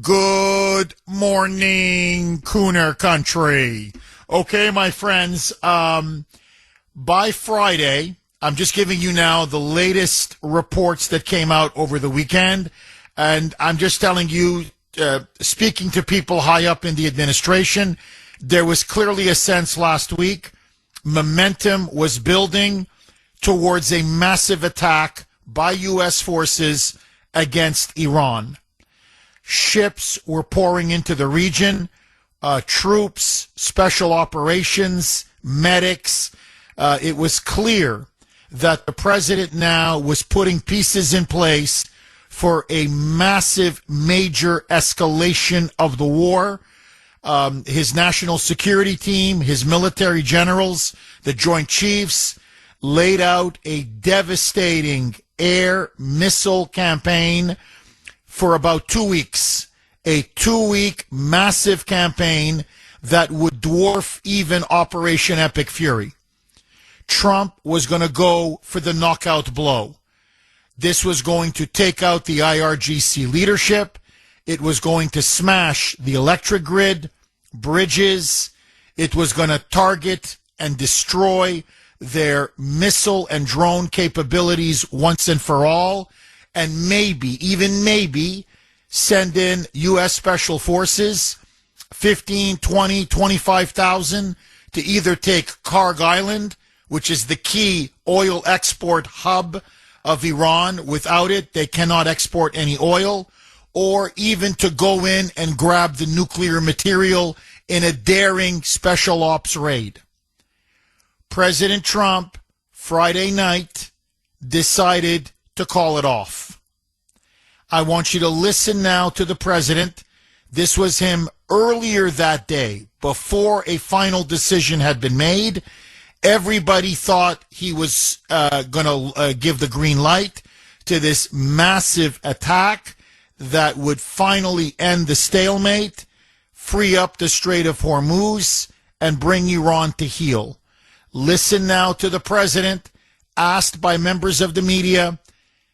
Good morning, Kuhner country. Okay, my friends, by Friday, I'm just giving you now the latest reports that came out over the weekend, and I'm just telling you, speaking to people high up in the administration, there was clearly a sense last week, momentum was building towards a massive attack by U.S. forces against Iran. Ships were pouring into the region, troops, special operations, medics. It was clear that the president now was putting pieces in place for a massive, major escalation of the war. His national security team, his military generals, the Joint Chiefs, laid out a devastating air missile campaign for about 2 weeks, a 2-week massive campaign that would dwarf even Operation Epic Fury. Trump was going to go for the knockout blow. This was going to take out the IRGC leadership. It was going to smash the electric grid, bridges. It was going to target and destroy their missile and drone capabilities once and for all. And maybe, even maybe, send in U.S. Special Forces, 15, 20, 25,000, to either take Karg Island, which is the key oil export hub of Iran. Without it, they cannot export any oil, or even to go in and grab the nuclear material in a daring special ops raid. President Trump, Friday night, decided to call it off. I want you to listen now to the president. This was him earlier that day, before a final decision had been made. Everybody thought he was going to give the green light to this massive attack that would finally end the stalemate, free up the Strait of Hormuz, and bring Iran to heel. Listen now to the president, asked by members of the media,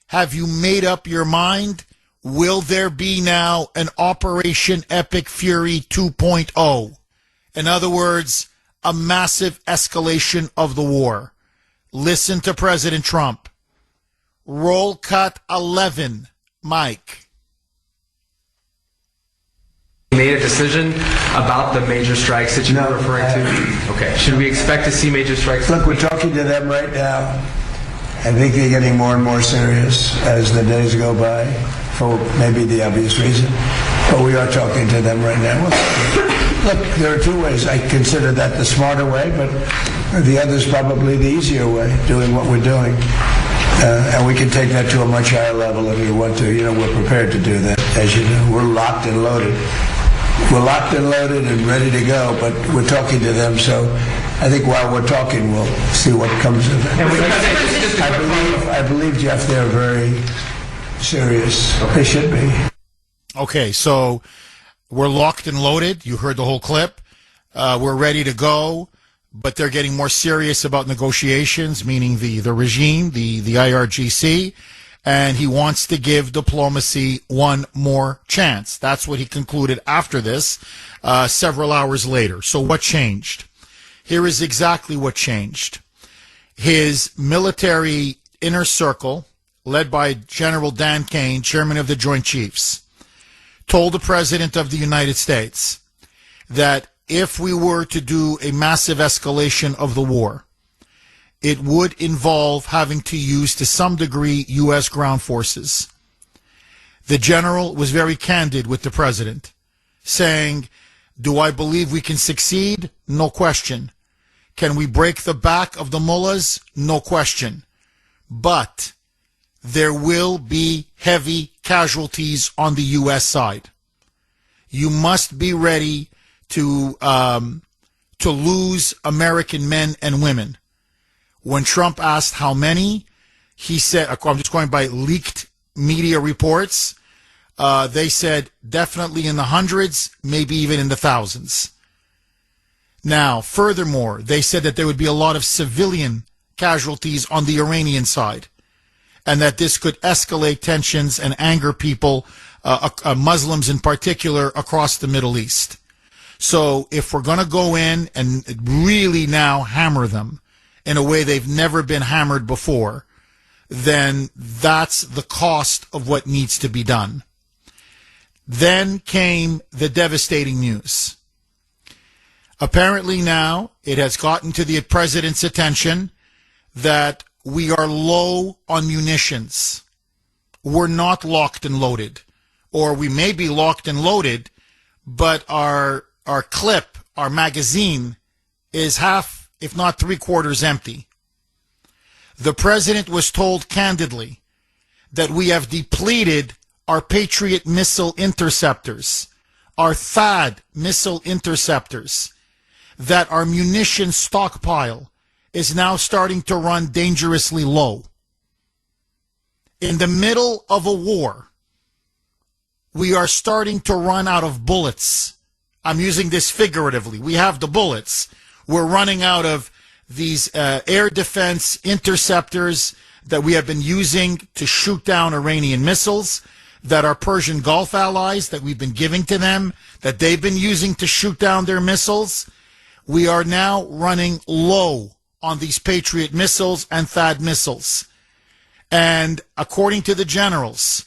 have you made up your mind? Will there be now an Operation Epic Fury 2.0? In other words, a massive escalation of the war. Listen to President Trump. Roll cut 11, Mike. Made a decision about the major strikes that you were referring to? Okay. Should we expect to see major strikes? Look, we're talking to them right now. I think they're getting more and more serious as the days go by, for maybe the obvious reason. But we are talking to them right now. Look, there are two ways. I consider that the smarter way, but the other is probably the easier way, doing what we're doing. And we can take that to a much higher level if we want to. You know, we're prepared to do that, as you know. We're locked and loaded. We're locked and loaded and ready to go, but we're talking to them, so I think while we're talking, we'll see what comes of it. And I believe, Jeff, they're very serious. Okay. They should be. Okay, so we're locked and loaded. You heard the whole clip. We're ready to go, but they're getting more serious about negotiations, meaning the regime, the IRGC, and he wants to give diplomacy one more chance. That's what he concluded after this, several hours later. So what changed? Here is exactly what changed. His military inner circle, led by General Dan Kane, chairman of the Joint Chiefs, told the President of the United States that if we were to do a massive escalation of the war, it would involve having to use, to some degree, U.S. ground forces. The general was very candid with the president, saying, do I believe we can succeed? No question. Can we break the back of the mullahs? No question. But there will be heavy casualties on the U.S. side. You must be ready to lose American men and women. When Trump asked how many, he said, I'm just going by leaked media reports, they said definitely in the hundreds, maybe even in the thousands. Now, furthermore, they said that there would be a lot of civilian casualties on the Iranian side, and that this could escalate tensions and anger people Muslims in particular across the Middle East. So if we're going to go in and really now hammer them in a way they've never been hammered before, then that's the cost of what needs to be done. Then came the devastating news. Apparently now it has gotten to the president's attention that we are low on munitions. We're not locked and loaded. Or we may be locked and loaded, but our clip, our magazine, is half, if not three-quarters empty. The president was told candidly that we have depleted our Patriot missile interceptors, our THAAD missile interceptors, that our munition stockpile is now starting to run dangerously low. In the middle of a war, we are starting to run out of bullets. I'm using this figuratively. We have the bullets. We're running out of these air defense interceptors that we have been using to shoot down Iranian missiles, that our Persian Gulf allies, that we've been giving to them, that they've been using to shoot down their missiles. We are now running low on these Patriot missiles and THAAD missiles. And according to the generals,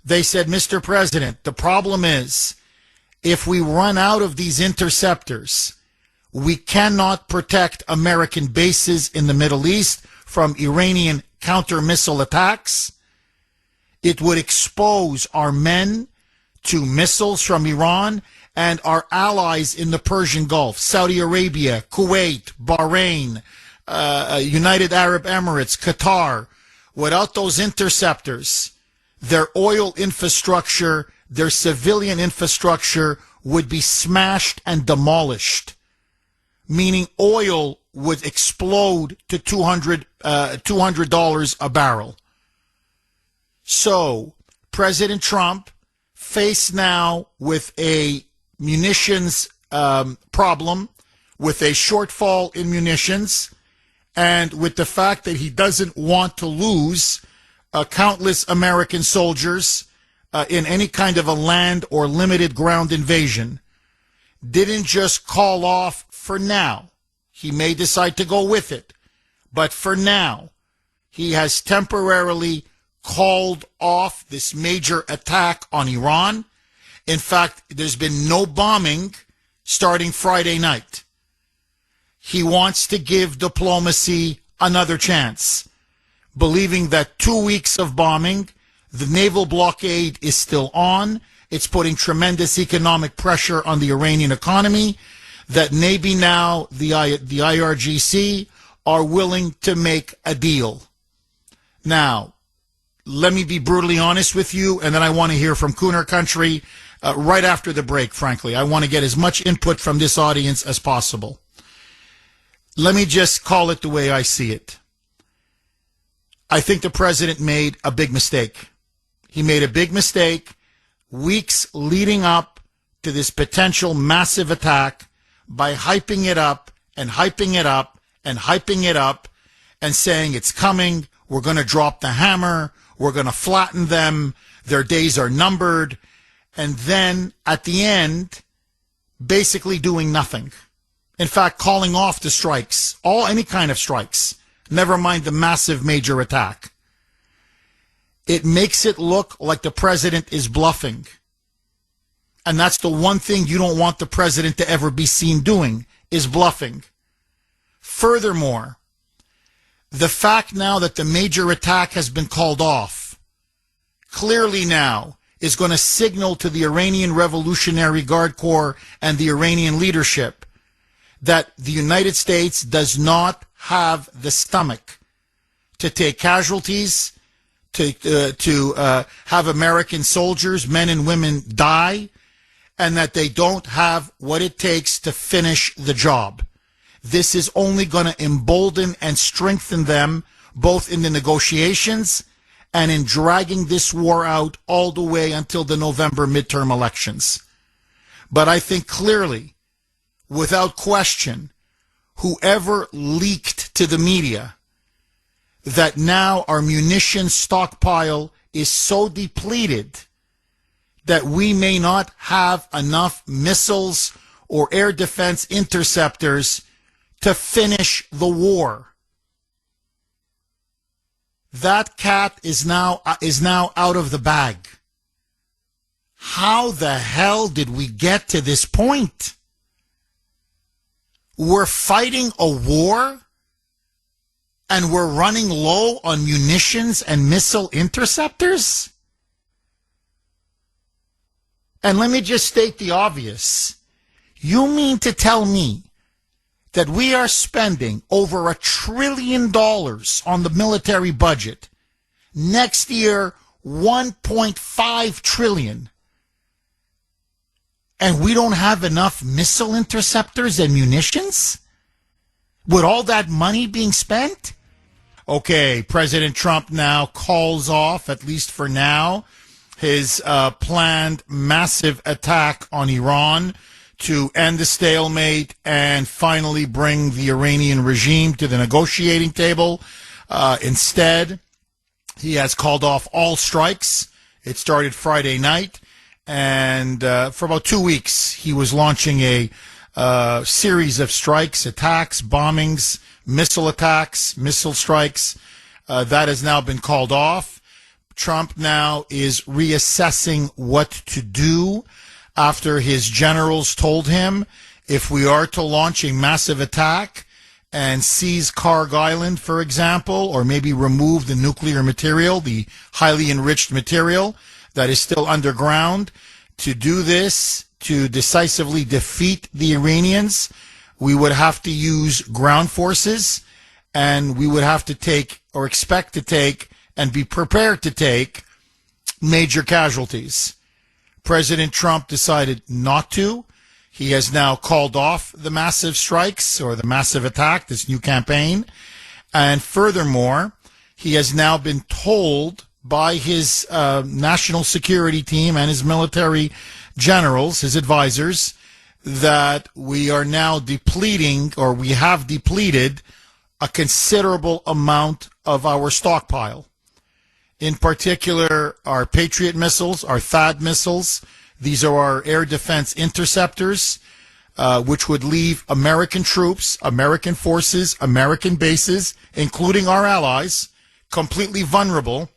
they said, Mr. President, the problem is if we run out of these interceptors, we cannot protect American bases in the Middle East from Iranian counter-missile attacks. It would expose our men to missiles from Iran and our allies in the Persian Gulf, Saudi Arabia, Kuwait, Bahrain, United Arab Emirates, Qatar. Without those interceptors, their oil infrastructure, their civilian infrastructure would be smashed and demolished, meaning oil would explode to $200 a barrel. So President Trump, faced now with a munitions problem, with a shortfall in munitions, and with the fact that he doesn't want to lose countless American soldiers in any kind of a land or limited ground invasion, didn't just call off for now. He may decide to go with it, but for now, he has temporarily called off this major attack on Iran. In fact, there's been no bombing starting Friday night. He wants to give diplomacy another chance, believing that 2 weeks of bombing, the naval blockade is still on. It's putting tremendous economic pressure on the Iranian economy, that maybe now the IRGC are willing to make a deal. Now, let me be brutally honest with you, and then I want to hear from Kuhner Country right after the break, frankly. I want to get as much input from this audience as possible. Let me just call it the way I see it. I think the president made a big mistake. He made a big mistake weeks leading up to this potential massive attack by hyping it up and hyping it up and hyping it up and saying it's coming, we're going to drop the hammer, we're going to flatten them, their days are numbered, and then at the end, basically doing nothing. In fact, calling off the strikes, any kind of strikes, never mind the massive major attack. It makes it look like the president is bluffing. And that's the one thing you don't want the president to ever be seen doing, is bluffing. Furthermore, the fact now that the major attack has been called off, clearly now is going to signal to the Iranian Revolutionary Guard Corps and the Iranian leadership that the United States does not have the stomach to take casualties, to have American soldiers, men and women, die, and that they don't have what it takes to finish the job. This is only going to embolden and strengthen them both in the negotiations and in dragging this war out all the way until the November midterm elections. But I think clearly, without question, whoever leaked to the media that now our munitions stockpile is so depleted that we may not have enough missiles or air defense interceptors to finish the war. That cat is now out of the bag. How the hell did we get to this point? We're fighting a war and we're running low on munitions and missile interceptors? And let me just state the obvious. You mean to tell me that we are spending over $1 trillion on the military budget? Next year, $1.5 trillion. And we don't have enough missile interceptors and munitions? With all that money being spent? Okay, President Trump now calls off, at least for now, his planned massive attack on Iran to end the stalemate and finally bring the Iranian regime to the negotiating table. Instead, he has called off all strikes. It started Friday night, and for about 2 weeks, he was launching a series of strikes, attacks, bombings, missile strikes. That has now been called off. Trump now is reassessing what to do after his generals told him if we are to launch a massive attack and seize Karg Island, for example, or maybe remove the nuclear material, the highly enriched material that is still underground, to do this, to decisively defeat the Iranians, we would have to use ground forces, and we would have to take, or expect to take, and be prepared to take major casualties. President Trump decided not to. He has now called off the massive strikes or the massive attack, this new campaign. And furthermore, he has now been told by his national security team and his military generals, his advisors, that we are now depleting, or we have depleted, a considerable amount of our stockpile. In particular, our Patriot missiles, our THAAD missiles. These are our air defense interceptors, which would leave American troops, American forces, American bases, including our allies, completely vulnerable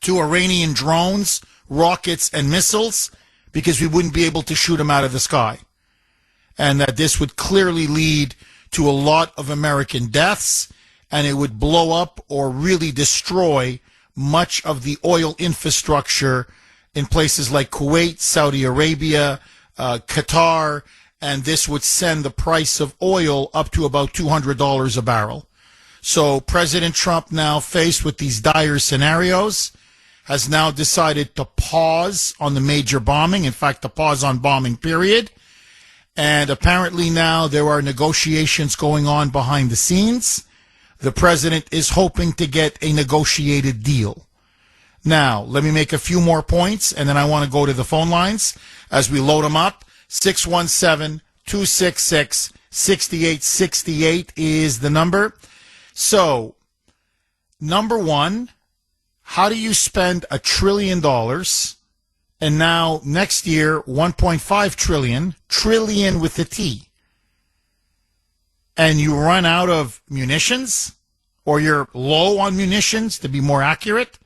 to Iranian drones, rockets, and missiles, because we wouldn't be able to shoot them out of the sky. And that this would clearly lead to a lot of American deaths, and it would blow up or really destroy much of the oil infrastructure in places like Kuwait, Saudi Arabia, Qatar, and this would send the price of oil up to about $200 a barrel. So President Trump, now faced with these dire scenarios, has now decided to pause on the major bombing, in fact, to pause on bombing, period. And apparently now there are negotiations going on behind the scenes. The president is hoping to get a negotiated deal. Now, let me make a few more points, and then I want to go to the phone lines as we load them up. 617-266-6868 is the number. So, number one, how do you spend $1 trillion and now next year $1.5 trillion, trillion with a T, and you run out of munitions, or you're low on munitions to be more accurate,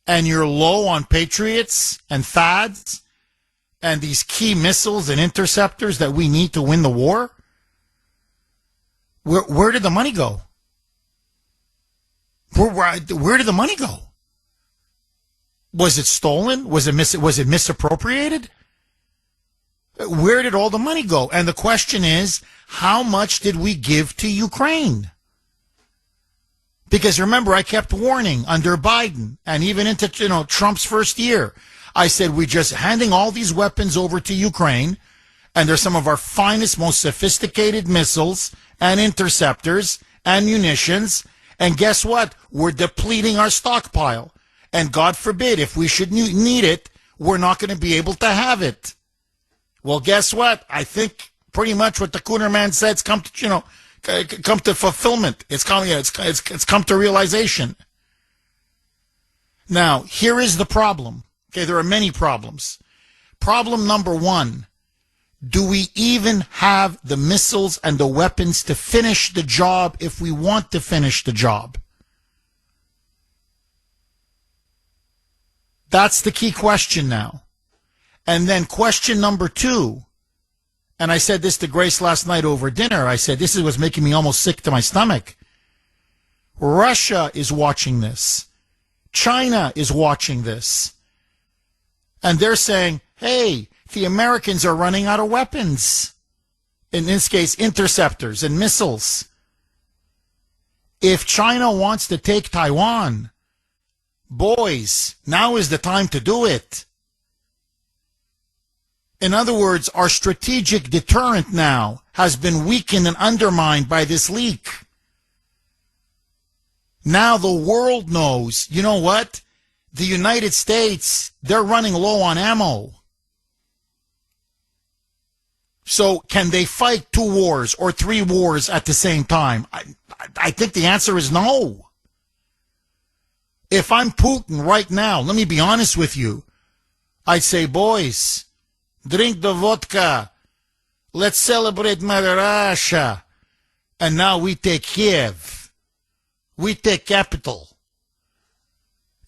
and you're low on Patriots and THAADs and these key missiles and interceptors that we need to win the war? Where did the money go? Where did the money go? Was it stolen? Was it misappropriated? Where did all the money go? And the question is, how much did we give to Ukraine? Because remember, I kept warning under Biden and even into Trump's first year. I said, we're just handing all these weapons over to Ukraine, and they're some of our finest, most sophisticated missiles and interceptors and munitions. And guess what? We're depleting our stockpile. And God forbid, if we should need it, we're not going to be able to have it. Well, guess what? I think pretty much what the Kuhner man said, it's come to, come to fulfillment. It's come to realization. Now, here is the problem. Okay, there are many problems. Problem number one, do we even have the missiles and the weapons to finish the job if we want to finish the job? That's the key question now. And then question number two, and I said this to Grace last night over dinner, I said, this is what's making me almost sick to my stomach. Russia is watching this. China is watching this. And they're saying, hey, the Americans are running out of weapons. In this case, interceptors and missiles. If China wants to take Taiwan, boys, now is the time to do it. In other words, our strategic deterrent now has been weakened and undermined by this leak. Now the world knows, you know what? The United States, they're running low on ammo. So can they fight 2 wars or 3 wars at the same time? I think the answer is no. If I'm Putin right now, let me be honest with you. I'd say, boys, drink the vodka. Let's celebrate Mother Russia. And now we take Kiev. We take capital.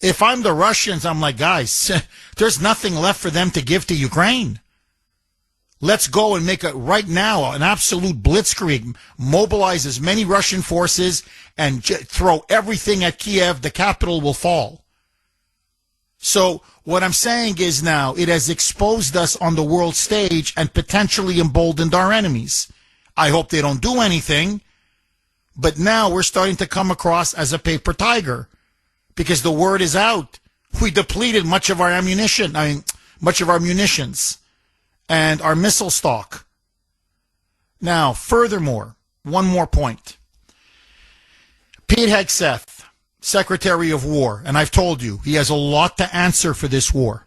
If I'm the Russians, I'm like, guys, there's nothing left for them to give to Ukraine. Let's go and make it right now an absolute blitzkrieg. Mobilize as many Russian forces and throw everything at Kiev. The capital will fall. So what I'm saying is now it has exposed us on the world stage and potentially emboldened our enemies. I hope they don't do anything. But now we're starting to come across as a paper tiger because the word is out. We depleted much of our ammunition. Much of our munitions and our missile stock. Now, furthermore, one more point. Pete Hegseth, Secretary of War, and I've told you, he has a lot to answer for this war.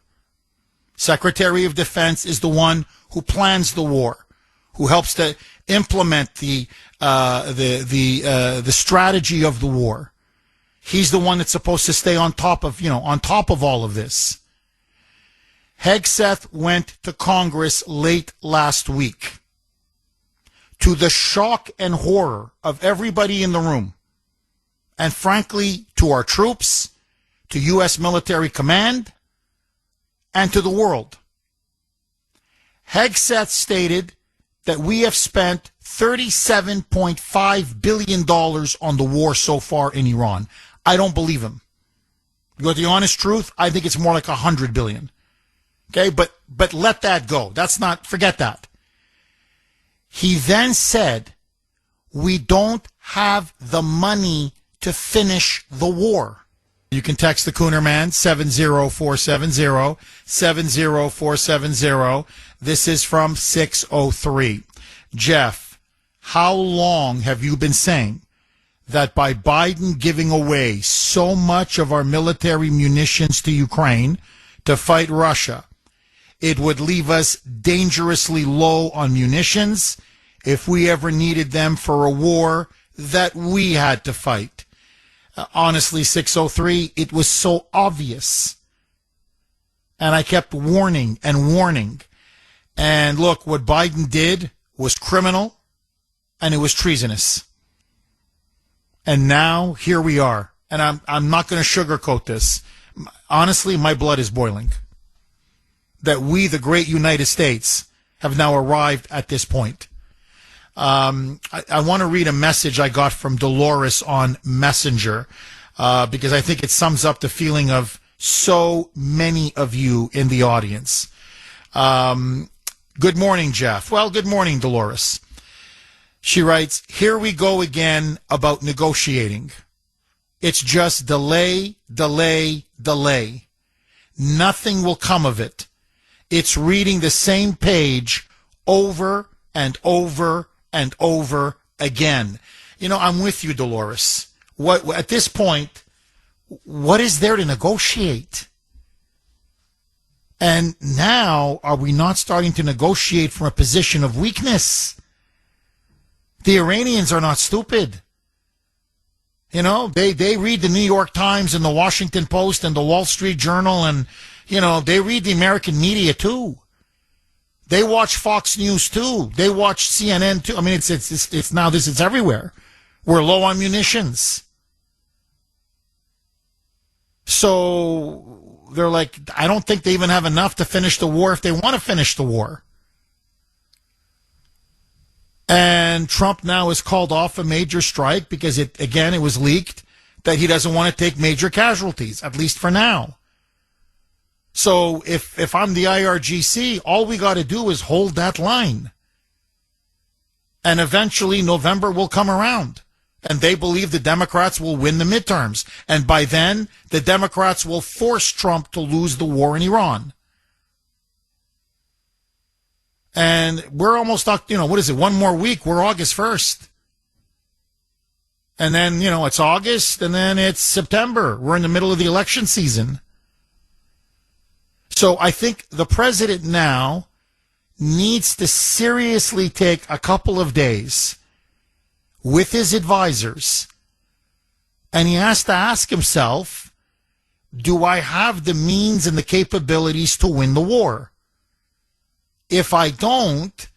Secretary of Defense is the one who plans the war, who helps to implement the strategy of the war. He's the one that's supposed to stay on top of all of this. Hegseth went to Congress late last week. To the shock and horror of everybody in the room, and frankly, to our troops, to U.S. military command, and to the world. Hegseth stated that we have spent $37.5 billion on the war so far in Iran. I don't believe him. You want the honest truth? I think it's more like $100 billion. Okay, but let that go. Forget that. He then said, we don't have the money to finish the war. You can text the Kuhner man, 70470, 70470. This is from 603. Jeff, how long have you been saying that by Biden giving away so much of our military munitions to Ukraine to fight Russia, it would leave us dangerously low on munitions if we ever needed them for a war that we had to fight? Honestly, 603, it was so obvious. And I kept warning and warning. And look, what Biden did was criminal and it was treasonous. And now here we are. And I'm not going to sugarcoat this. Honestly, my blood is boiling. That we, the great United States, have now arrived at this point. I want to read a message I got from Dolores on Messenger because I think it sums up the feeling of so many of you in the audience. Good morning, Jeff. Well, good morning, Dolores. She writes, here we go again about negotiating. It's just delay, delay, delay. Nothing will come of it. It's reading the same page over and over and over again. You know, I'm with you, Dolores. At this point, what is there to negotiate? And now, are we not starting to negotiate from a position of weakness? The Iranians are not stupid. You know, they read the New York Times and the Washington Post and the Wall Street Journal and, they read the American media too. They watch Fox News too. They watch CNN too. I mean, it's now this, it's everywhere. We're low on munitions. So they're like, I don't think they even have enough to finish the war if they want to finish the war. And Trump now has called off a major strike because it was leaked that he doesn't want to take major casualties, at least for now. So if I'm the IRGC, all we got to do is hold that line. And eventually November will come around. And they believe the Democrats will win the midterms. And by then, the Democrats will force Trump to lose the war in Iran. And we're almost, what is it, one more week? We're August 1st. And then, it's August, and then it's September. We're in the middle of the election season. So I think the president now needs to seriously take a couple of days with his advisors, and he has to ask himself, do I have the means and the capabilities to win the war? If I don't,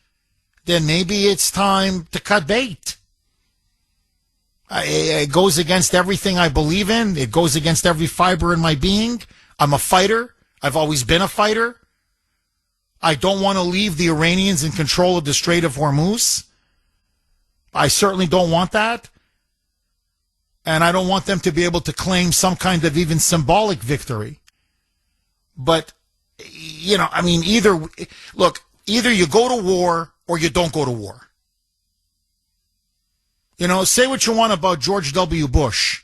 then maybe it's time to cut bait. It goes against everything I believe in. It goes against every fiber in my being. I'm a fighter. I've always been a fighter. I don't want to leave the Iranians in control of the Strait of Hormuz. I certainly don't want that. And I don't want them to be able to claim some kind of even symbolic victory. But, either you go to war or you don't go to war. Say what you want about George W. Bush.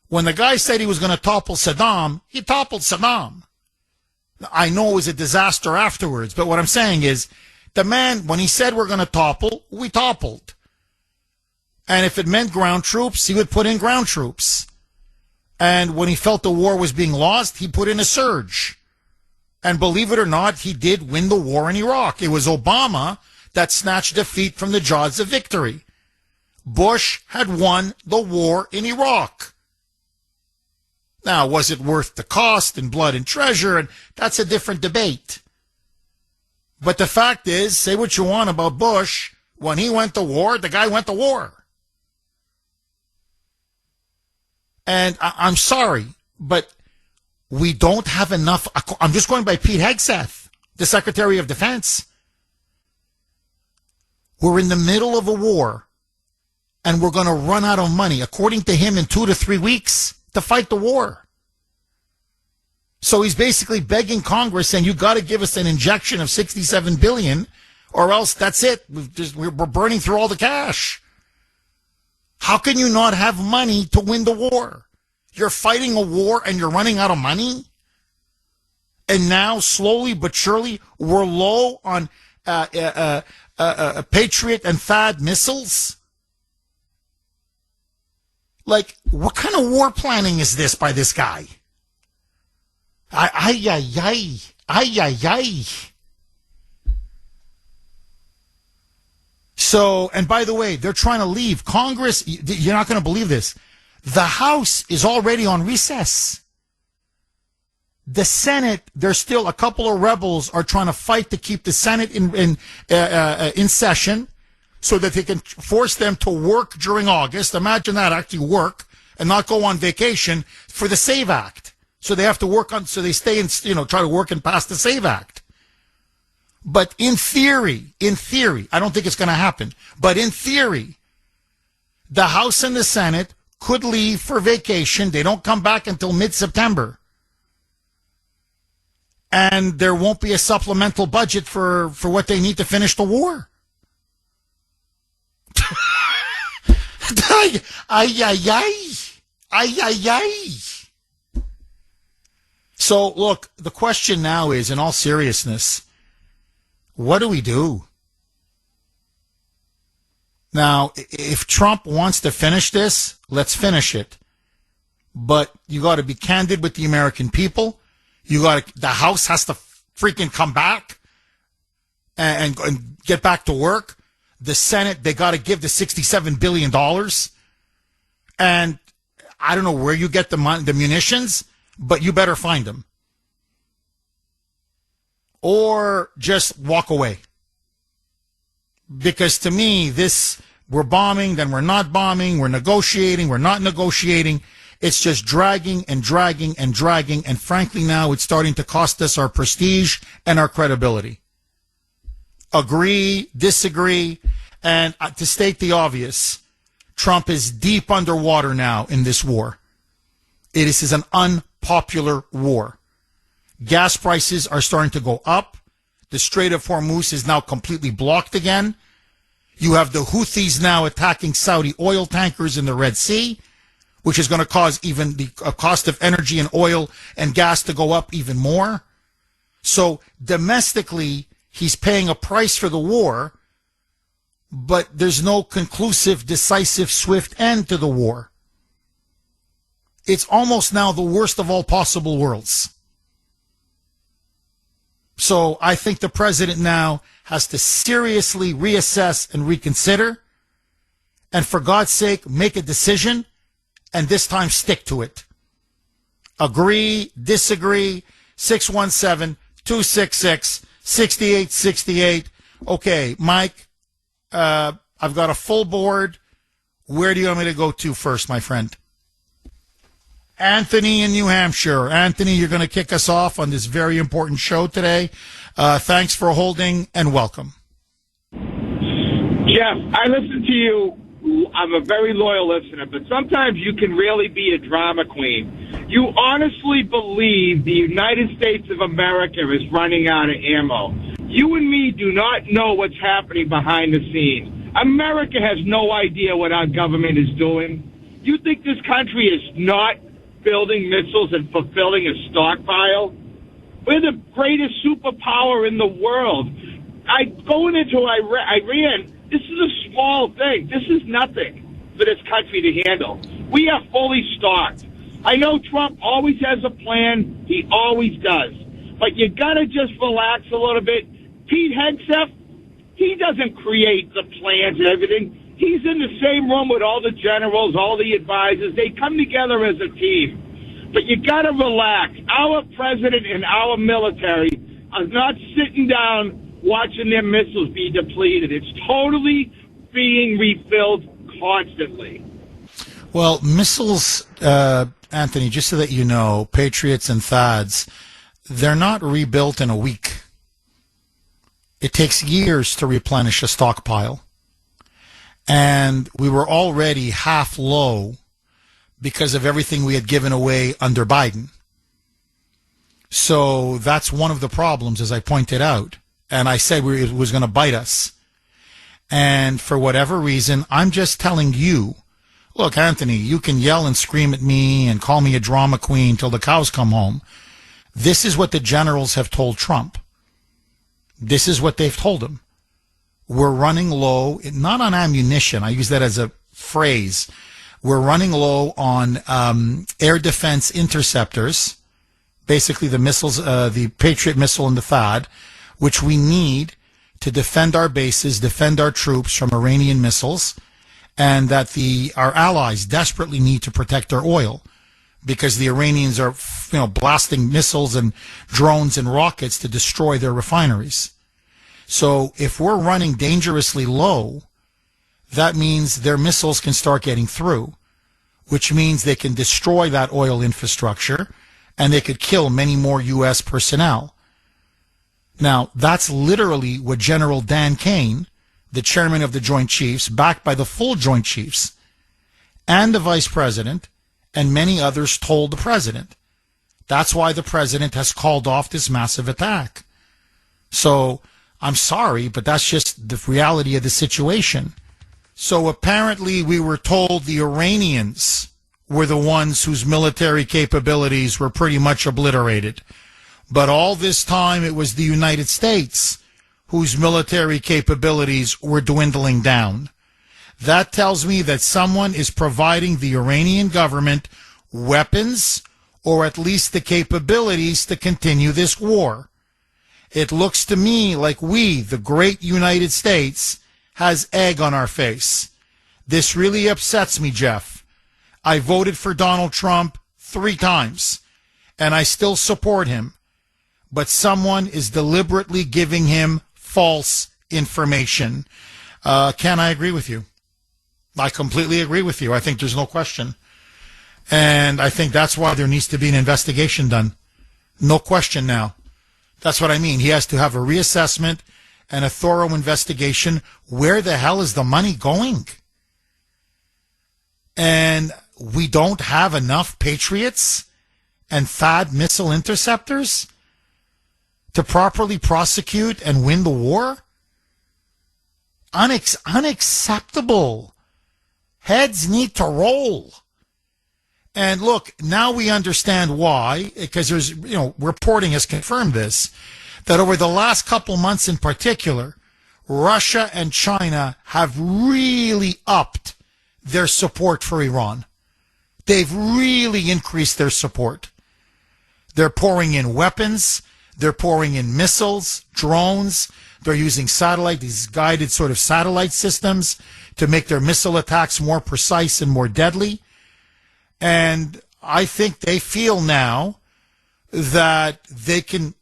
When the guy said he was going to topple Saddam, he toppled Saddam. I know it was a disaster afterwards, but what I'm saying is, the man, when he said we're going to topple, we toppled. And if it meant ground troops, he would put in ground troops. And when he felt the war was being lost, he put in a surge. And believe it or not, he did win the war in Iraq. It was Obama that snatched defeat from the jaws of victory. Bush had won the war in Iraq. Now, was it worth the cost and blood and treasure? And that's a different debate. But the fact is, say what you want about Bush, when he went to war, the guy went to war. And I'm sorry, but we don't have enough. I'm just going by Pete Hegseth, the Secretary of Defense. We're in the middle of a war, and we're going to run out of money, according to him, in 2 to 3 weeks to fight the war. So he's basically begging Congress, saying, you got to give us an injection of $67 billion, or else that's it. We're burning through all the cash. How can you not have money to win the war? You're fighting a war and you're running out of money? And now, slowly but surely, we're low on Patriot and THAAD missiles? Like, what kind of war planning is this by this guy? Ay, ay, ay. Ay, ay, ay. So, and by the way, they're trying to leave. Congress, you're not going to believe this. The House is already on recess. The Senate, there's still a couple of rebels are trying to fight to keep the Senate in session so that they can force them to work during August. Imagine that, actually work and not go on vacation for the SAVE Act. So they have to work on, so they stay and, try to work and pass the SAVE Act. But in theory, I don't think it's going to happen, but in theory, the House and the Senate could leave for vacation. They don't come back until mid-September. And there won't be a supplemental budget for what they need to finish the war. Ay, ay, ay. Ay, ay, ay. So, look, the question now is, in all seriousness, what do we do? Now, if Trump wants to finish this, let's finish it. But you got to be candid with the American people. The House has to freaking come back and get back to work. The Senate, they got to give the $67 billion. And I don't know where you get the munitions, but you better find them. or just walk away. Because to me, we're bombing, then we're not bombing, we're negotiating, we're not negotiating. It's just dragging and dragging and dragging. And frankly, now it's starting to cost us our prestige and our credibility. Agree, disagree. And to state the obvious, Trump is deep underwater now in this war. It is an unpopular war. Gas prices are starting to go up. The Strait of Hormuz is now completely blocked again. You have the Houthis now attacking Saudi oil tankers in the Red Sea, which is going to cause even the cost of energy and oil and gas to go up even more. So domestically, he's paying a price for the war, but there's no conclusive, decisive, swift end to the war. It's almost now the worst of all possible worlds. So I think the president now has to seriously reassess and reconsider, and for God's sake, make a decision, and this time stick to it. Agree, disagree, 617-266-6868. Okay, Mike, I've got a full board. Where do you want me to go to first, my friend? Anthony in New Hampshire. Anthony, you're going to kick us off on this very important show today. Thanks for holding and welcome. Jeff, I listen to you. I'm a very loyal listener, but sometimes you can really be a drama queen. You honestly believe the United States of America is running out of ammo. You and me do not know what's happening behind the scenes. America has no idea what our government is doing. You think this country is not building missiles and fulfilling a stockpile? We're the greatest superpower in the world. Going into Iran, this is a small thing. This is nothing for this country to handle. We are fully stocked. I know Trump always has a plan. He always does. But you got to just relax a little bit. Pete Hegseth, he doesn't create the plans and everything. He's in the same room with all the generals, all the advisors. They come together as a team. But you got to relax. Our president and our military are not sitting down watching their missiles be depleted. It's totally being refilled constantly. Well, missiles, Anthony, just so that you know, Patriots and THAADs, they're not rebuilt in a week. It takes years to replenish a stockpile. And we were already half low because of everything we had given away under Biden. So that's one of the problems, as I pointed out. And I said it was going to bite us. And for whatever reason, I'm just telling you, look, Anthony, you can yell and scream at me and call me a drama queen till the cows come home. This is what the generals have told Trump. This is what they've told him. We're running low, not on ammunition. I use that as a phrase. We're running low on air defense interceptors, basically the missiles, the Patriot missile and the THAAD, which we need to defend our bases, defend our troops from Iranian missiles, and that our allies desperately need to protect their oil because the Iranians are, blasting missiles and drones and rockets to destroy their refineries. So if we're running dangerously low, that means their missiles can start getting through, which means they can destroy that oil infrastructure and they could kill many more U.S. personnel. Now, that's literally what General Dan Kane, the chairman of the Joint Chiefs, backed by the full Joint Chiefs, and the vice president, and many others told the president. That's why the president has called off this massive attack. So, I'm sorry, but that's just the reality of the situation. So apparently we were told the Iranians were the ones whose military capabilities were pretty much obliterated. But all this time it was the United States whose military capabilities were dwindling down. That tells me that someone is providing the Iranian government weapons or at least the capabilities to continue this war. It looks to me like we, the great United States, has egg on our face. This really upsets me, Jeff. I voted for Donald Trump 3 times, and I still support him. but someone is deliberately giving him false information. Ken, I agree with you. I completely agree with you. I think there's no question. And I think that's why there needs to be an investigation done. No question now. That's what I mean. He has to have a reassessment and a thorough investigation. Where the hell is the money going? And we don't have enough Patriots and THAAD missile interceptors to properly prosecute and win the war? Unacceptable. Heads need to roll. And look, now we understand why, because there's, reporting has confirmed this, that over the last couple months in particular, Russia and China have really upped their support for Iran. They've really increased their support. They're pouring in weapons. They're pouring in missiles, drones. They're using these guided sort of satellite systems to make their missile attacks more precise and more deadly. And I think they feel now that they can,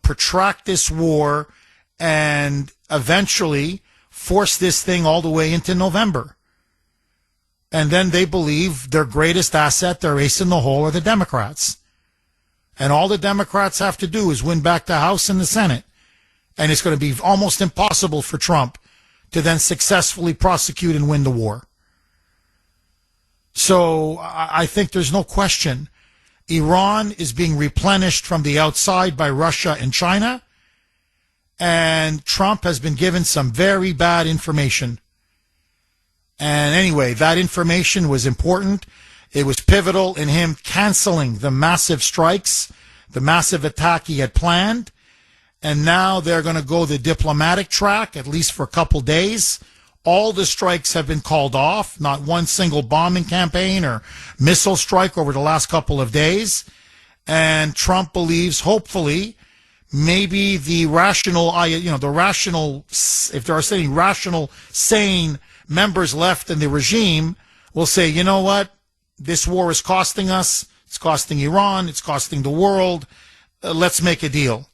protract this war and eventually force this thing all the way into November. And then they believe their greatest asset, their ace in the hole, are the Democrats. And all the Democrats have to do is win back the House and the Senate. And it's going to be almost impossible for Trump to then successfully prosecute and win the war. So I think there's no question. Iran is being replenished from the outside by Russia and China. And Trump has been given some very bad information. And anyway, that information was important. It was pivotal in him canceling the massive strikes, the massive attack he had planned. And now they're going to go the diplomatic track, at least for a couple days. All the strikes have been called off, not one single bombing campaign or missile strike over the last couple of days. And Trump believes, hopefully, maybe the rational, if there are any rational, sane members left in the regime, will say, you know what? This war is costing us. It's costing Iran. It's costing the world. Let's make a deal.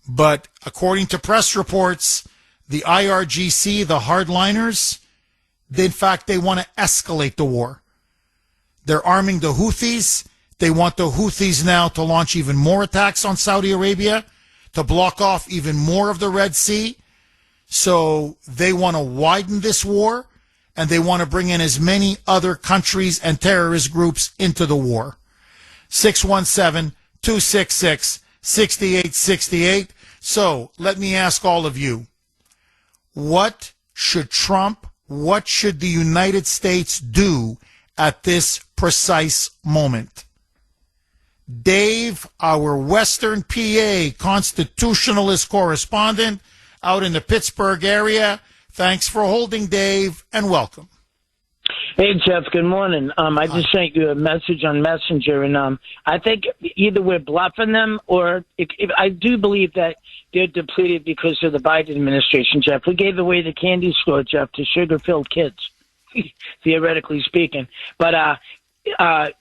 But according to press reports, the IRGC, the hardliners, in fact, they want to escalate the war. They're arming the Houthis. They want the Houthis now to launch even more attacks on Saudi Arabia, to block off even more of the Red Sea. So they want to widen this war, and they want to bring in as many other countries and terrorist groups into the war. 617-266-6868. So let me ask all of you, what should the United States do at this precise moment? Dave, our Western PA constitutionalist correspondent out in the Pittsburgh area. Thanks for holding, Dave, and welcome. Hey, Jeff, good morning. I just sent you a message on Messenger, and I think either we're bluffing them or if I do believe that they're depleted because of the Biden administration, Jeff. We gave away the candy store, Jeff, to sugar-filled kids, theoretically speaking. But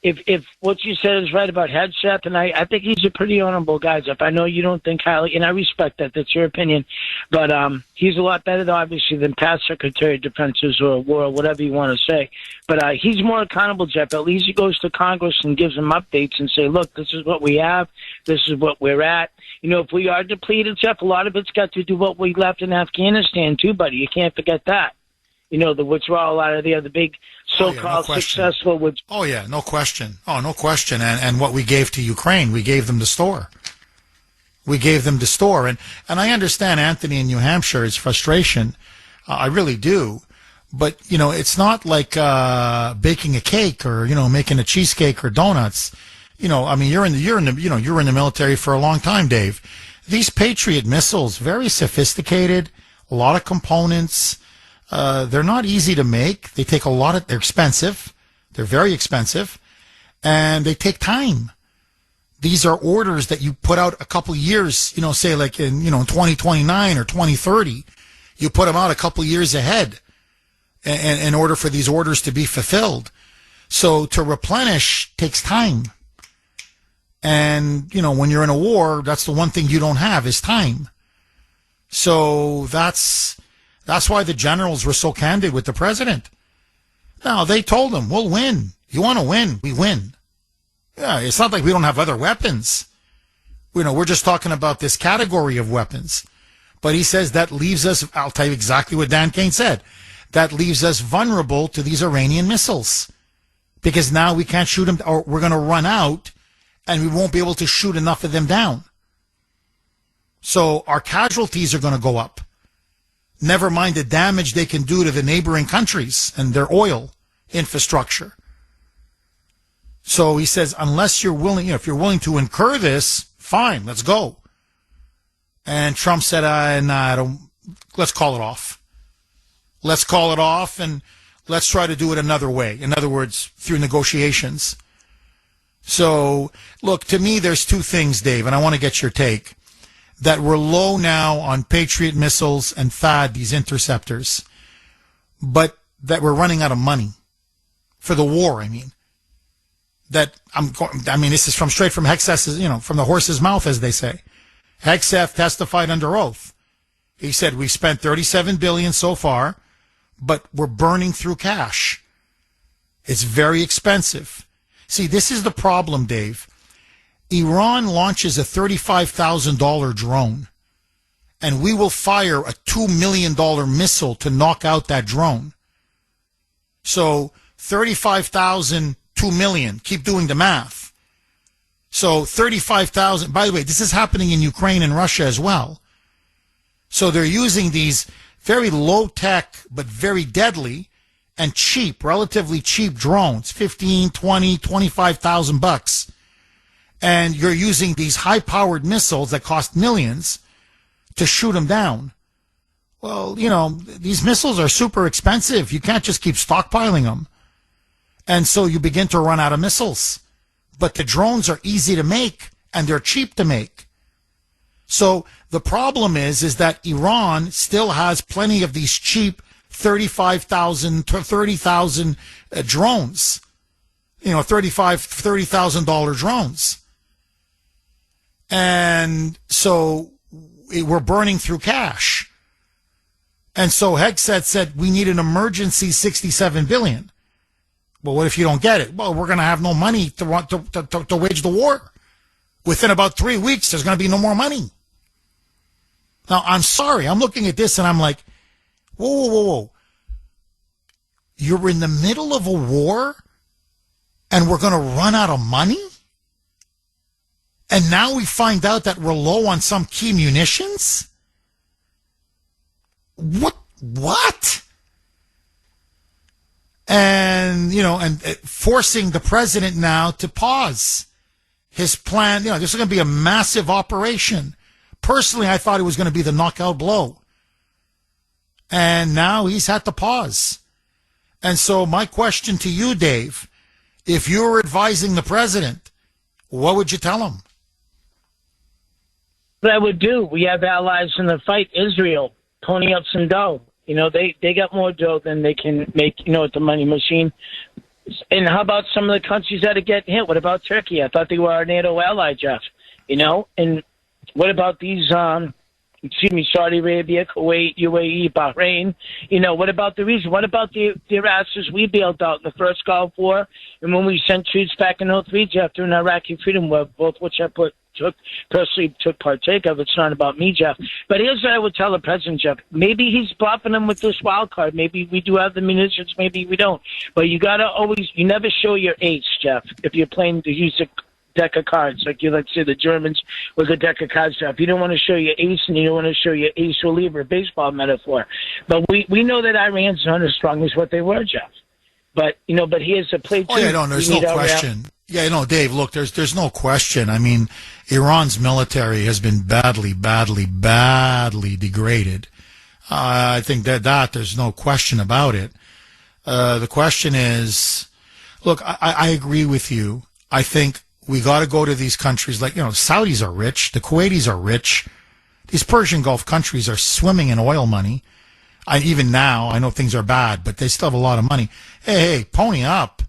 if what you said is right about Headset, and I think he's a pretty honorable guy, Jeff. I know you don't think highly, and I respect that. That's your opinion. But he's a lot better, obviously, than past Secretary of Defenses or War or whatever you want to say. But he's more accountable, Jeff. At least he goes to Congress and gives them updates and say, look, this is what we have. This is what we're at. If we are depleted, Jeff, a lot of it's got to do what we left in Afghanistan, too, buddy. You can't forget that. The withdrawal out of the other big so-called successful withdrawal. Oh, yeah, no question. Oh, no question. And what we gave to Ukraine, we gave them the store. We gave them the store. And I understand Anthony in New Hampshire's frustration. I really do. But, it's not like baking a cake or, making a cheesecake or donuts. You're in the military for a long time, Dave. These Patriot missiles, very sophisticated, a lot of components. They're not easy to make. They take they're expensive. They're very expensive. And they take time. These are orders that you put out a couple years, say like in 2029 or 2030. You put them out a couple years ahead in order for these orders to be fulfilled. So to replenish takes time. And, when you're in a war, that's the one thing you don't have is time. So that's why the generals were so candid with the president. Now, they told him, we'll win. You want to win? We win. Yeah, it's not like we don't have other weapons. We're just talking about this category of weapons. But he says that leaves us, I'll tell you exactly what Dan Kane said, that leaves us vulnerable to these Iranian missiles. Because now we can't shoot them, or we're going to run out, and we won't be able to shoot enough of them down. So our casualties are going to go up. Never mind the damage they can do to the neighboring countries and their oil infrastructure. So he says, unless you're willing, if you're willing to incur this, fine, let's go. And Trump said, let's call it off. Let's call it off, and let's try to do it another way. In other words, through negotiations. So, look, to me, there's two things, Dave, and I want to get your take. That we're low now on Patriot missiles and THAAD, these interceptors, but that we're running out of money for the war, I mean. This is straight from Hexeth's, from the horse's mouth, as they say. Hexeth testified under oath. He said, we've spent $37 billion so far, but we're burning through cash. It's very expensive. See, this is the problem, Dave. Iran launches a $35,000 drone, and we will fire a $2 million missile to knock out that drone. So 35,000, 2 million. Keep doing the math. So 35,000. By the way, this is happening in Ukraine and Russia as well. So they're using these very low-tech but very deadly and cheap, relatively cheap drones, 15, 20, 25,000 bucks. And you're using these high-powered missiles that cost millions to shoot them down. Well, these missiles are super expensive. You can't just keep stockpiling them. And so you begin to run out of missiles. But the drones are easy to make, and they're cheap to make. So the problem is that Iran still has plenty of these cheap 35,000 to 30,000 drones. $30,000 drones. And so we're burning through cash. And so Hexeth said we need an emergency $67 billion. Well, what if you don't get it? Well, we're going to have no money to wage the war. Within about 3 weeks, there's going to be no more money. Now, I'm sorry. I'm looking at this and I'm like, whoa. You're in the middle of a war and we're going to run out of money? And now we find out that we're low on some key munitions? What? And, forcing the president now to pause his plan. This is going to be a massive operation. Personally, I thought it was going to be the knockout blow. And now he's had to pause. And so my question to you, Dave, if you were advising the president, what would you tell him? What I would do, we have allies in the fight, Israel, pony up some dough. They got more dough than they can make, with the money machine. And how about some of the countries that are getting hit? What about Turkey? I thought they were our NATO ally, Jeff. And what about these, Saudi Arabia, Kuwait, UAE, Bahrain? What about the region? What about their asses we bailed out in the first Gulf War? And when we sent troops back in 03, Jeff, during Iraqi Freedom War, both which I personally took partake of. It's not about me, Jeff. But here's what I would tell the president, Jeff. Maybe he's bluffing him with this wild card. Maybe we do have the munitions. Maybe we don't. But you never show your ace, Jeff, if you're playing to use a deck of cards. Like let's say the Germans with a deck of cards, Jeff. You don't want to show your ace and you don't want to show your ace reliever, baseball metaphor. But we know that Iran's not as strong as what they were, Jeff. But, but here's a play too. Oh, yeah, no, there's no question. Yeah, no, Dave, look, there's no question. I mean, Iran's military has been badly degraded. I think that there's no question about it. The question is, look, I agree with you. I think we got to go to these countries like, Saudis are rich. The Kuwaitis are rich. These Persian Gulf countries are swimming in oil money. Even now, I know things are bad, but they still have a lot of money. Hey, pony up.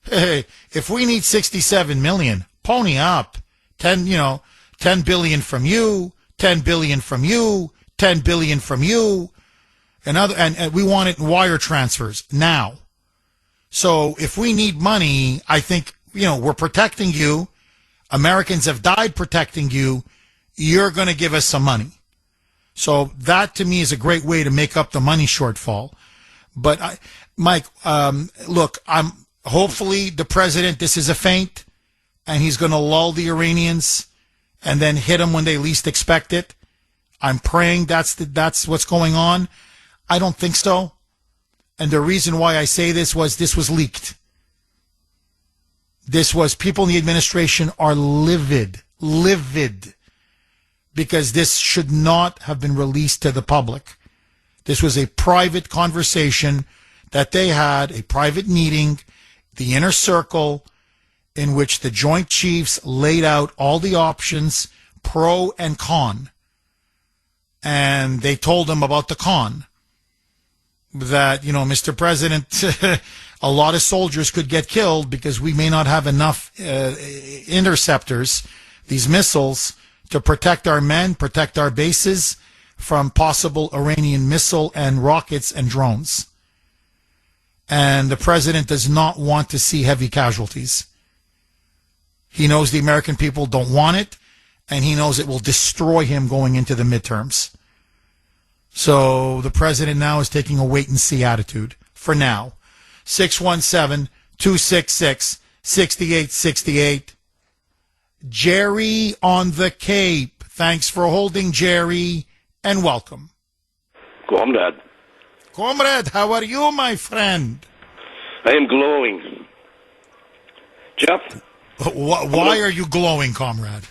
Hey, if we need $67 million, Pony up. 10 billion from you, 10 billion from you, 10 billion from you, and we want it in wire transfers now. So if we need money, I think, we're protecting you. Americans have died protecting you. You're going to give us some money. So that to me is a great way to make up the money shortfall. But Mike, look, hopefully the president, this is a feint, and he's going to lull the Iranians and then hit them when they least expect it. I'm praying that's what's going on. I don't think so. And the reason why I say this was leaked. People in the administration are livid, because this should not have been released to the public. This was a private conversation that they had, a private meeting, the inner circle, in which the Joint Chiefs laid out all the options, pro and con. And they told them about the con. That, Mr. President, a lot of soldiers could get killed because we may not have enough interceptors, these missiles, to protect our men, protect our bases from possible Iranian missile and rockets and drones. And the president does not want to see heavy casualties. He knows the American people don't want it, and he knows it will destroy him going into the midterms. So the president now is taking a wait-and-see attitude for now. 617-266-6868. Jerry on the Cape. Thanks for holding, Jerry, and welcome. Comrade. Comrade, how are you, my friend? I am glowing. Jeff? Why are you glowing, comrade?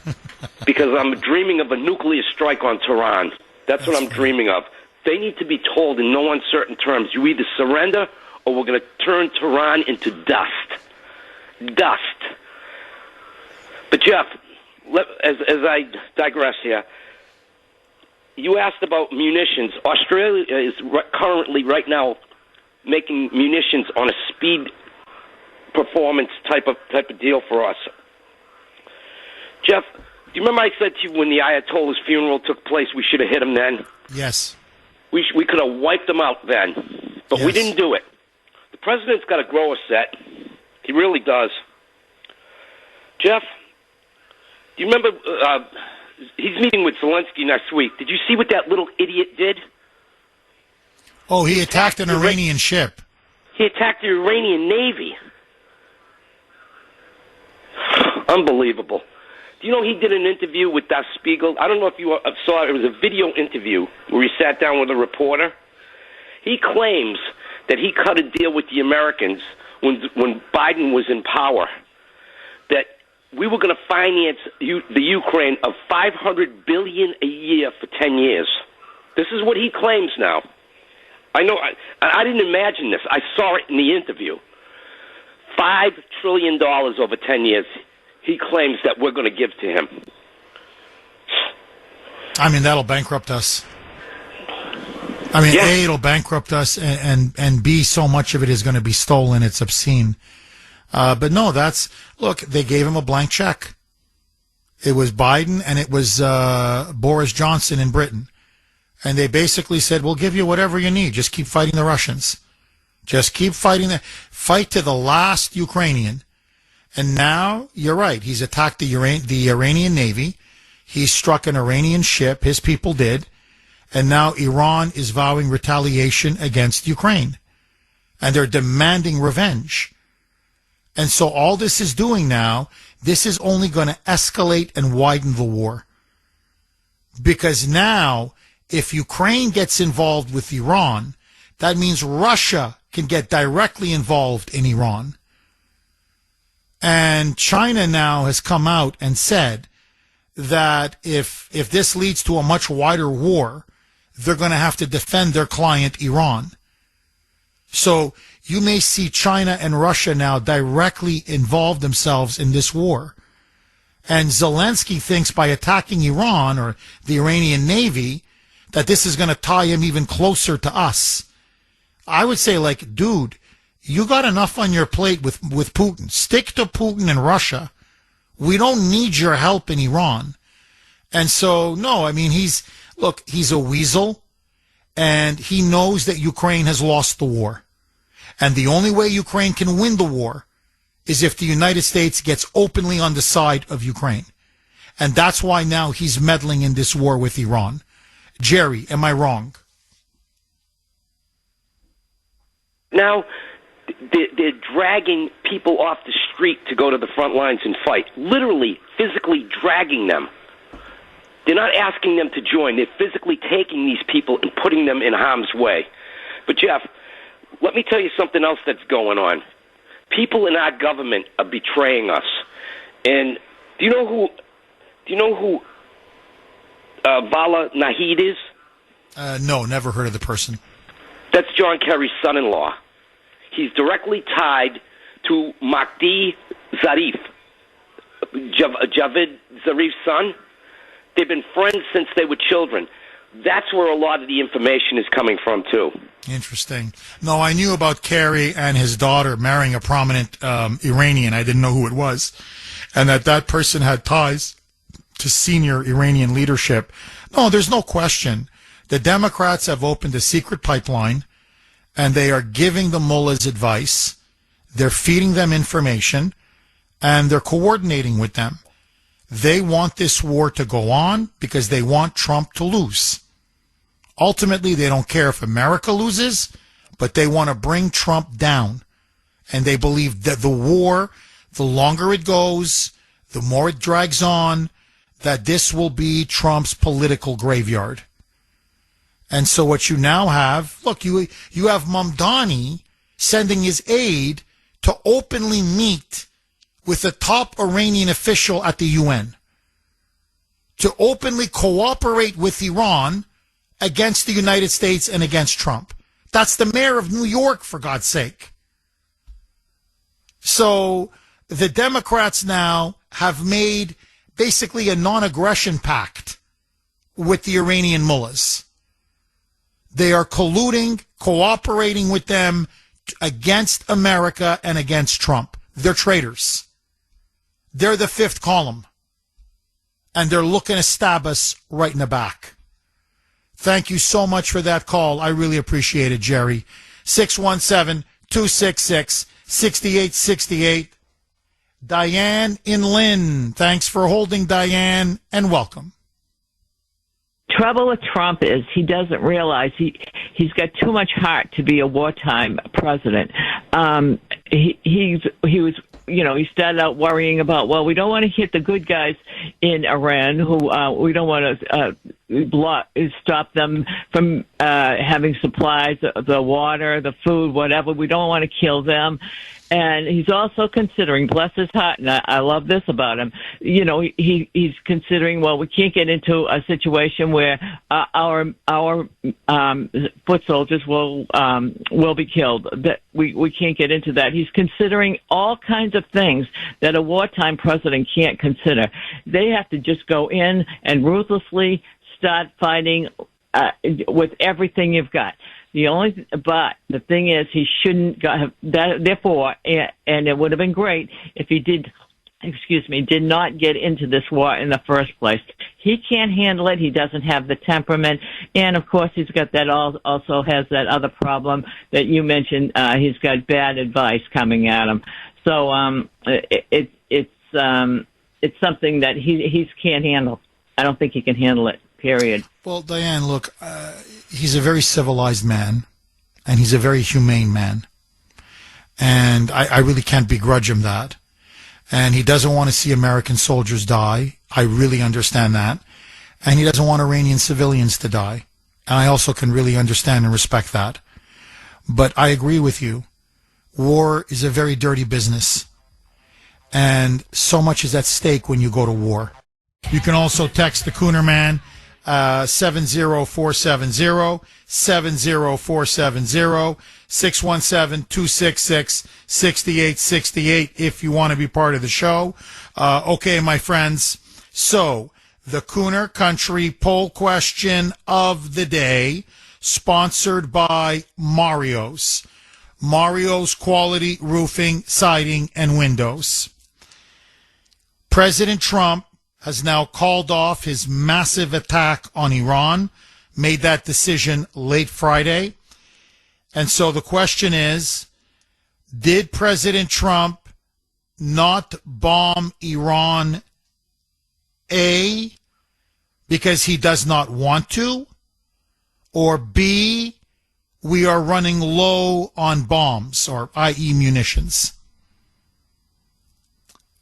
Because I'm dreaming of a nuclear strike on Tehran. That's what I'm dreaming of. They need to be told in no uncertain terms, you either surrender or we're going to turn Tehran into dust. Dust. But Jeff, as I digress here, you asked about munitions. Australia is currently, right now, making munitions on a speed performance type of deal for us. Jeff, do you remember I said to you when the Ayatollah's funeral took place, we should have hit him then? Yes. We could have wiped them out then, but we didn't do it. The president's got to grow a set. He really does. Jeff, do you remember he's meeting with Zelensky next week. Did you see what that little idiot did? Oh, he attacked an Iranian ship. He attacked the Iranian Navy. Unbelievable. Do you know he did an interview with Das Spiegel? I don't know if you saw it. It was a video interview where he sat down with a reporter. He claims that he cut a deal with the Americans when Biden was in power, that we were going to finance the Ukraine of $500 billion a year for 10 years. This is what he claims now. I know. I didn't imagine this. I saw it in the interview. $5 trillion over 10 years. He claims that we're going to give to him. I mean, that'll bankrupt us. I mean, Yeah. A, it'll bankrupt us, and B, so much of it is going to be stolen, it's obscene. But no, look, they gave him a blank check. It was Biden and it was Boris Johnson in Britain. And they basically said, we'll give you whatever you need. Just keep fighting the Russians. Just keep fighting fight to the last Ukrainian. And now, you're right, he's attacked the Iranian Navy. He struck an Iranian ship, his people did. And now Iran is vowing retaliation against Ukraine. And they're demanding revenge. And so all this is doing now, this is only going to escalate and widen the war. Because now, if Ukraine gets involved with Iran, that means Russia can get directly involved in Iran. And China now has come out and said that if this leads to a much wider war, they're going to have to defend their client Iran. So you may see China and Russia now directly involve themselves in this war. And Zelensky thinks by attacking Iran or the Iranian Navy that this is going to tie him even closer to us. I would say, like, dude, you got enough on your plate with Putin. Stick to Putin and Russia. We don't need your help in Iran. And so, no, I mean, he's a weasel, and he knows that Ukraine has lost the war. And the only way Ukraine can win the war is if the United States gets openly on the side of Ukraine. And that's why now he's meddling in this war with Iran. Jerry, am I wrong? Now, they're dragging people off the street to go to the front lines and fight. Literally, physically dragging them. They're not asking them to join. They're physically taking these people and putting them in harm's way. But, Jeff, let me tell you something else that's going on. People in our government are betraying us. And do you know who Vala Nahid is? No, never heard of the person. That's John Kerry's son-in-law. He's directly tied to Mahdi Zarif, Javed Zarif's son. They've been friends since they were children. That's where a lot of the information is coming from, too. Interesting. No, I knew about Kerry and his daughter marrying a prominent Iranian. I didn't know who it was. And that person had ties to senior Iranian leadership. No, there's no question. The Democrats have opened a secret pipeline, and they are giving the mullahs advice. They're feeding them information, and they're coordinating with them. They want this war to go on because they want Trump to lose. Ultimately, they don't care if America loses, but they want to bring Trump down. And they believe that the war, the longer it goes, the more it drags on, that this will be Trump's political graveyard. And so what you now have, look, you have Mamdani sending his aide to openly meet with a top Iranian official at the UN, to openly cooperate with Iran against the United States and against Trump. That's the mayor of New York, for God's sake. So the Democrats now have made basically a non-aggression pact with the Iranian mullahs. They are colluding, cooperating with them against America and against Trump. They're traitors. They're the fifth column. And they're looking to stab us right in the back. Thank you so much for that call. I really appreciate it, Jerry. 617-266-6868. Diane in Lynn. Thanks for holding, Diane, and welcome. Trouble with Trump is he doesn't realize he's got too much heart to be a wartime president. He was, he started out worrying about, well, we don't want to hit the good guys in Iran who we don't want to stop them from having supplies, the water, the food, whatever. We don't want to kill them. And he's also considering, bless his heart, and I love this about him, he's considering, well, we can't get into a situation where our foot soldiers will be killed. That we can't get into that. He's considering all kinds of things that a wartime president can't consider. They have to just go in and ruthlessly start fighting with everything you've got. But the thing is, he shouldn't have that. Therefore, and it would have been great if he did not get into this war in the first place. He can't handle it. He doesn't have the temperament, and of course, he's got that. Also has that other problem that you mentioned. He's got bad advice coming at him. So it's something that he can't handle. I don't think he can handle it. Period. Well, Diane, look, he's a very civilized man, and he's a very humane man. And I really can't begrudge him that. And he doesn't want to see American soldiers die. I really understand that. And he doesn't want Iranian civilians to die. And I also can really understand and respect that. But I agree with you. War is a very dirty business. And so much is at stake when you go to war. You can also text the Kuhner Man, 70470, 70470, 617-266-6868 if you want to be part of the show. Okay, my friends. So, the Kuhner Country poll question of the day, sponsored by Mario's. Mario's Quality Roofing, Siding, and Windows. President Trump has now called off his massive attack on Iran, made that decision late Friday. And so the question is, did President Trump not bomb Iran, A, because he does not want to, or B, we are running low on bombs, or i.e. munitions?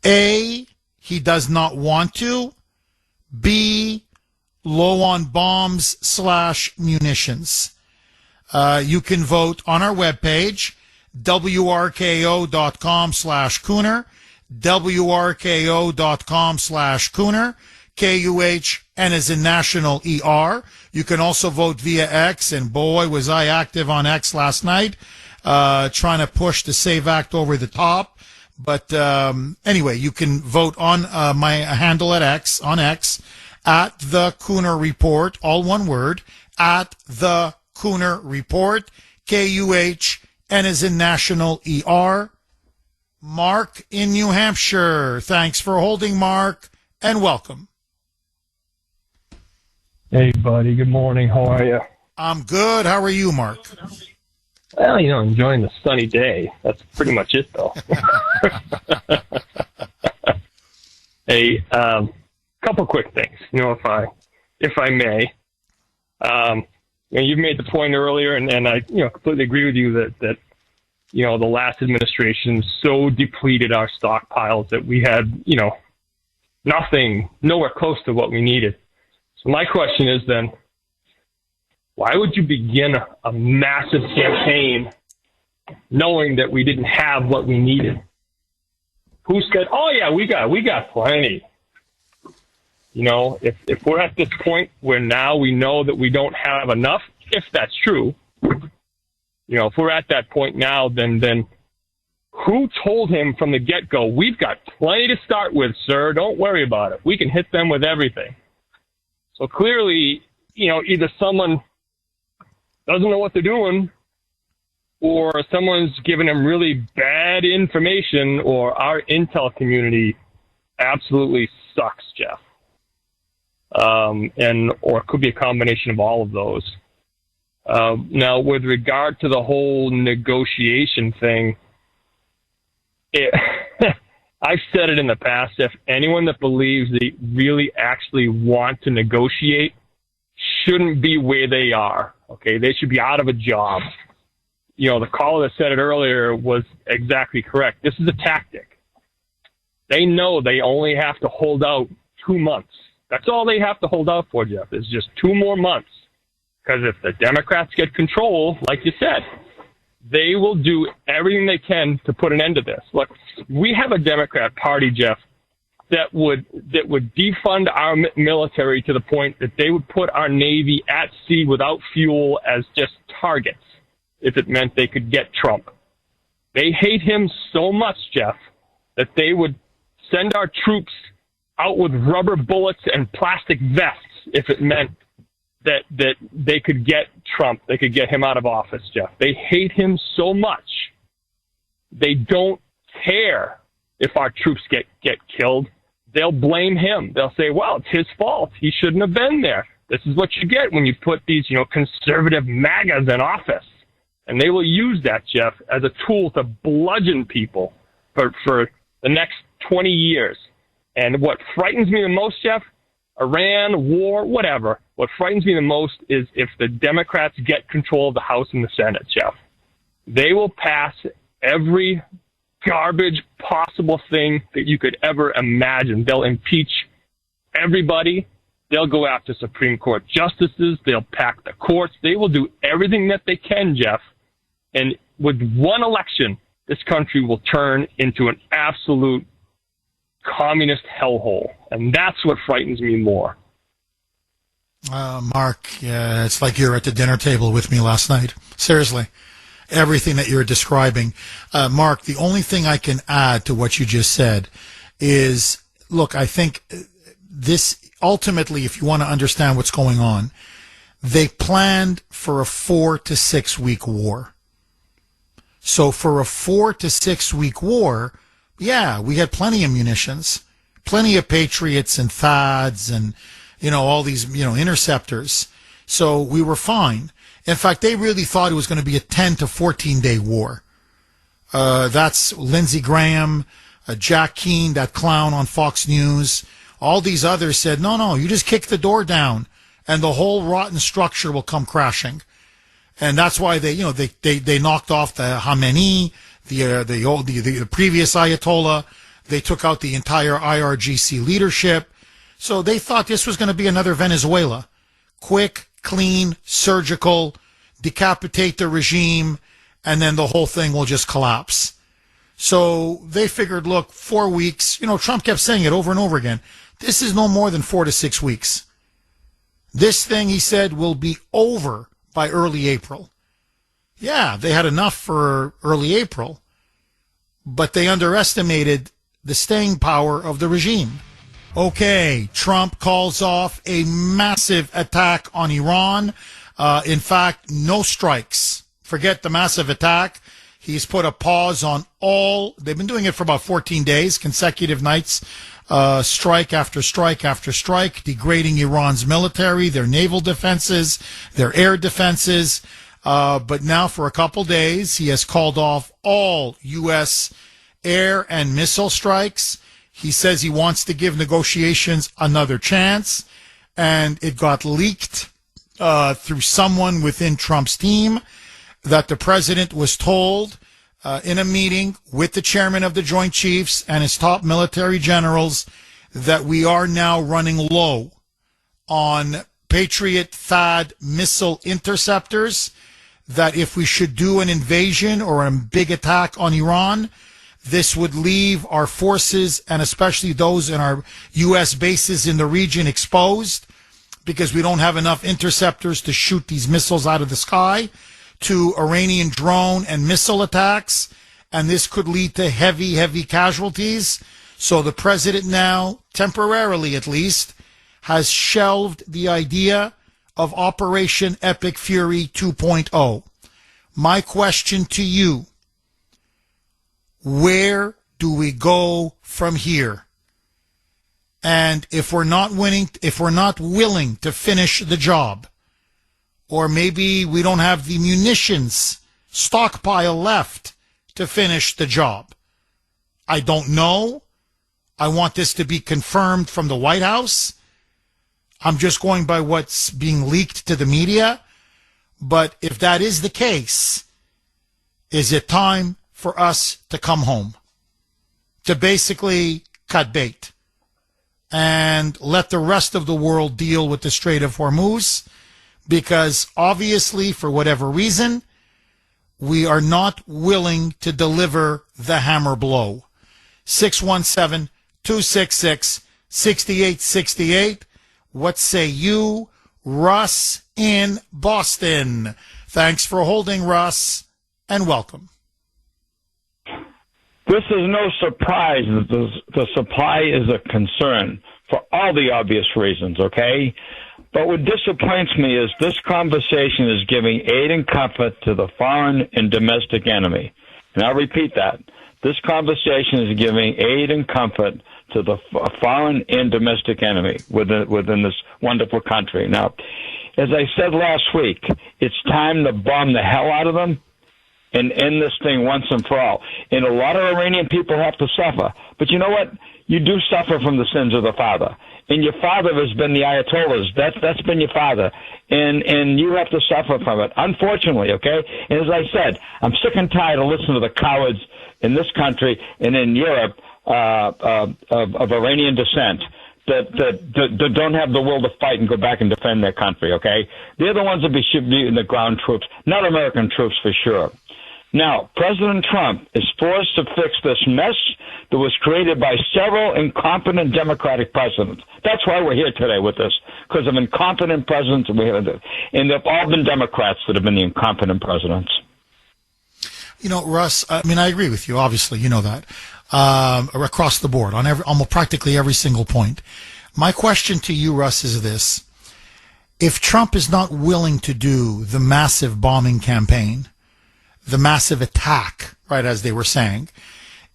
A, he does not want to. B, low on bombs / munitions. You can vote on our webpage, wrko.com/Kuhner, wrko.com/Kuhner, KUHN is in national ER. You can also vote via X, and boy, was I active on X last night, trying to push the SAVE Act over the top. But anyway, you can vote on my handle at X, at the Kuhner Report, all one word, at the Kuhner Report, KUHN is in national ER. Mark in New Hampshire. Thanks for holding, Mark, and welcome. Hey, buddy. Good morning. How are you? I'm good. How are you, Mark? Well, enjoying the sunny day. That's pretty much it, though. Hey, couple quick things, if I may. You made the point earlier, and I, completely agree with you that the last administration so depleted our stockpiles that we had, nothing, nowhere close to what we needed. So my question is then, why would you begin a massive campaign knowing that we didn't have what we needed? Who said, oh yeah, we got plenty? If we're at this point where now we know that we don't have enough, if that's true, if we're at that point now, then who told him from the get-go, we've got plenty to start with, sir, don't worry about it. We can hit them with everything. So clearly, either someone doesn't know what they're doing, or someone's giving them really bad information, or our intel community absolutely sucks, Jeff. Or it could be a combination of all of those. Now, with regard to the whole negotiation thing, I've said it in the past, if anyone that believes they really actually want to negotiate shouldn't be where they are, okay? They should be out of a job. The caller that said it earlier was exactly correct. This is a tactic. They know they only have to hold out 2 months. That's all they have to hold out for, Jeff, is just 2 more months. Because if the Democrats get control, like you said, they will do everything they can to put an end to this. Look, we have a Democrat Party, Jeff, that would defund our military to the point that they would put our Navy at sea without fuel as just targets if it meant they could get Trump. They hate him so much, Jeff, that they would send our troops out with rubber bullets and plastic vests if it meant that they could get Trump, they could get him out of office, Jeff. They hate him so much. They don't care if our troops get killed. They'll blame him. They'll say, well, it's his fault. He shouldn't have been there. This is what you get when you put these, conservative MAGAs in office. And they will use that, Jeff, as a tool to bludgeon people for the next 20 years. And what frightens me the most, Jeff, Iran, war, whatever, what frightens me the most is if the Democrats get control of the House and the Senate, Jeff. They will pass every garbage possible thing that you could ever imagine. They'll impeach everybody. They'll go after Supreme Court justices. They'll pack the courts. They will do everything that they can, Jeff. And with one election, this country will turn into an absolute communist hellhole. And that's what frightens me more. Mark, it's like you're at the dinner table with me last night. Seriously. Everything that you're describing. Mark, the only thing I can add to what you just said is, look, I think this, ultimately, if you want to understand what's going on, they planned for a 4 to 6 week war. So for a 4 to 6 week war, yeah, we had plenty of munitions plenty of Patriots and THAADs and, all these, interceptors. So we were fine. In fact, they really thought it was going to be a 10 to 14-day war. That's Lindsey Graham, Jack Keane, that clown on Fox News. All these others said, no, you just kick the door down and the whole rotten structure will come crashing. And that's why they knocked off the Khamenei, the previous Ayatollah. They took out the entire IRGC leadership. So they thought this was going to be another Venezuela. Quick, clean, surgical, decapitate the regime, and then the whole thing will just collapse. So they figured, look, 4 weeks. Trump kept saying it over and over again. This is no more than 4 to 6 weeks. This thing, he said, will be over by early April. Yeah, they had enough for early April, but they underestimated the staying power of the regime. Okay, Trump calls off a massive attack on Iran. In fact, no strikes. Forget the massive attack. He's put a pause on all. They've been doing it for about 14 days, consecutive nights, strike after strike after strike, degrading Iran's military, their naval defenses, their air defenses. But now for a couple days, he has called off all U.S. air and missile strikes. He says he wants to give negotiations another chance. And it got leaked through someone within Trump's team that the president was told in a meeting with the chairman of the Joint Chiefs and his top military generals that we are now running low on Patriot THAAD missile interceptors, that if we should do an invasion or a big attack on Iran, this would leave our forces, and especially those in our U.S. bases in the region, exposed because we don't have enough interceptors to shoot these missiles out of the sky, to Iranian drone and missile attacks, and this could lead to heavy, heavy casualties. So the president now, temporarily at least, has shelved the idea of Operation Epic Fury 2.0. My question to you, where do we go from here? And if we're not willing to finish the job, or maybe we don't have the munitions stockpile left to finish the job, I don't know. I want this to be confirmed from the White House. I'm just going by what's being leaked to the media. But if that is the case, is it time for us to come home? To basically cut bait and let the rest of the world deal with the Strait of Hormuz? Because obviously, for whatever reason, we are not willing to deliver the hammer blow. 617-266-6868. What say you, Russ in Boston? Thanks for holding, Russ, and welcome. This is no surprise that the supply is a concern for all the obvious reasons, okay? But what disappoints me is this conversation is giving aid and comfort to the foreign and domestic enemy. And I'll repeat that. This conversation is giving aid and comfort to the foreign and domestic enemy within this wonderful country. Now, as I said last week, it's time to bomb the hell out of them and end this thing once and for all. And a lot of Iranian people have to suffer. But you know what? You do suffer from the sins of the father. And your father has been the Ayatollahs. That's been your father. And you have to suffer from it, unfortunately, okay? And as I said, I'm sick and tired of listening to the cowards in this country and in Europe of Iranian descent that don't have the will to fight and go back and defend their country, okay? They're the ones that should be in the ground troops, not American troops for sure. Now, President Trump is forced to fix this mess that was created by several incompetent Democratic presidents. That's why we're here today with this, because of incompetent presidents, and they've all been Democrats that have been the incompetent presidents. You know, Russ, I mean, I agree with you, obviously, you know that, across the board, on almost practically every single point. My question to you, Russ, is this. If Trump is not willing to do the massive bombing campaign, the massive attack, right, as they were saying,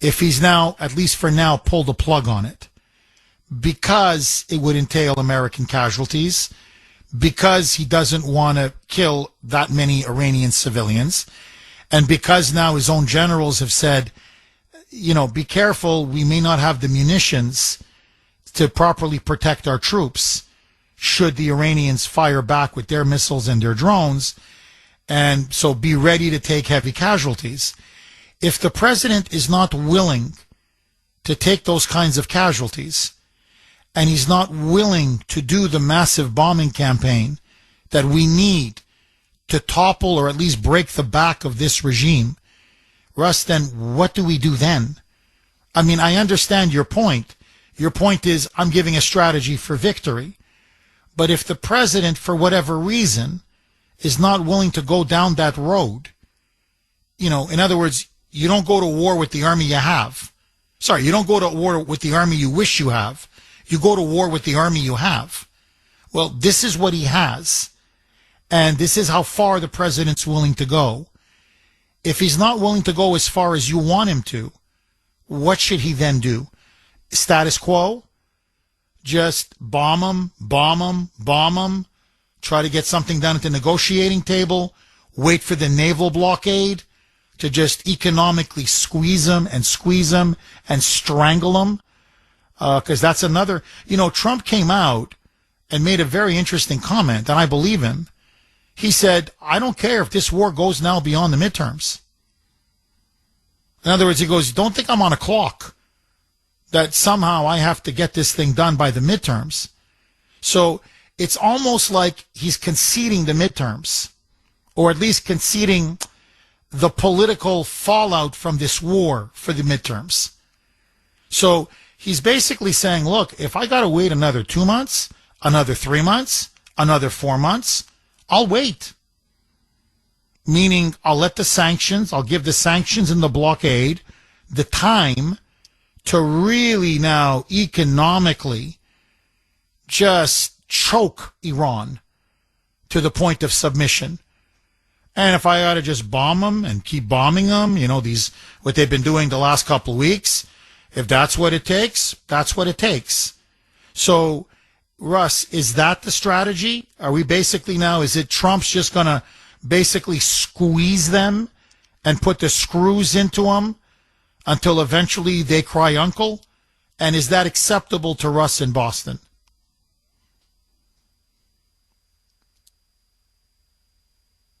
if he's now, at least for now, pulled the plug on it, because it would entail American casualties, because he doesn't want to kill that many Iranian civilians, and because now his own generals have said, be careful, we may not have the munitions to properly protect our troops should the Iranians fire back with their missiles and their drones, and so be ready to take heavy casualties. If the president is not willing to take those kinds of casualties, and he's not willing to do the massive bombing campaign that we need to topple or at least break the back of this regime, Russ, then what do we do then? I mean, I understand your point. Your point is I'm giving a strategy for victory. But if the president, for whatever reason, is not willing to go down that road, in other words, you don't go to war with the army you have. Sorry, you don't go to war with the army you wish you have. You go to war with the army you have. Well, this is what he has. And this is how far the president's willing to go. If he's not willing to go as far as you want him to, what should he then do? Status quo? Just bomb them, try to get something done at the negotiating table, wait for the naval blockade to just economically squeeze them and strangle them. Because that's another, Trump came out and made a very interesting comment, and I believe him. He said, I don't care if this war goes now beyond the midterms. In other words, he goes, don't think I'm on a clock, that somehow I have to get this thing done by the midterms. So it's almost like he's conceding the midterms, or at least conceding the political fallout from this war for the midterms. So he's basically saying, look, if I got to wait another 2 months, another 3 months, another 4 months, I'll wait. Meaning I'll give the sanctions and the blockade the time to really now economically just choke Iran to the point of submission. And if I ought to just bomb them and keep bombing them, what they've been doing the last couple of weeks, if that's what it takes, that's what it takes. So, Russ, is that the strategy? Are we basically now, is it Trump's just going to basically squeeze them and put the screws into them until eventually they cry uncle? And is that acceptable to Russ in Boston?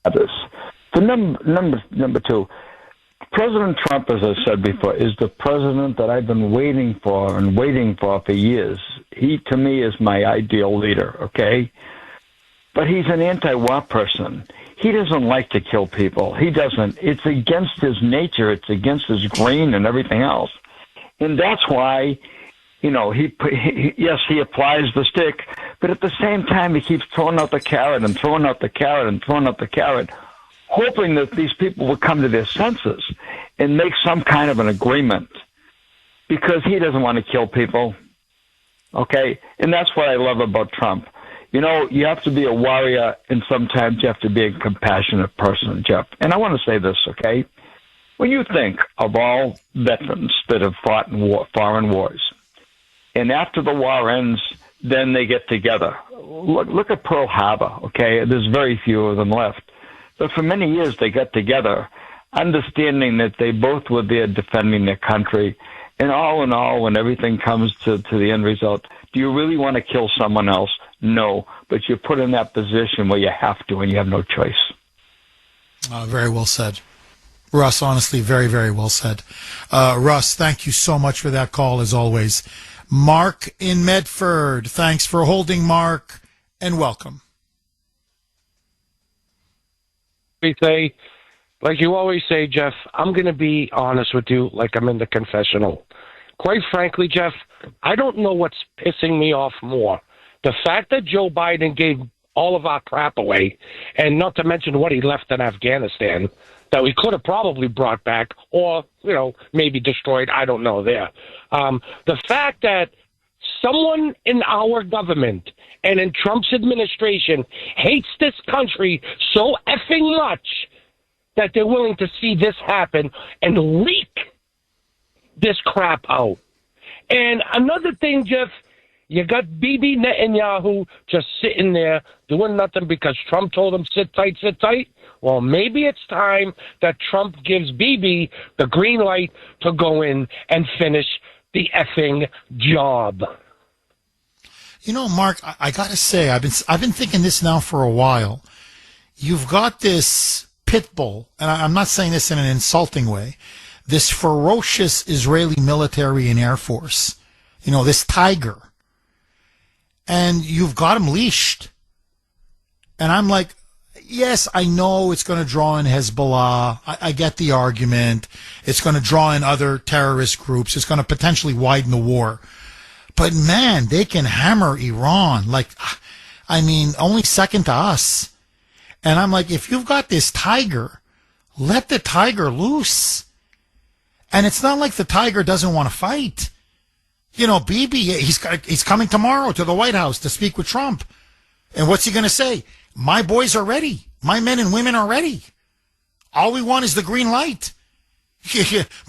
The number two, President Trump, as I said before, is the president that I've been waiting for years. He, to me, is my ideal leader, okay? But he's an anti-war person. He doesn't like to kill people. He doesn't. It's against his nature. It's against his grain and everything else. And that's why, yes, he applies the stick, but at the same time, he keeps throwing out the carrot and throwing out the carrot and throwing out the carrot, hoping that these people will come to their senses and make some kind of an agreement, because he doesn't want to kill people. Okay? And that's what I love about Trump. You have to be a warrior, and sometimes you have to be a compassionate person, Jeff. And I want to say this, okay? When you think of all veterans that have fought in foreign wars, and after the war ends, then they get together. Look at Pearl Harbor, okay? There's very few of them left. But for many years, they got together, understanding that they both were there defending their country. And all in all, when everything comes to the end result, do you really want to kill someone else? No, but you're put in that position where you have to, and you have no choice. Very well said. Russ, honestly, very, very well said. Russ, thank you so much for that call, as always. Mark in Medford, thanks for holding, Mark, and welcome. Like you always say, Jeff, I'm going to be honest with you like I'm in the confessional. Quite frankly, Jeff, I don't know what's pissing me off more. The fact that Joe Biden gave all of our crap away, and not to mention what he left in Afghanistan, that we could have probably brought back or, maybe destroyed, I don't know there. The fact that someone in our government and in Trump's administration hates this country so effing much that they're willing to see this happen and leak this crap out. And another thing, Jeff, You got Bibi Netanyahu just sitting there doing nothing because Trump told him sit tight, sit tight. Well, maybe it's time that Trump gives Bibi the green light to go in and finish the effing job. You know, Mark, I got to say, I've been thinking this now for a while. You've got this pit bull, and I'm not saying this in an insulting way, this ferocious Israeli military and air force, you know, this tiger, and you've got him leashed. And I'm like, yes, I know it's going to draw in Hezbollah. I get the argument. It's going to draw in other terrorist groups. It's going to potentially widen the war. But man, they can hammer Iran. Like, I mean, only second to us. And I'm like, if you've got this tiger, let the tiger loose. And it's not like the tiger doesn't want to fight. You know, Bibi, he's coming tomorrow to the White House to speak with Trump. And what's he going to say? My boys are ready. My men and women are ready. All we want is the green light.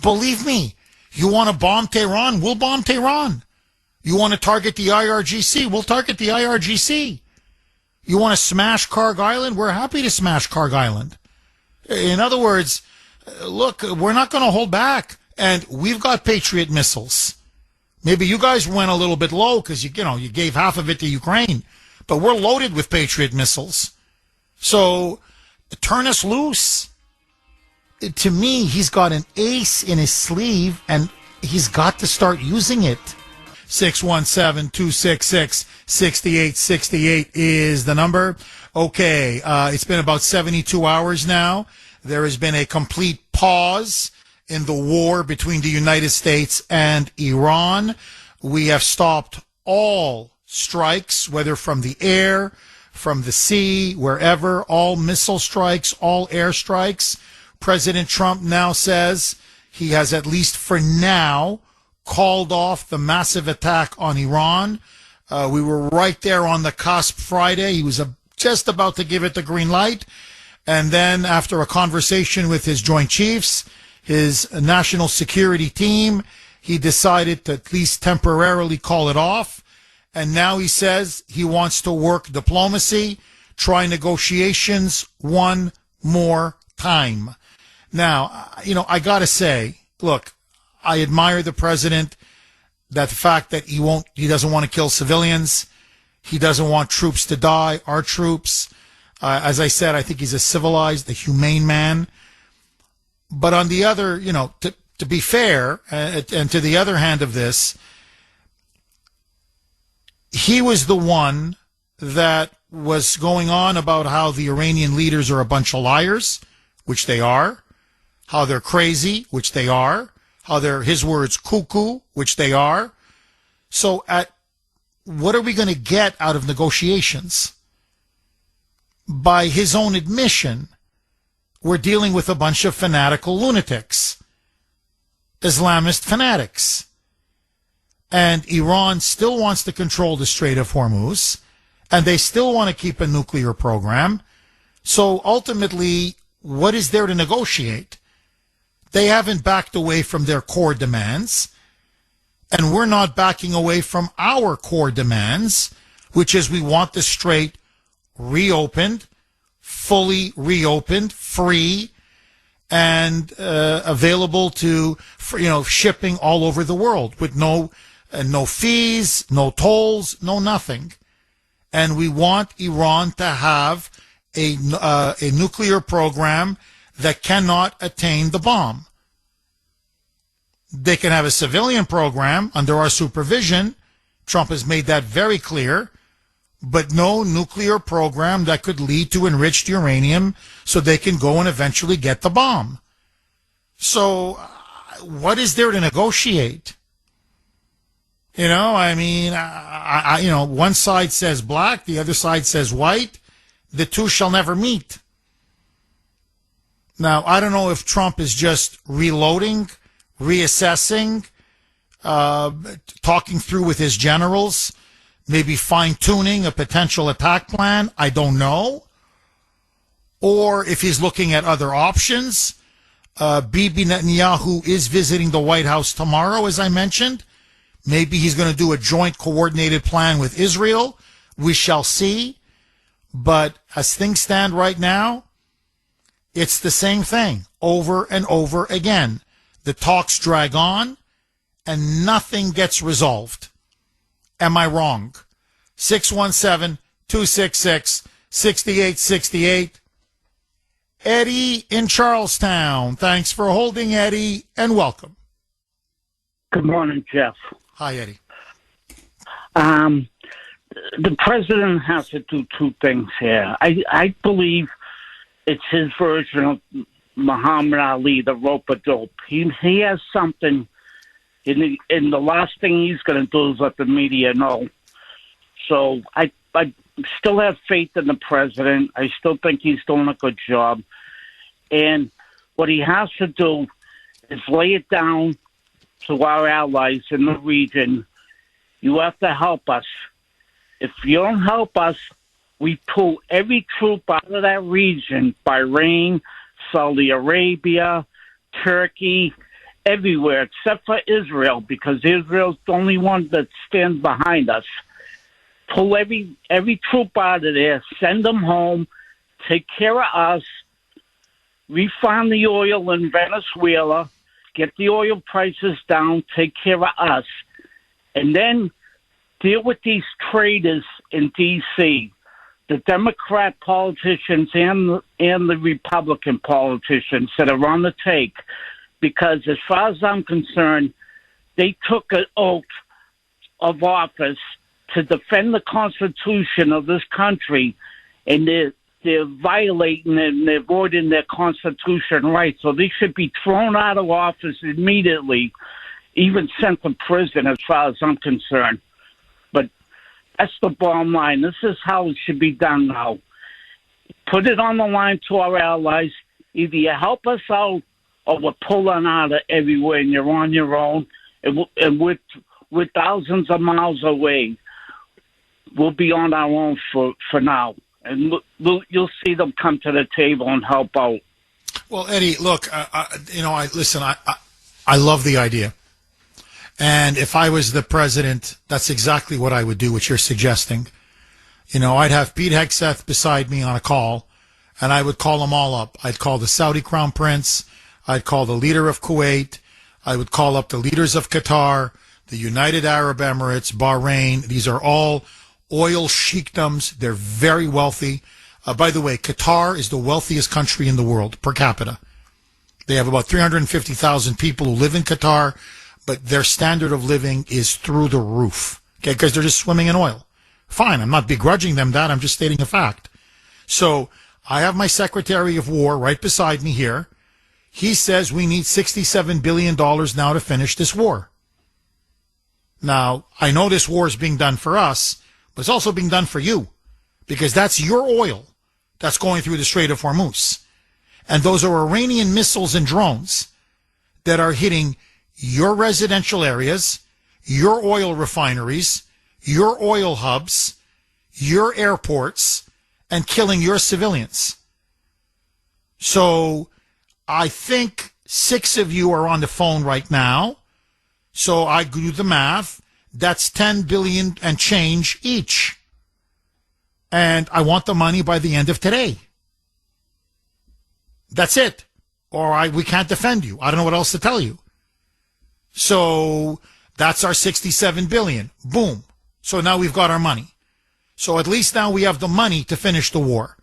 Believe me, you want to bomb Tehran? We'll bomb Tehran. You want to target the IRGC? We'll target the IRGC. You want to smash Karg Island? We're happy to smash Karg Island. In other words, look, we're not going to hold back. And we've got Patriot missiles. Maybe you guys went a little bit low because you gave half of it to Ukraine. But we're loaded with Patriot missiles. So turn us loose. To me, he's got an ace in his sleeve, and he's got to start using it. 617-266-6868 is the number. Okay, it's been about 72 hours now. There has been a complete pause in the war between the United States and Iran. We have stopped all strikes, whether from the air, from the sea, wherever, all missile strikes, all air strikes. President Trump now says he has, at least for now, called off the massive attack on Iran. We were right there on the cusp Friday. He was just about to give it the green light. And then after a conversation with his Joint Chiefs, his national security team, he decided to at least temporarily call it off. And now he says he wants to work diplomacy, try negotiations one more time. Now, you know, I got to say, look, I admire the president, that the fact that he doesn't want to kill civilians. He doesn't want troops to die, our troops. As I said, I think he's a civilized, a humane man. But on the other, you know, to be fair, and to the other hand of this, he was the one that was going on about how the Iranian leaders are a bunch of liars, which they are, how they're crazy, which they are, how they're, his words, cuckoo, which they are. So what are we going to get out of negotiations? By his own admission, we're dealing with a bunch of fanatical lunatics, Islamist fanatics. And Iran still wants to control the Strait of Hormuz, and they still want to keep a nuclear program. So ultimately, what is there to negotiate? They haven't backed away from their core demands, and we're not backing away from our core demands, which is we want the Strait reopened, fully reopened, free, and available to, shipping all over the world with no fees, no tolls, no nothing. And we want Iran to have a nuclear program that cannot attain the bomb. They can have a civilian program under our supervision. Trump has made that very clear. But no nuclear program that could lead to enriched uranium so they can go and eventually get the bomb. So what is there to negotiate? You know, I mean, one side says black, the other side says white. The two shall never meet. Now, I don't know if Trump is just reloading, reassessing, talking through with his generals, maybe fine-tuning a potential attack plan. I don't know. Or if he's looking at other options. Bibi Netanyahu is visiting the White House tomorrow, as I mentioned. Maybe he's going to do a joint coordinated plan with Israel. We shall see. But as things stand right now, it's the same thing over and over again. The talks drag on and nothing gets resolved. Am I wrong? 617-266-6868. Eddie in Charlestown. Thanks for holding, Eddie, and welcome. Good morning, Jeff. Hi, Eddie. The president has to do two things here. I believe it's his version of Muhammad Ali, the rope-a-dope. He has something, and the last thing he's going to do is let the media know. So I still have faith in the president. I still think he's doing a good job. And what he has to do is lay it down to our allies in the region. You have to help us. If you don't help us, we pull every troop out of that region, Bahrain, Saudi Arabia, Turkey, everywhere, except for Israel, because Israel's the only one that stands behind us. Pull every troop out of there, send them home, take care of us, refine the oil in Venezuela, get the oil prices down, take care of us, and then deal with these traitors in D.C., the Democrat politicians and the Republican politicians that are on the take, because as far as I'm concerned, they took an oath of office to defend the Constitution of this country, and they're violating it and they're voiding their constitutional rights. So they should be thrown out of office immediately, even sent to prison as far as I'm concerned. But that's the bottom line. This is how it should be done now. Put it on the line to our allies. Either you help us out or we're pulling out of everywhere and you're on your own. And we're thousands of miles away. We'll be on our own for now. And you'll see them come to the table and help out. Well, Eddie, look, I love the idea. And if I was the president, that's exactly what I would do, what you're suggesting. I'd have Pete Hegseth beside me on a call, and I would call them all up. I'd call the Saudi Crown Prince. I'd call the leader of Kuwait. I would call up the leaders of Qatar, the United Arab Emirates, Bahrain. These are all oil sheikdoms. They're very wealthy. By the way, Qatar is the wealthiest country in the world per capita. They have about 350,000 people who live in Qatar, but their standard of living is through the roof, okay, because they're just swimming in oil. Fine, I'm not begrudging them that. I'm just stating a fact. So I have my Secretary of War right beside me here. He says we need $67 billion now to finish this war. Now, I know this war is being done for us, but it's also being done for you, because that's your oil that's going through the Strait of Hormuz. And those are Iranian missiles and drones that are hitting your residential areas, your oil refineries, your oil hubs, your airports, and killing your civilians. So I think 6 of you are on the phone right now. So I do the math. That's $10 billion and change each. And I want the money by the end of today. That's it. Or we can't defend you. I don't know what else to tell you. So that's our $67 billion. Boom. So now we've got our money. So at least now we have the money to finish the war.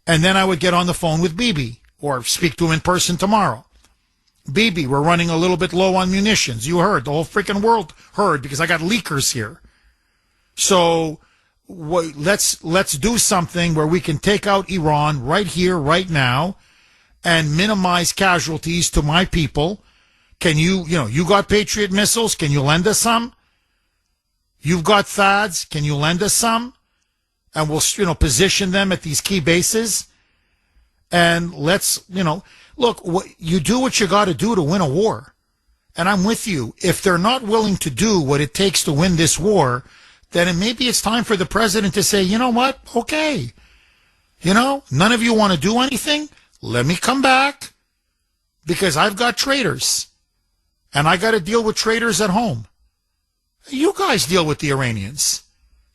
And then I would get on the phone with Bibi or speak to him in person tomorrow. Bibi, we're running a little bit low on munitions. You heard. The whole freaking world heard because I got leakers here. So let's do something where we can take out Iran right here, right now, and minimize casualties to my people. Can you got Patriot missiles? Can you lend us some? You've got THAADs. Can you lend us some? And we'll, position them at these key bases. And let's, look, you do what you got to do to win a war. And I'm with you. If they're not willing to do what it takes to win this war, then maybe it's time for the president to say, you know what? Okay. None of you want to do anything. Let me come back because I've got traitors and I got to deal with traitors at home. You guys deal with the Iranians.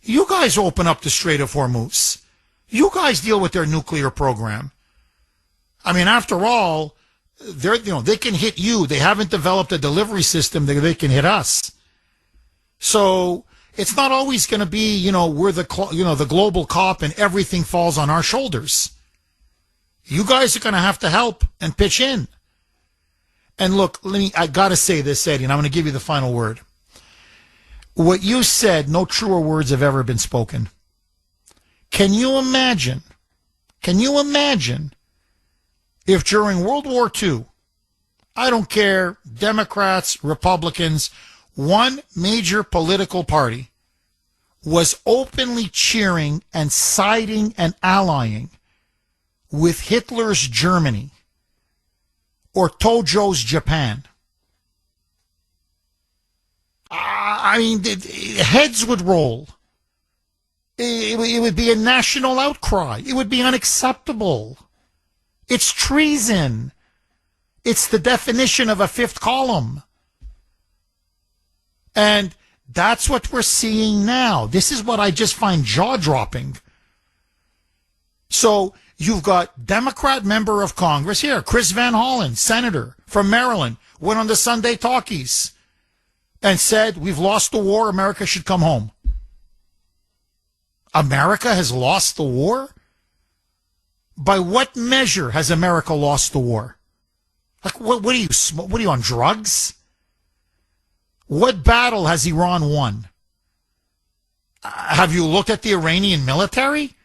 You guys open up the Strait of Hormuz. You guys deal with their nuclear program. I mean, after all, they can hit you. They haven't developed a delivery system that they can hit us. So it's not always going to be, we're the global cop and everything falls on our shoulders. You guys are going to have to help and pitch in. And look, I got to say this, Eddie, and I'm going to give you the final word. What you said, no truer words have ever been spoken. Can you imagine if during World War II, I don't care, Democrats, Republicans, one major political party was openly cheering and siding and allying with Hitler's Germany or Tojo's Japan? I mean, heads would roll. It would be a national outcry. It would be unacceptable. It's treason. It's the definition of a fifth column. And that's what we're seeing now. This is what I just find jaw-dropping. So you've got Democrat member of Congress here, Chris Van Hollen, senator from Maryland, went on the Sunday talkies and said, we've lost the war, America should come home. America has lost the war? By what measure has America lost the war? Like, what are you on drugs? What battle has Iran won? Have you looked at the Iranian military?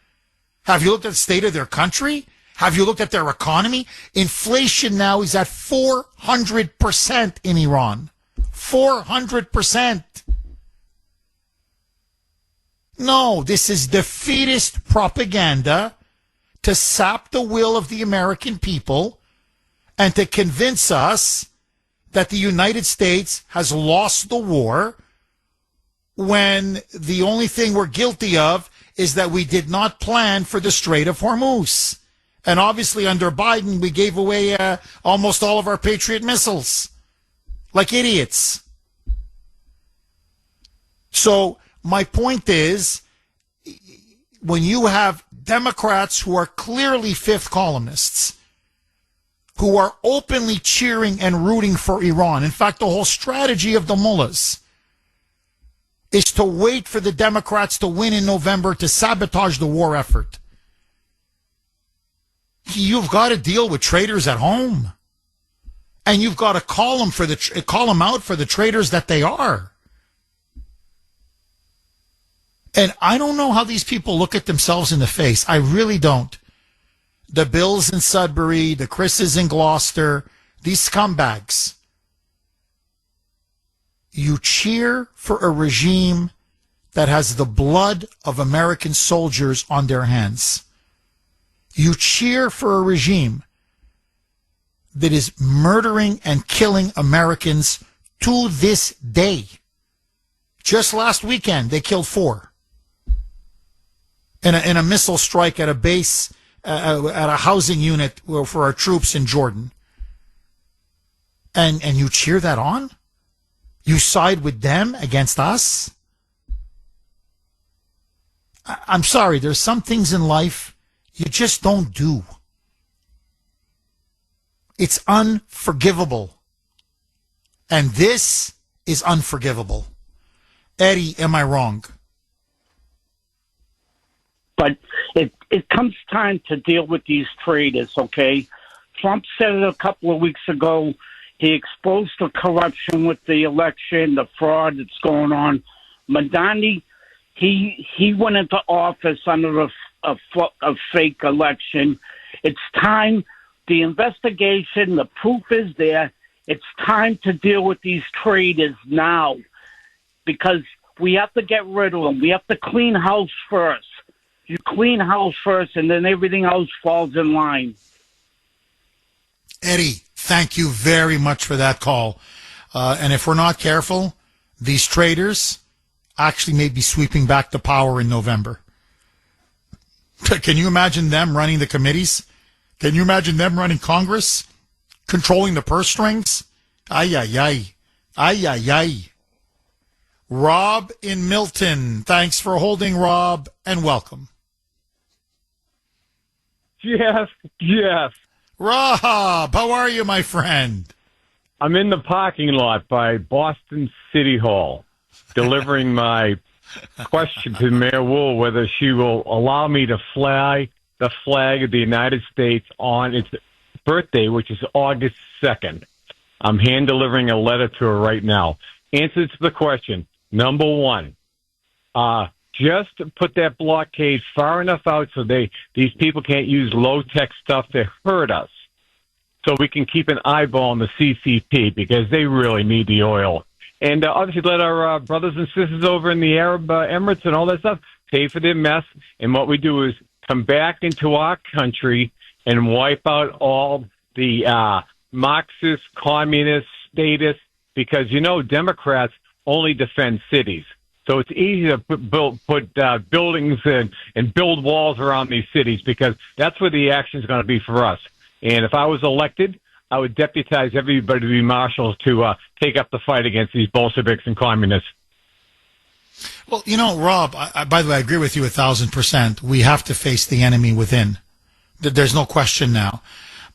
Have you looked at the state of their country? Have you looked at their economy? Inflation now is at 400% in Iran. 400%. No, this is defeatist propaganda to sap the will of the American people and to convince us that the United States has lost the war when the only thing we're guilty of is that we did not plan for the Strait of Hormuz. And obviously under Biden, we gave away almost all of our Patriot missiles. Like idiots. So my point is, when you have Democrats who are clearly fifth columnists, who are openly cheering and rooting for Iran, in fact, the whole strategy of the mullahs is to wait for the Democrats to win in November to sabotage the war effort. You've got to deal with traitors at home. And you've got to call them out for the traitors that they are. And I don't know how these people look at themselves in the face. I really don't. The Bills in Sudbury, the Chris's in Gloucester, these scumbags. You cheer for a regime that has the blood of American soldiers on their hands. You cheer for a regime that is murdering and killing Americans to this day. Just last weekend, they killed 4 in a missile strike at a base, at a housing unit for our troops in Jordan. And you cheer that on? You side with them against us? I'm sorry, there's some things in life you just don't do. It's unforgivable. And this is unforgivable. Eddie, am I wrong? But it comes time to deal with these traitors, okay? Trump said it a couple of weeks ago. He exposed the corruption with the election, the fraud that's going on. Madani, he went into office under a fake election. It's time. The investigation, the proof is there. It's time to deal with these traitors now because we have to get rid of them. We have to clean house first. You clean house first, and then everything else falls in line. Eddie, thank you very much for that call. And if we're not careful, these traitors actually may be sweeping back the power in November. Can you imagine them running the committees? Can you imagine them running Congress? Controlling the purse strings? Ay, ay, ay. Ay, ay, ay. Rob in Milton. Thanks for holding, Rob, and welcome. Jeff. Rob, how are you, my friend? I'm in the parking lot by Boston City Hall, delivering my question to Mayor Wool whether she will allow me to fly the flag of the United States on its birthday, which is August 2nd. I'm hand delivering a letter to her right now. Answer to the question. Number one, just put that blockade far enough out so these people can't use low-tech stuff to hurt us, so we can keep an eyeball on the CCP because they really need the oil. And obviously let our brothers and sisters over in the Arab Emirates and all that stuff pay for their mess. And what we do is come back into our country and wipe out all the Marxist, communist, statists, because, Democrats only defend cities. So it's easy to put buildings and build walls around these cities because that's where the action is going to be for us. And if I was elected, I would deputize everybody to be marshals to take up the fight against these Bolsheviks and communists. Well, Rob, by the way, I agree with you 1,000%. We have to face the enemy within. There's no question now.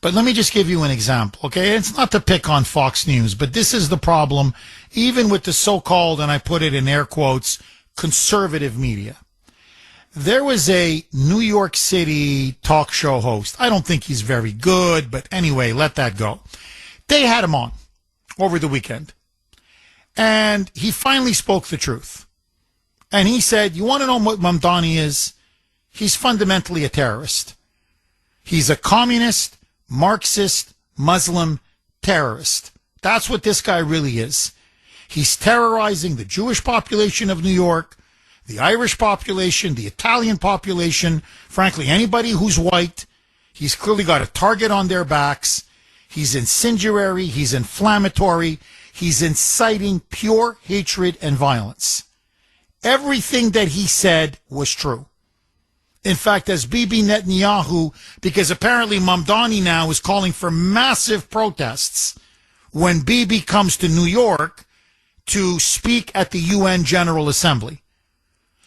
But let me just give you an example, okay? It's not to pick on Fox News, but this is the problem, even with the so-called, and I put it in air quotes, conservative media. There was a New York City talk show host. I don't think he's very good, but anyway, let that go. They had him on over the weekend, and he finally spoke the truth. And he said, you want to know what Mamdani is? He's fundamentally a terrorist. He's a communist, Marxist, Muslim terrorist. That's what this guy really is. He's terrorizing the Jewish population of New York, the Irish population, the Italian population, frankly, anybody who's white. He's clearly got a target on their backs. He's incendiary. He's inflammatory. He's inciting pure hatred and violence. Everything that he said was true. In fact, as Bibi Netanyahu, because apparently Mamdani now is calling for massive protests when Bibi comes to New York to speak at the UN General Assembly.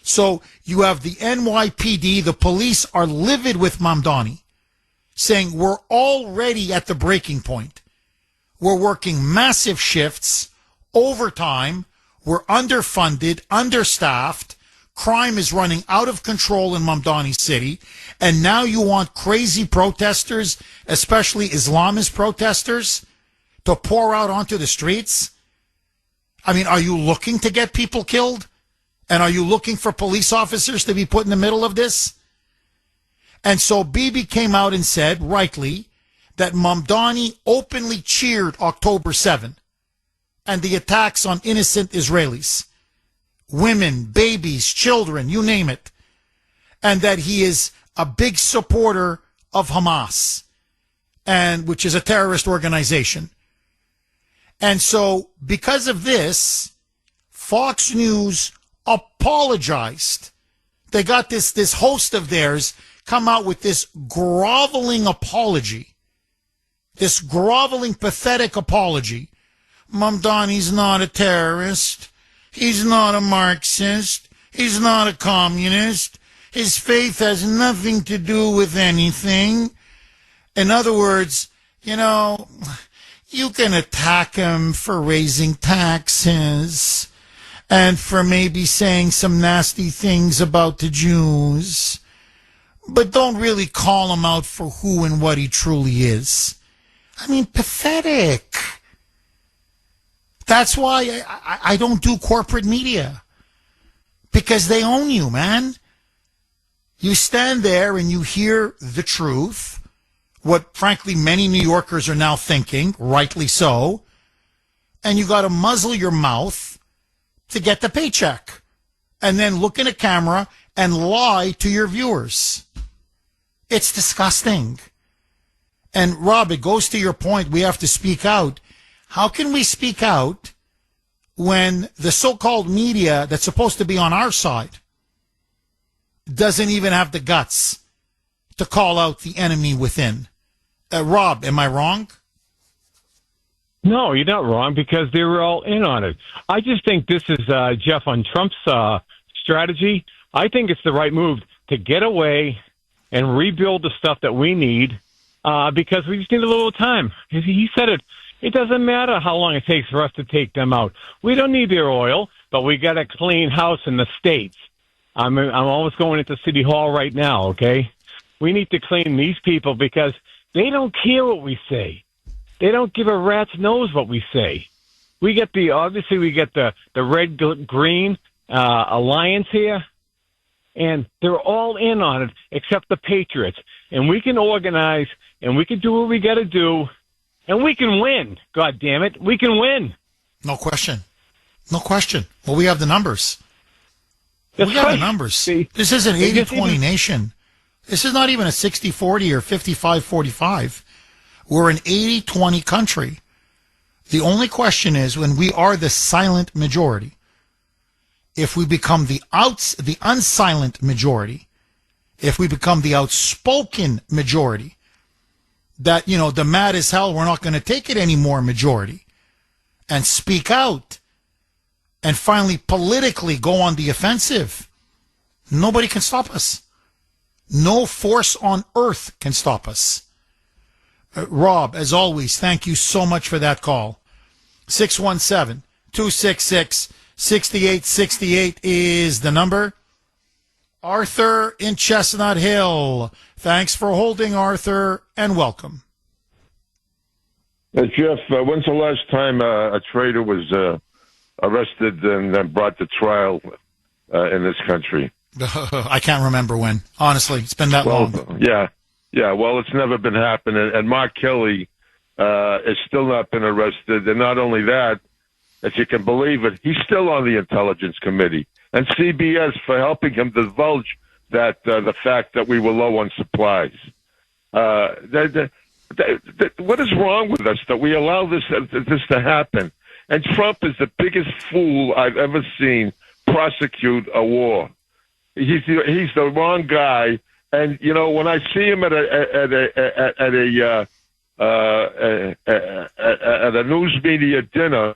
So you have the NYPD, the police are livid with Mamdani, saying we're already at the breaking point. We're working massive shifts, overtime, we're underfunded, understaffed, crime is running out of control in Mamdani City, and now you want crazy protesters, especially Islamist protesters, to pour out onto the streets? I mean, are you looking to get people killed? And are you looking for police officers to be put in the middle of this? And so Bibi came out and said, rightly, that Mamdani openly cheered October 7 and the attacks on innocent Israelis, women, babies, children, you name it, and that he is a big supporter of Hamas, and which is a terrorist organization. And so because of this, Fox News apologized. They got this host of theirs come out with this groveling apology, this groveling, pathetic apology. Mamdani's not a terrorist. He's not a Marxist. He's not a communist. His faith has nothing to do with anything. In other words, you can attack him for raising taxes and for maybe saying some nasty things about the Jews, but don't really call him out for who and what he truly is. I mean, pathetic. That's why I don't do corporate media, because they own you, man. You stand there and you hear the truth, what frankly many New Yorkers are now thinking, rightly so, and you got to muzzle your mouth to get the paycheck, and then look in a camera and lie to your viewers. It's disgusting. And Rob, it goes to your point, we have to speak out. How can we speak out when the so-called media that's supposed to be on our side doesn't even have the guts to call out the enemy within? Rob, am I wrong? No, you're not wrong because they were all in on it. I just think this is, Jeff, on Trump's strategy. I think it's the right move to get away and rebuild the stuff that we need because we just need a little time. He said it. It doesn't matter how long it takes for us to take them out. We don't need their oil, but we got a clean house in the States. I'm almost going into City Hall right now, okay? We need to clean these people because they don't care what we say. They don't give a rat's nose what we say. We get the red-green alliance here, and they're all in on it except the Patriots. And we can organize, and we can do what we got to do, and we can win. God damn it, we can win. No question. No question. Well, we have the numbers. That's we have right. the numbers. See, this is an they just 80-20 even- nation. This is not even a 60-40 or 55-45. We're an 80-20 country. The only question is when we are the silent majority, if we become the unsilent majority, if we become the outspoken majority, that, you know, the mad as hell, we're not going to take it anymore majority, and speak out, and finally politically go on the offensive, nobody can stop us. No force on earth can stop us. Rob, as always, thank you so much for that call. 617-266-6868 is the number. Arthur in Chestnut Hill. Thanks for holding, Arthur, and welcome. Jeff, when's the last time a traitor was arrested and then brought to trial in this country? I can't remember when. Honestly, it's been that long. Yeah. Well, it's never been happening. And Mark Kelly is still not been arrested. And not only that, if you can believe it, he's still on the Intelligence Committee. And CBS for helping him divulge that the fact that we were low on supplies. What is wrong with us that we allow this to happen? And Trump is the biggest fool I've ever seen prosecute a war. He's the wrong guy. And you know, when I see him at a news media dinner,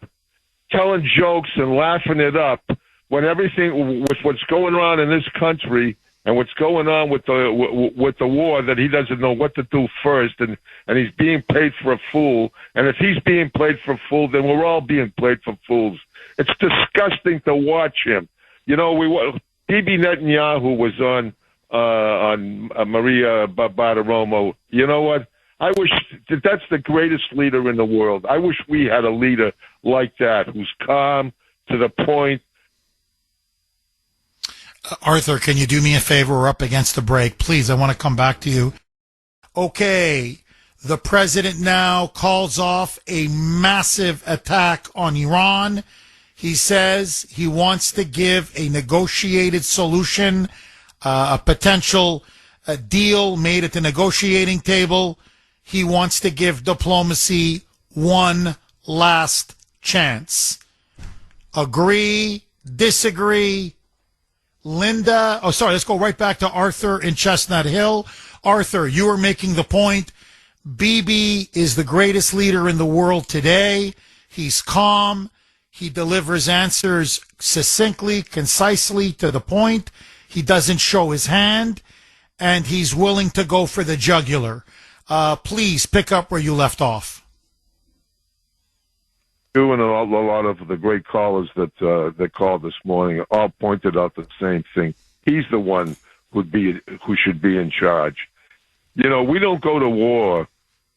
telling jokes and laughing it up, when everything with what's going on in this country and what's going on with the war, that he doesn't know what to do first, and he's being paid for a fool. And if he's being played for a fool, then we're all being played for fools. It's disgusting to watch him. You know, Bibi Netanyahu was on Maria Bartiromo. You know what? I wish that's the greatest leader in the world. I wish we had a leader like that who's calm, to the point. Arthur, can you do me a favor? We're up against the break. Please, I want to come back to you. Okay, the president now calls off a massive attack on Iran. He says he wants to give a negotiated solution, a potential deal made at the negotiating table. He wants to give diplomacy one last chance. Agree, disagree? Linda, let's go right back to Arthur in Chestnut Hill. Arthur, you were making the point. Bibi is the greatest leader in the world today. He's calm. He delivers answers succinctly, concisely, to the point. He doesn't show his hand, and he's willing to go for the jugular. Please pick up where you left off. You and a lot of the great callers that called this morning all pointed out the same thing. He's the one who should be in charge. You know, we don't go to war,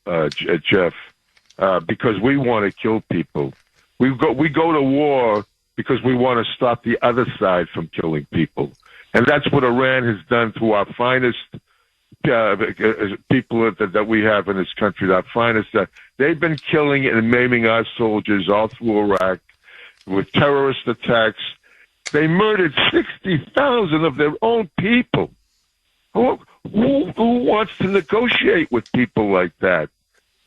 Jeff, because we want to kill people. We go to war because we want to stop the other side from killing people, and that's what Iran has done to our finest people that we have in this country. Our finest. They've been killing and maiming our soldiers all through Iraq with terrorist attacks. They murdered 60,000 of their own people. Who wants to negotiate with people like that?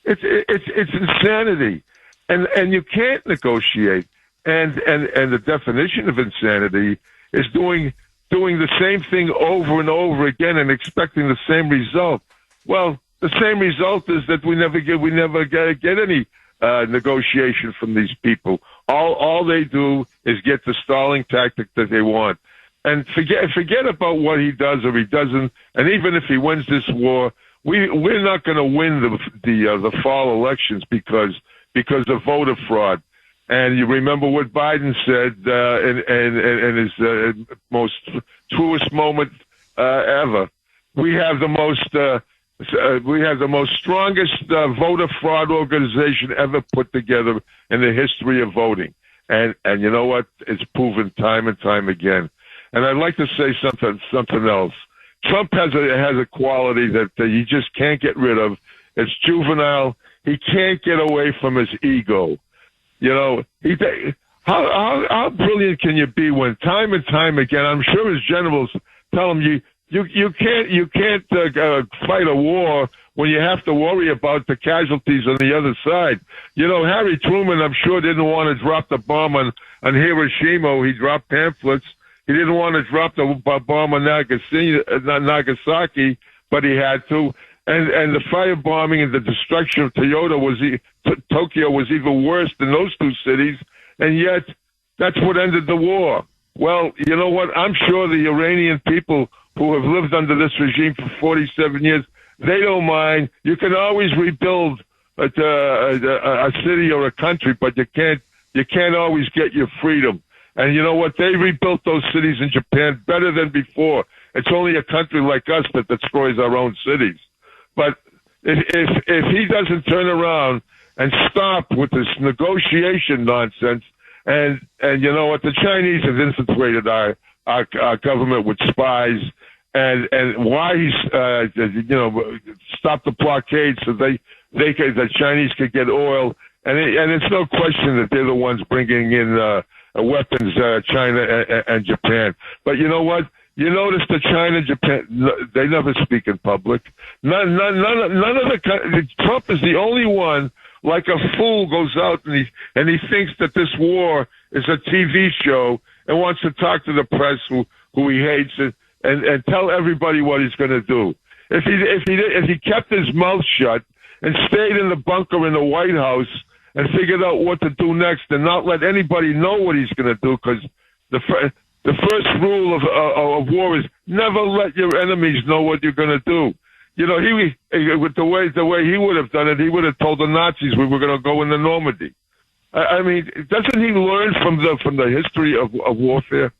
It's insanity, and you can't negotiate. And the definition of insanity is doing the same thing over and over again and expecting the same result. Well, the same result is that we never get any negotiation from these people. All they do is get the stalling tactic that they want. And forget about what he does or he doesn't. And even if he wins this war, we're not going to win the fall elections because of voter fraud. And you remember what Biden said in his most truest moment ever. We have the most strongest voter fraud organization ever put together in the history of voting. And you know what? It's proven time and time again. And I'd like to say something else. Trump has a quality that you just can't get rid of. It's juvenile. He can't get away from his ego. You know, how brilliant can you be when time and time again, I'm sure his generals tell him you can't fight a war when you have to worry about the casualties on the other side. You know, Harry Truman, I'm sure, didn't want to drop the bomb on Hiroshima. He dropped pamphlets. He didn't want to drop the bomb on Nagasaki, but he had to. And the firebombing and the destruction of Tokyo was even worse than those two cities, and yet that's what ended the war. Well, you know what? I'm sure the Iranian people who have lived under this regime for 47 years, they don't mind. You can always rebuild a city or a country, but you can't always get your freedom. And you know what? They rebuilt those cities in Japan better than before. It's only a country like us that destroys our own cities. But if he doesn't turn around and stop with this negotiation nonsense, and you know what? The Chinese have infiltrated our government with spies, and why he's stop the blockade so the Chinese could get oil, and it's no question that they're the ones bringing in weapons, China and Japan. But you know what? You notice that China, Japan, they never speak in public. None of the Trump is the only one, like a fool, goes out and he thinks that this war is a TV show and wants to talk to the press who he hates and tell everybody what he's going to do. If he kept his mouth shut and stayed in the bunker in the White House and figured out what to do next and not let anybody know what he's going to do, because the first rule of war is never let your enemies know what you're going to do. You know, with the way he would have done it, he would have told the Nazis we were going to go into Normandy. I mean, doesn't he learn from the history of warfare?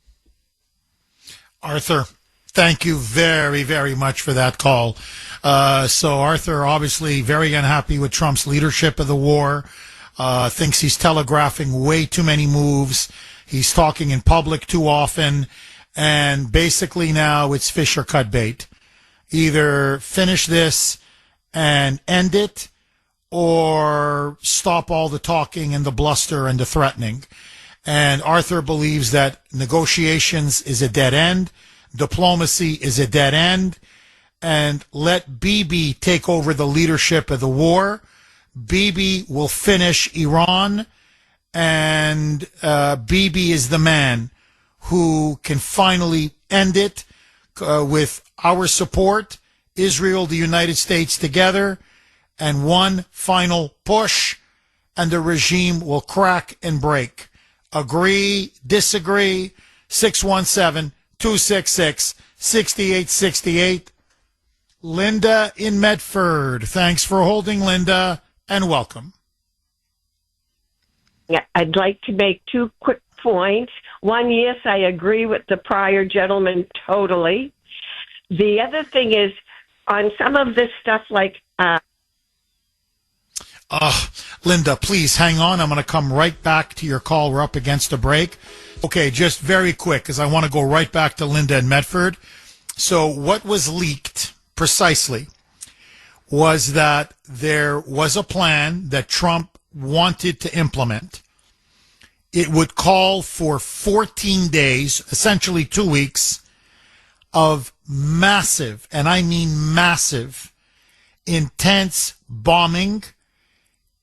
Arthur, thank you very, very much for that call. So Arthur, obviously very unhappy with Trump's leadership of the war, thinks he's telegraphing way too many moves. He's talking in public too often, and basically now it's fish or cut bait. Either finish this and end it, or stop all the talking and the bluster and the threatening. And Arthur believes that negotiations is a dead end, diplomacy is a dead end, and let Bibi take over the leadership of the war. Bibi will finish Iran, and Bibi is the man who can finally end it with our support, Israel, the United States together, and one final push, and the regime will crack and break. Agree, disagree, 617-266-6868. Linda in Medford. Thanks for holding, Linda, and welcome. Yeah, I'd like to make two quick points. One, yes, I agree with the prior gentleman totally. The other thing is, on some of this stuff like... Linda, please hang on. I'm going to come right back to your call. We're up against a break. Okay, just very quick, because I want to go right back to Linda in Medford. So what was leaked precisely was that there was a plan that Trump wanted to implement. It would call for 14 days, essentially 2 weeks, of massive, and I mean massive, intense bombing,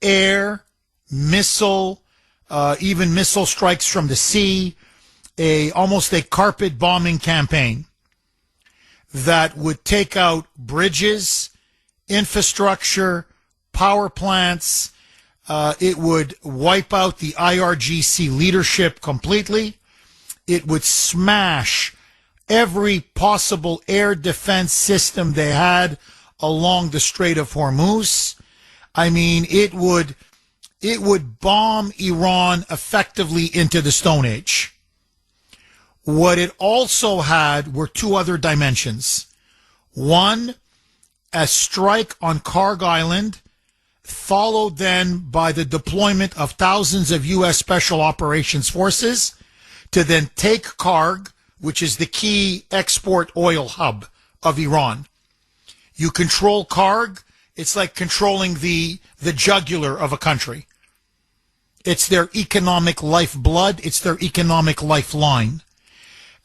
air, missile, even missile strikes from the sea, almost a carpet bombing campaign that would take out bridges, infrastructure, power plants, It would wipe out the IRGC leadership completely. It would smash every possible air defense system they had along the Strait of Hormuz. I mean, it would bomb Iran effectively into the Stone Age. What it also had were two other dimensions. One, a strike on Karg Island, followed then by the deployment of thousands of U.S. Special Operations Forces to then take Karg, which is the key export oil hub of Iran. You control Karg, it's like controlling the jugular of a country. It's their economic lifeblood, it's their economic lifeline.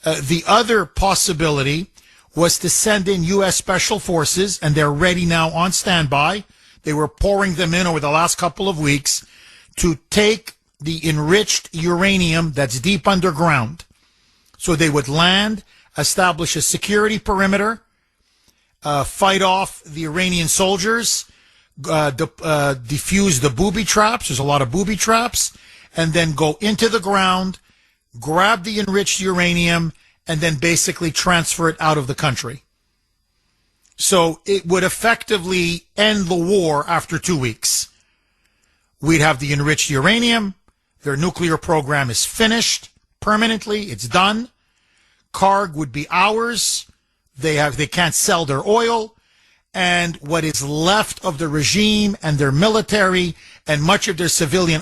The other possibility was to send in U.S. Special Forces, and they're ready now on standby. They were pouring them in over the last couple of weeks to take the enriched uranium that's deep underground. So they would land, establish a security perimeter, fight off the Iranian soldiers, defuse the booby traps. There's a lot of booby traps. And then go into the ground, grab the enriched uranium, and then basically transfer it out of the country. So it would effectively end the war after 2 weeks. We'd have the enriched uranium. Their nuclear program is finished permanently. It's done. Karg would be ours. They can't sell their oil. And what is left of the regime and their military and much of their civilian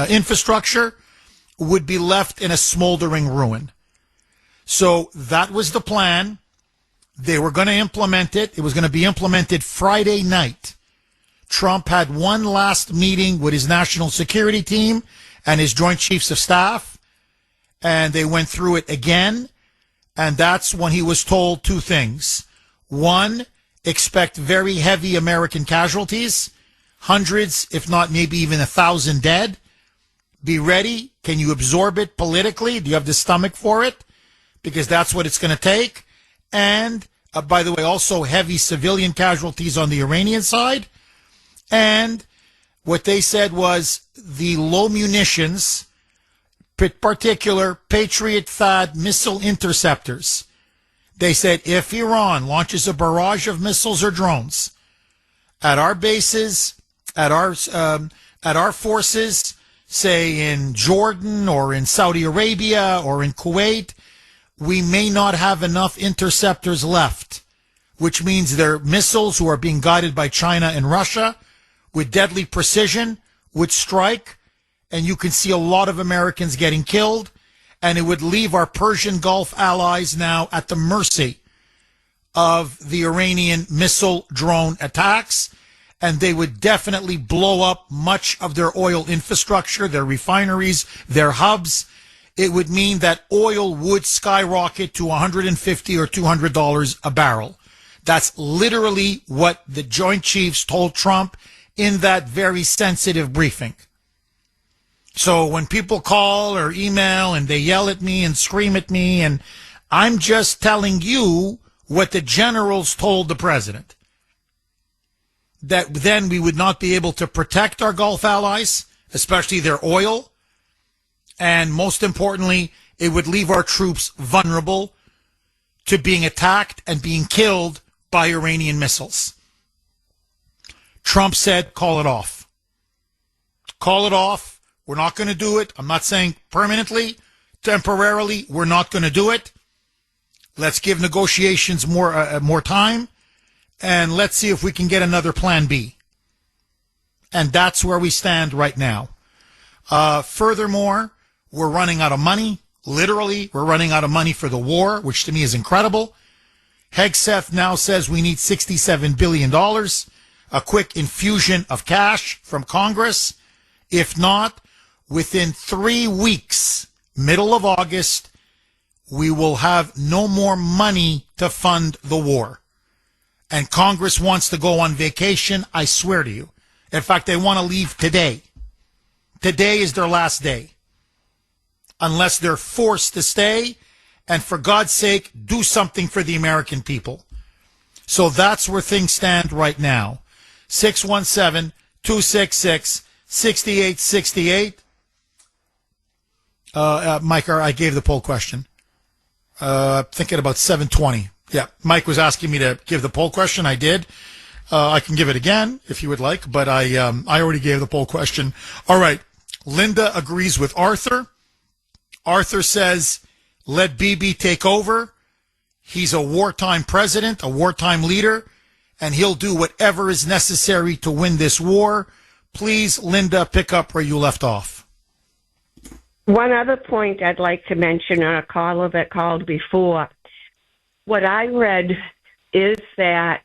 infrastructure would be left in a smoldering ruin. So that was the plan. They were going to implement it. It was going to be implemented Friday night. Trump had one last meeting with his national security team and his Joint Chiefs of Staff, and they went through it again, and that's when he was told two things. One, expect very heavy American casualties, hundreds, if not maybe even 1,000 dead. Be ready. Can you absorb it politically? Do you have the stomach for it? Because that's what it's going to take. And, by the way, also heavy civilian casualties on the Iranian side. And what they said was the low munitions, particular Patriot THAAD missile interceptors. They said if Iran launches a barrage of missiles or drones at our bases, at our forces, say in Jordan or in Saudi Arabia or in Kuwait, we may not have enough interceptors left, which means their missiles, who are being guided by China and Russia with deadly precision, would strike, and you can see a lot of Americans getting killed, and it would leave our Persian Gulf allies now at the mercy of the Iranian missile drone attacks, and they would definitely blow up much of their oil infrastructure, their refineries, their hubs. It would mean that oil would skyrocket to $150 or $200 a barrel. That's literally what the Joint Chiefs told Trump in that very sensitive briefing. So when people call or email and they yell at me and scream at me, and I'm just telling you what the generals told the president, that then we would not be able to protect our Gulf allies, especially their oil. And most importantly, it would leave our troops vulnerable to being attacked and being killed by Iranian missiles. Trump said, call it off. Call it off. We're not going to do it. I'm not saying permanently, temporarily, we're not going to do it. Let's give negotiations more time, and let's see if we can get another plan B. And that's where we stand right now. Furthermore, we're running out of money. Literally, we're running out of money for the war, which to me is incredible. Hegseth now says we need $67 billion, a quick infusion of cash from Congress. If not, within 3 weeks, middle of August, we will have no more money to fund the war. And Congress wants to go on vacation, I swear to you. In fact, they want to leave today. Today is their last day. Unless they're forced to stay, and for God's sake, do something for the American people. So that's where things stand right now. 266 6868. Mike, I gave the poll question. Thinking about 7:20. Yeah, Mike was asking me to give the poll question. I did. I can give it again if you would like, but I already gave the poll question. All right. Linda agrees with Arthur. Arthur says, let Bibi take over. He's a wartime president, a wartime leader, and he'll do whatever is necessary to win this war. Please, Linda, pick up where you left off. One other point I'd like to mention on a caller that called before. What I read is that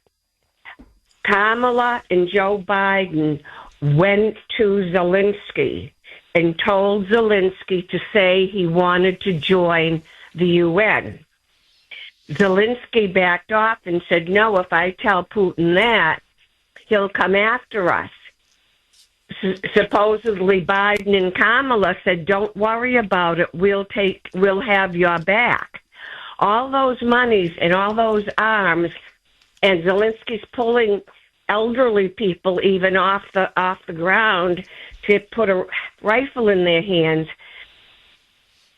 Kamala and Joe Biden went to Zelensky and told Zelensky to say he wanted to join the UN. Zelensky backed off and said, no, if I tell Putin that, he'll come after us. Supposedly Biden and Kamala said, don't worry about it, we'll have your back. All those monies and all those arms, and Zelensky's pulling elderly people even off the ground to put a rifle in their hands.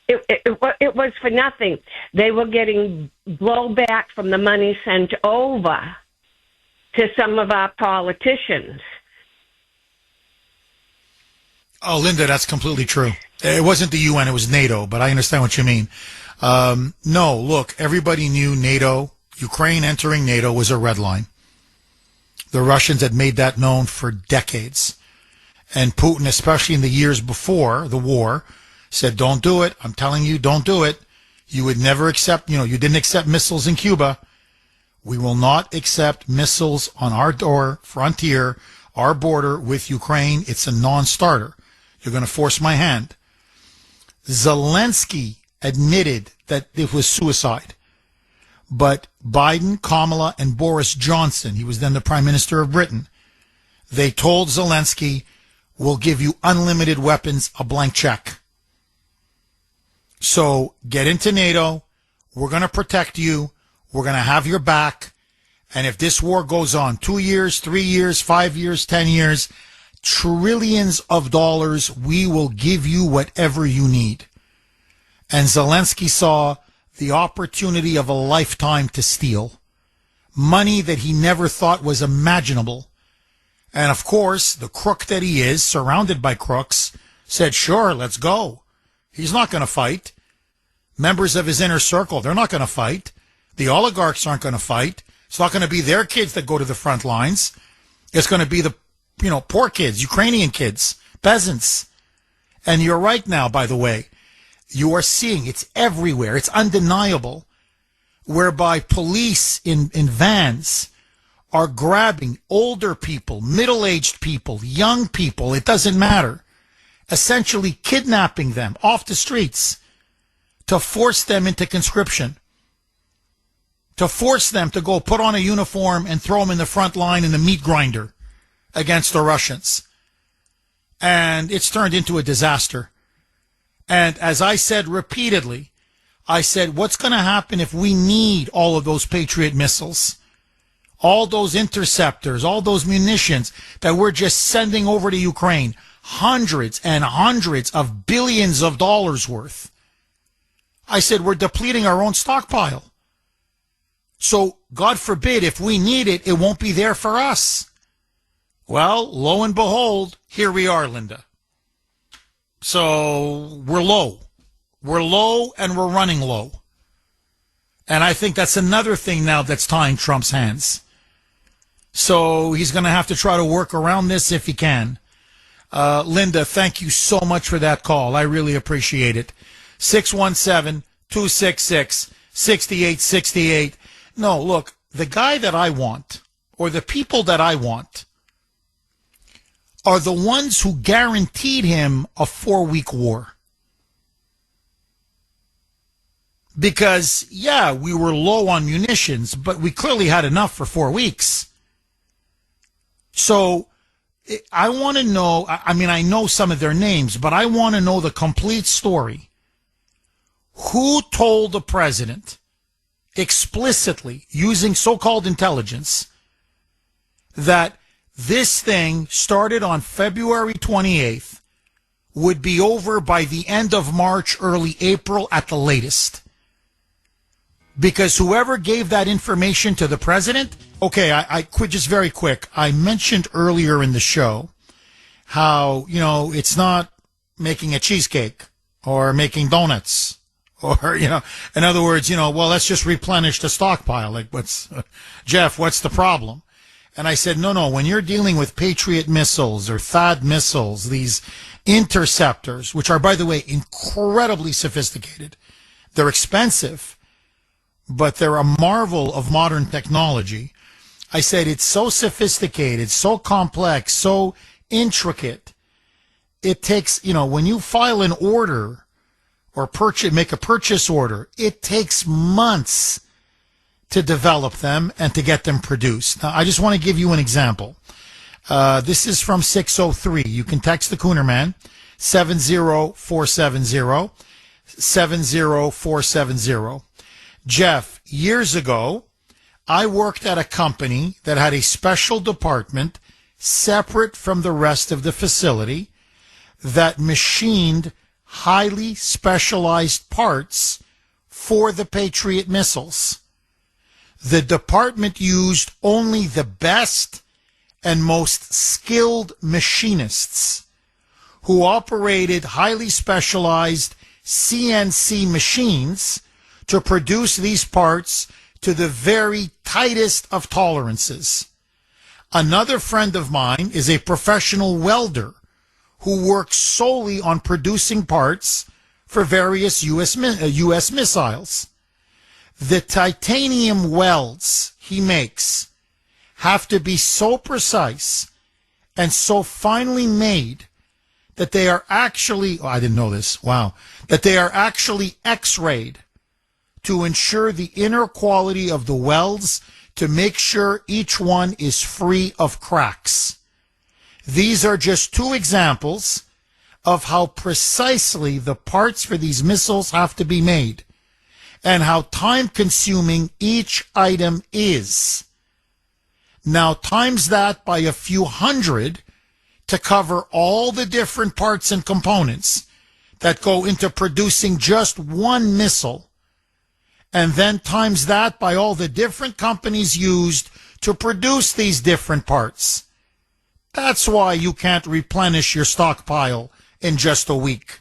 It was for nothing. They were getting blowback from the money sent over to some of our politicians. Oh, Linda, that's completely true. It wasn't the UN, it was NATO, but I understand what you mean. No, look, everybody knew NATO, Ukraine entering NATO was a red line. The Russians had made that known for decades. And Putin, especially in the years before the war, said, don't do it. I'm telling you, don't do it. You would never accept, you didn't accept missiles in Cuba. We will not accept missiles on our frontier, our border with Ukraine. It's a non-starter. You're going to force my hand. Zelensky admitted that it was suicide. But Biden, Kamala, and Boris Johnson, he was then the Prime Minister of Britain, they told Zelensky, we'll give you unlimited weapons, a blank check. So get into NATO. We're going to protect you. We're going to have your back. And if this war goes on 2 years, 3 years, 5 years, 10 years, trillions of dollars, we will give you whatever you need. And Zelensky saw the opportunity of a lifetime to steal money that he never thought was imaginable. And of course, the crook that he is, surrounded by crooks, said, sure, let's go. He's not going to fight. Members of his inner circle, they're not going to fight. The oligarchs aren't going to fight. It's not going to be their kids that go to the front lines. It's going to be the, poor kids, Ukrainian kids, peasants. And you're right now, by the way. You are seeing, it's everywhere. It's undeniable. Whereby police in vans are grabbing older people, middle-aged people, young people, it doesn't matter. Essentially kidnapping them off the streets to force them into conscription, to force them to go put on a uniform and throw them in the front line in the meat grinder against the Russians. And it's turned into a disaster. And as I said repeatedly, I said, what's going to happen if we need all of those Patriot missiles, all those interceptors, all those munitions that we're just sending over to Ukraine? Hundreds and hundreds of billions of dollars worth. I said, we're depleting our own stockpile. So, God forbid, if we need it, it won't be there for us. Well, lo and behold, here we are, Linda. So, we're low. We're low and we're running low. And I think that's another thing now that's tying Trump's hands. So, he's going to have to try to work around this if he can. Linda, thank you so much for that call. I really appreciate it. 617-266-6868. No, look, the guy that I want, or the people that I want, are the ones who guaranteed him a 4-week war. Because, yeah, we were low on munitions, but we clearly had enough for 4 weeks. So, I want to know, I know some of their names, but I want to know the complete story. Who told the president explicitly, using so-called intelligence, that This thing started on February 28th, would be over by the end of March, early April at the latest. Because whoever gave that information to the president, okay, I quit just very quick. I mentioned earlier in the show how, it's not making a cheesecake or making donuts or, in other words, well, let's just replenish the stockpile. Like, Jeff, what's the problem? And I said, no, when you're dealing with Patriot missiles or THAAD missiles, these interceptors, which are, by the way, incredibly sophisticated, they're expensive, but they're a marvel of modern technology. I said, it's so sophisticated, so complex, so intricate. It takes, when you file an order or make a purchase order, it takes months to develop them and to get them produced. Now, I just want to give you an example. This is from 603. You can text the Kuhner Man, 70470, 70470. Jeff, years ago, I worked at a company that had a special department separate from the rest of the facility that machined highly specialized parts for the Patriot missiles. The department used only the best and most skilled machinists who operated highly specialized CNC machines to produce these parts to the very tightest of tolerances. Another friend of mine is a professional welder who works solely on producing parts for various U.S. missiles. The titanium welds he makes have to be so precise and so finely made that they are actually, I didn't know this, that they are actually X-rayed to ensure the inner quality of the welds to make sure each one is free of cracks. These are just two examples of how precisely the parts for these missiles have to be made and how time-consuming each item is. Now, times that by a few hundred to cover all the different parts and components that go into producing just one missile, and then times that by all the different companies used to produce these different parts. That's why you can't replenish your stockpile in just a week,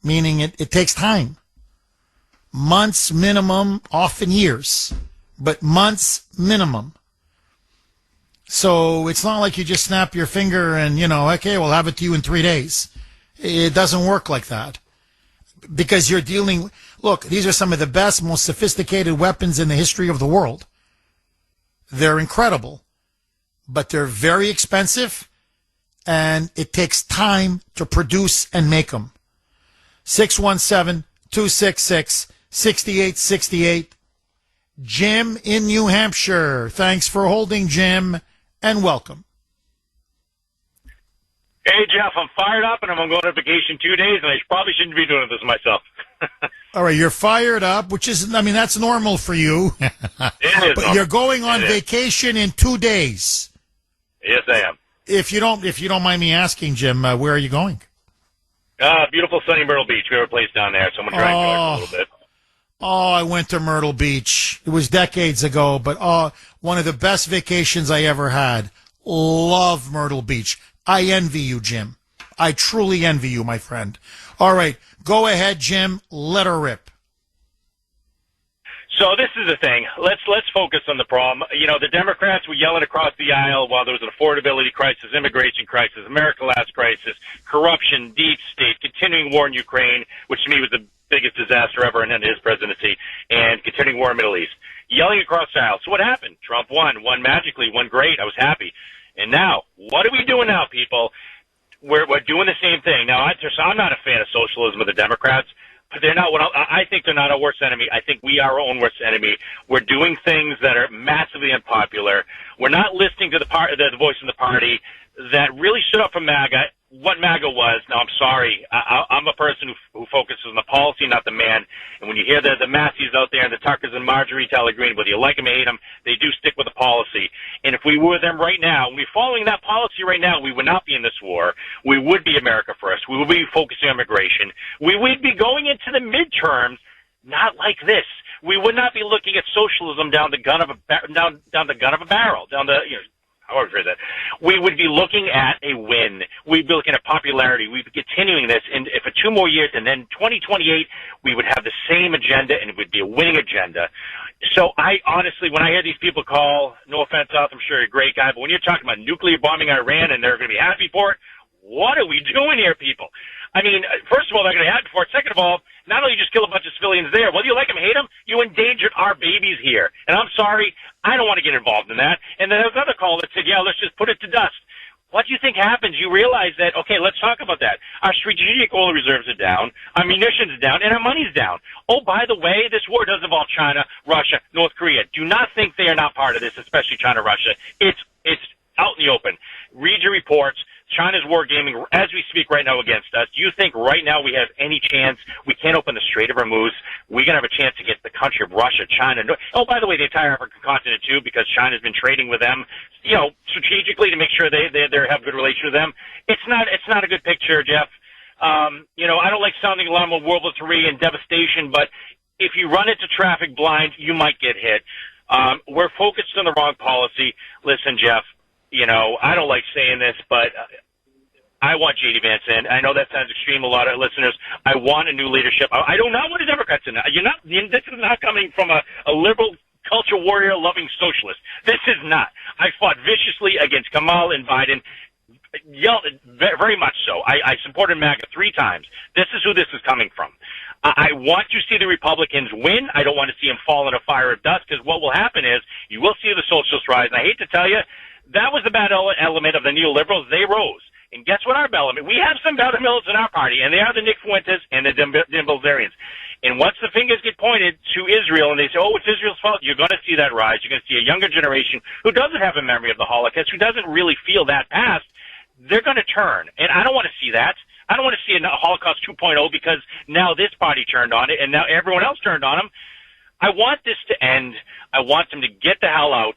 meaning it takes time. Months minimum, often years, but months minimum. So it's not like you just snap your finger and, okay, we'll have it to you in 3 days. It doesn't work like that. Because you're dealing, look, these are some of the best, most sophisticated weapons in the history of the world. They're incredible, but they're very expensive, and it takes time to produce and make them. 617-266-6868. Jim in New Hampshire. Thanks for holding, Jim, and welcome. Hey, Jeff, I'm fired up, and I'm going on vacation 2 days, and I probably shouldn't be doing this myself. All right, you're fired up, which is, that's normal for you. It is But normal. you're going on vacation in 2 days. Yes, I am. If you don't mind me asking, Jim, where are you going? Beautiful sunny Myrtle Beach. We have a place down there, so I'm going to try and enjoy it for a little bit. Oh, I went to Myrtle Beach. It was decades ago, but one of the best vacations I ever had. Love Myrtle Beach. I envy you, Jim. I truly envy you, my friend. All right, go ahead, Jim. Let her rip. So this is the thing. Let's focus on the problem. The Democrats were yelling across the aisle while there was an affordability crisis, immigration crisis, America Last crisis, corruption, deep state, continuing war in Ukraine, which to me was the biggest disaster ever in his presidency, and continuing war in the Middle East. Yelling across the aisle. So what happened? Trump won magically, won great. I was happy. And now, what are we doing now, people? We're doing the same thing. Now, I'm not a fan of socialism of the Democrats, but they're not. I think they're not our worst enemy. I think we are our own worst enemy. We're doing things that are massively unpopular. We're not listening to the voice of the party that really stood up for MAGA what MAGA was. Now, I'm sorry. I'm a person who focuses on the policy, not the man. And when you hear the Matthews out there and the Tuckers and Marjorie Taylor Greene, whether you like them or hate them, they do stick with the policy. And if we were them right now, we're following that policy right now, we would not be in this war. We would be America first. We would be focusing on immigration. We would be going into the midterms not like this. We would not be looking at socialism down the gun of a barrel, however you phrase that. We would be looking at a win. We'd be looking at popularity. We'd be continuing this, and for 2 more years, and then 2028, we would have the same agenda, and it would be a winning agenda. So I honestly, when I hear these people call, no offense, South, I'm sure you're a great guy, but when you're talking about nuclear bombing Iran and they're going to be happy for it, what are we doing here, people? I mean, first of all, they're going to be happy for it. Second of all, not only just kill a bunch of civilians there, whether you like them or hate them, you endangered our babies here. And I'm sorry, I don't want to get involved in that. And then there was another call that said, yeah, let's just put it to dust. What do you think happens? You realize that, okay, let's talk about that. Our strategic oil reserves are down, our munitions are down, and our money's down. Oh, by the way, this war does involve China, Russia, North Korea. Do not think they are not part of this, especially China, Russia. It's out in the open. Read your reports. China's war gaming as we speak right now against us. Do you think right now we have any chance? We can't open the Strait of Hormuz. We're going to have a chance to get the country of Russia, China. Oh, by the way, the entire African continent too, because China's been trading with them, strategically to make sure they have good relations with them. It's not a good picture, Jeff. I don't like sounding alarm of World War III and devastation, but if you run into traffic blind, you might get hit. We're focused on the wrong policy. Listen, Jeff. I don't like saying this, but I want J.D. Vance in. I know that sounds extreme. A lot of listeners. I want a new leadership. I do not want a Democrat in. This is not coming from a liberal culture warrior loving socialist. This is not. I fought viciously against Kamal and Biden. Very much so. I supported MAGA 3 times. This is who this is coming from. I want to see the Republicans win. I don't want to see them fall in a fire of dust, because what will happen is you will see the socialists rise. And I hate to tell you, that was the bad element of the neoliberals. They rose. And guess what our element? We have some bad elements in our party, and they are the Nick Fuentes and the Dimbilzarians. And once the fingers get pointed to Israel and they say, oh, it's Israel's fault, you're going to see that rise. You're going to see a younger generation who doesn't have a memory of the Holocaust, who doesn't really feel that past. They're going to turn. And I don't want to see that. I don't want to see a Holocaust 2.0 because now this party turned on it and now everyone else turned on them. I want this to end. I want them to get the hell out.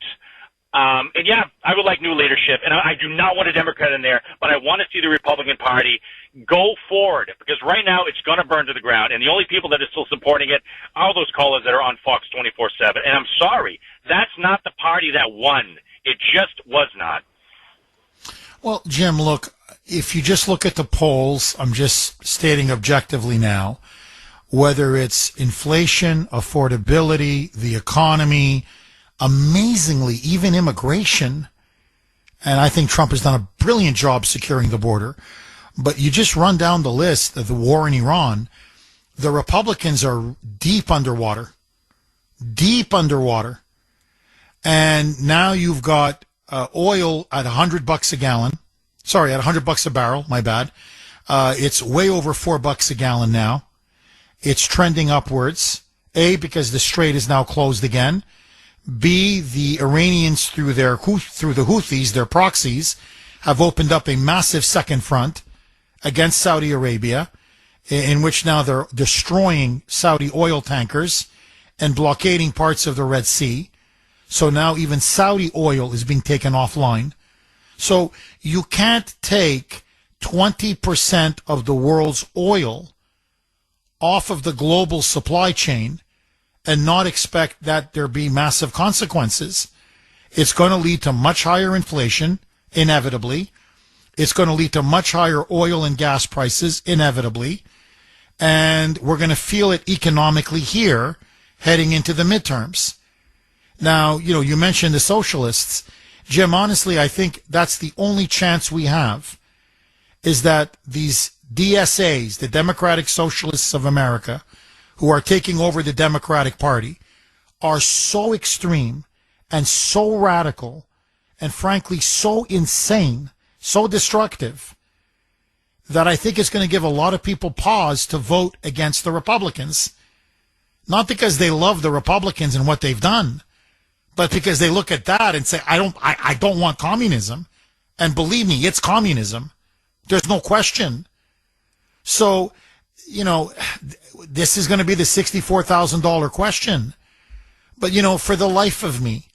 And yeah, I would like new leadership, and I do not want a Democrat in there, but I want to see the Republican Party go forward, because right now it's going to burn to the ground, and the only people that are still supporting it are those callers that are on Fox 24/7. And I'm sorry, that's not the party that won. It just was not. Well, Jim, look, if you just look at the polls, I'm just stating objectively now, whether it's inflation, affordability, the economy, amazingly, even immigration, and I think Trump has done a brilliant job securing the border, but you just run down the list of the war in Iran, the Republicans are deep underwater. And now you've got oil at $100 a gallon. Sorry, at $100 a barrel, my bad. It's way over $4 a gallon now. It's trending upwards. A, because the strait is now closed again. B, the Iranians through the Houthis, their proxies, have opened up a massive second front against Saudi Arabia, in which now they're destroying Saudi oil tankers and blockading parts of the Red Sea. So now even Saudi oil is being taken offline. So you can't take 20% of the world's oil off of the global supply chain and not expect that there be massive consequences. It's going to lead to much higher inflation, inevitably. It's going to lead to much higher oil and gas prices, inevitably. And we're going to feel it economically here heading into the midterms. Now, you mentioned the socialists. Jim, honestly, I think that's the only chance we have, is that these DSAs, the Democratic Socialists of America, who are taking over the Democratic Party, are so extreme and so radical and frankly so insane, so destructive, that I think it's going to give a lot of people pause to vote against the Republicans. Not because they love the Republicans and what they've done, but because they look at that and say, I don't want communism. And believe me, it's communism. There's no question. So, this is going to be the $64,000 question. But, for the life of me,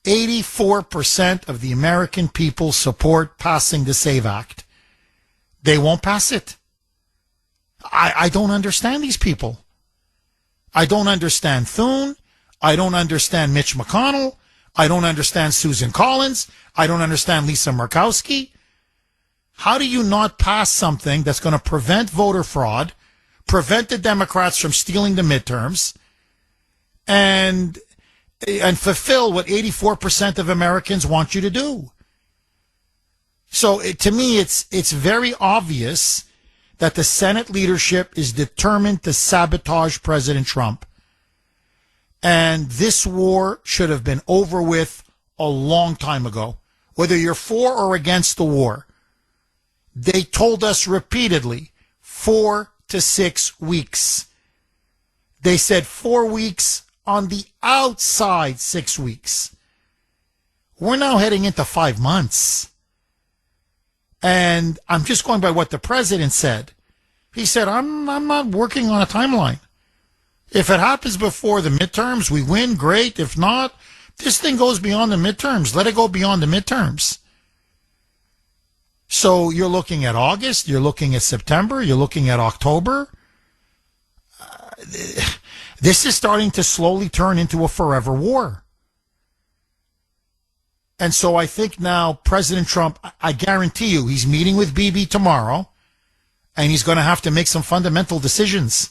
84% of the American people support passing the SAVE Act. They won't pass it. I don't understand these people. I don't understand Thune. I don't understand Mitch McConnell. I don't understand Susan Collins. I don't understand Lisa Murkowski. How do you not pass something that's going to prevent voter fraud, prevent the Democrats from stealing the midterms, and fulfill what 84% of Americans want you to do? So to me, it's very obvious that the Senate leadership is determined to sabotage President Trump. And this war should have been over with a long time ago. Whether you're for or against the war, they told us repeatedly 4 to 6 weeks. They said 4 weeks, on the outside 6 weeks. We're now heading into 5 months. And I'm just going by what the president said. He said, I'm not working on a timeline. If it happens before the midterms, we win, great. If not, this thing goes beyond the midterms. Let it go beyond the midterms. So you're looking at August, you're looking at September, you're looking at October. This is starting to slowly turn into a forever war. And so I think now President Trump, I guarantee you, he's meeting with Bibi tomorrow, and he's going to have to make some fundamental decisions.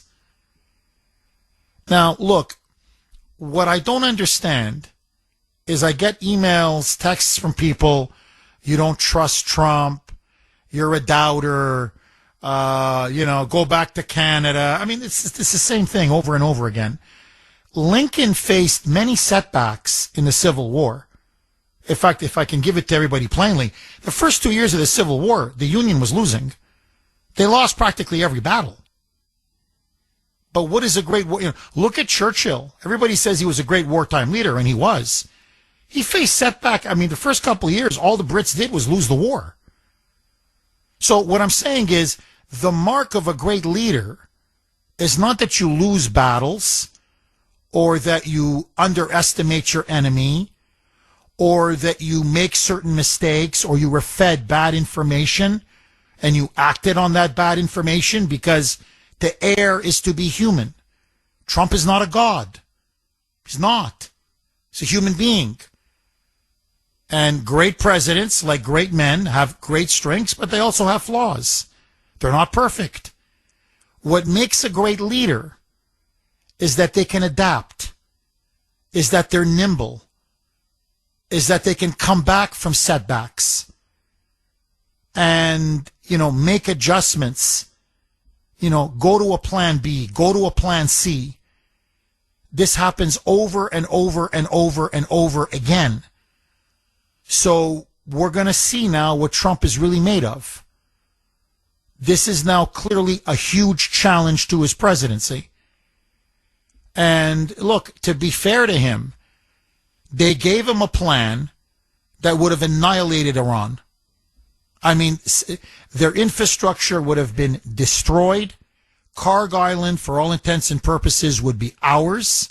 Now, look, what I don't understand is I get emails, texts from people, you don't trust Trump, you're a doubter, go back to Canada. I mean, it's the same thing over and over again. Lincoln faced many setbacks in the Civil War. In fact, if I can give it to everybody plainly, the first 2 years of the Civil War, the Union was losing. They lost practically every battle. But what is a great war? Look at Churchill. Everybody says he was a great wartime leader, and he was. He faced setback. I mean, the first couple of years, all the Brits did was lose the war. So what I'm saying is, the mark of a great leader is not that you lose battles, or that you underestimate your enemy, or that you make certain mistakes, or you were fed bad information and you acted on that bad information, because to err is to be human. Trump is not a god. He's not. He's a human being. And great presidents, like great men, have great strengths, but they also have flaws. They're not perfect. What makes a great leader is that they can adapt, is that they're nimble, is that they can come back from setbacks and, make adjustments, go to a plan B, go to a plan C. This happens over and over and over and over again. So we're going to see now what Trump is really made of. This is now clearly a huge challenge to his presidency. And look, to be fair to him, they gave him a plan that would have annihilated Iran. I mean, their infrastructure would have been destroyed. Karg Island, for all intents and purposes, would be ours.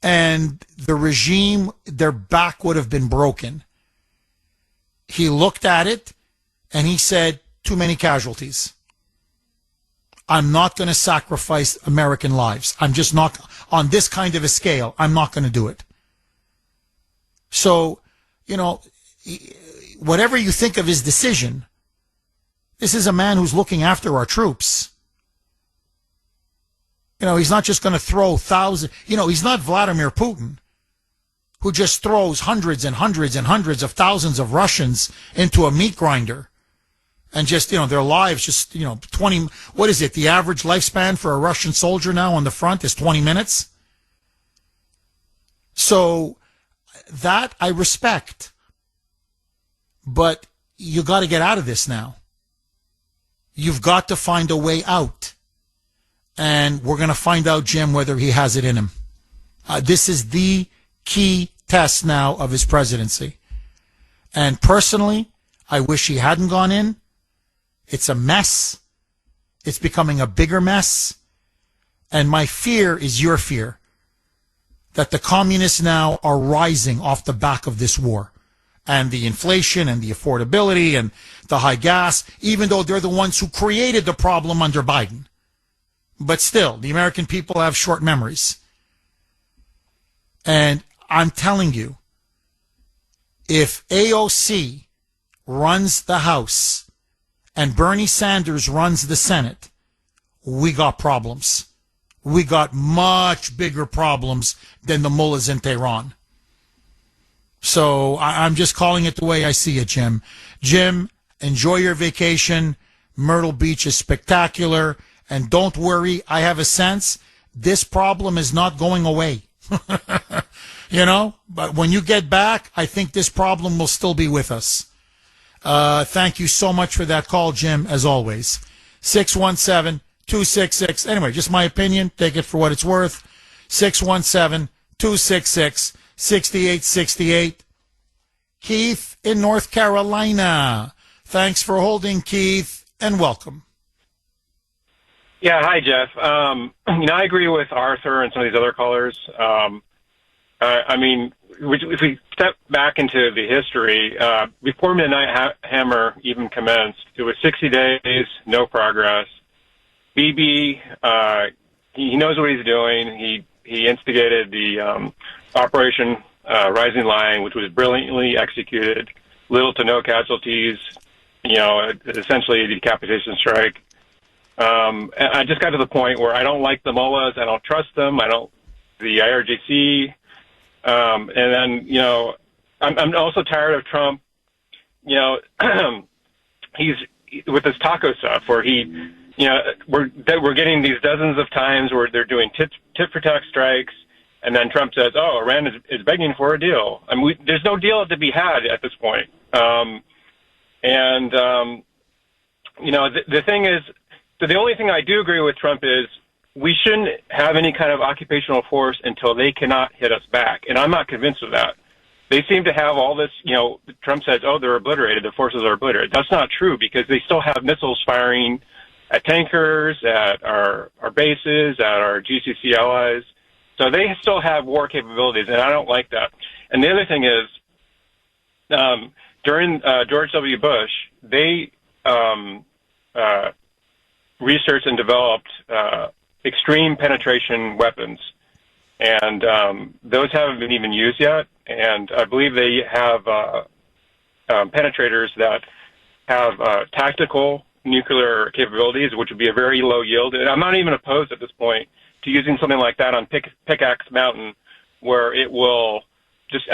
And the regime, their back would have been broken. He looked at it and he said, too many casualties. I'm not going to sacrifice American lives. I'm just not, on this kind of a scale, I'm not going to do it. So, whatever you think of his decision, this is a man who's looking after our troops. He's not just going to throw thousands. He's not Vladimir Putin, who just throws hundreds and hundreds and hundreds of thousands of Russians into a meat grinder. And just, their lives just, 20, what is it? The average lifespan for a Russian soldier now on the front is 20 minutes. So that I respect. But you got to get out of this now. You've got to find a way out. And we're going to find out, Jim, whether he has it in him. This is the key test now of his presidency. And personally, I wish he hadn't gone in. It's a mess. It's becoming a bigger mess. And my fear is your fear, that the communists now are rising off the back of this war and the inflation and the affordability and the high gas, even though they're the ones who created the problem under Biden. But still, the American people have short memories. And I'm telling you, if AOC runs the House and Bernie Sanders runs the Senate, we got problems. We got much bigger problems than the mullahs in Tehran. So I'm just calling it the way I see it, Jim. Jim, enjoy your vacation. Myrtle Beach is spectacular. And don't worry, I have a sense this problem is not going away. You know, but when you get back, I think this problem will still be with us. Thank you so much for that call, Jim, as always. 617-266. Anyway, just my opinion. Take it for what it's worth. 617-266-6868. Keith in North Carolina. Thanks for holding, Keith, and welcome. Yeah, hi, Jeff. I agree with Arthur and some of these other callers. I mean, if we step back into the history, before Midnight Hammer even commenced, it was 60 days, no progress. Bibi, he knows what he's doing. He instigated the Operation Rising Lion, which was brilliantly executed, little to no casualties, essentially a decapitation strike. And I just got to the point where I don't like the mullahs. I don't trust them. The IRGC. And then, I'm also tired of Trump, he's with this taco stuff where we're getting these dozens of times where they're doing tit for tat strikes. And then Trump says, oh, Iran is begging for a deal. I mean, there's no deal to be had at this point. The thing is, the only thing I do agree with Trump is we shouldn't have any kind of occupational force until they cannot hit us back. And I'm not convinced of that. They seem to have all this, Trump says, oh, they're obliterated. The forces are obliterated. That's not true because they still have missiles firing at tankers, at our bases, at our GCC allies. So they still have war capabilities, and I don't like that. And the other thing is, during George W. Bush, they researched and developed extreme penetration weapons, and those haven't been even used yet. And I believe they have penetrators that have tactical nuclear capabilities, which would be a very low yield. And I'm not even opposed at this point to using something like that on Pickaxe Mountain, where it will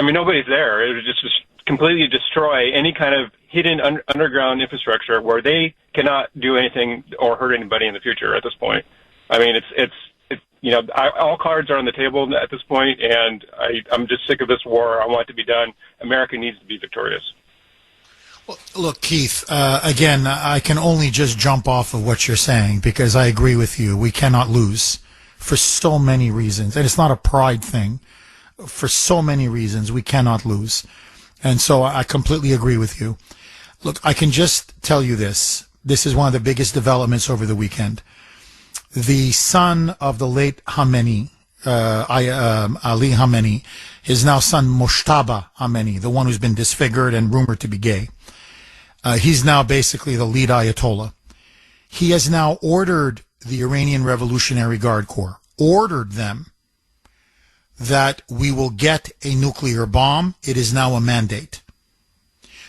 nobody's there. It would just completely destroy any kind of hidden underground infrastructure where they cannot do anything or hurt anybody in the future at this point. I mean, all cards are on the table at this point, and I'm just sick of this war. I want it to be done. America needs to be victorious. Well, look, Keith, again, I can only just jump off of what you're saying because I agree with you. We cannot lose for so many reasons. And it's not a pride thing. For so many reasons, we cannot lose. And so I completely agree with you. Look, I can just tell you this. This is one of the biggest developments over the weekend. The son of the late Khamenei, Ali Khamenei, his now son Moshtaba Khamenei, the one who's been disfigured and rumored to be gay. He's now basically the lead Ayatollah. He has now ordered the Iranian Revolutionary Guard Corps, ordered them that we will get a nuclear bomb. It is now a mandate.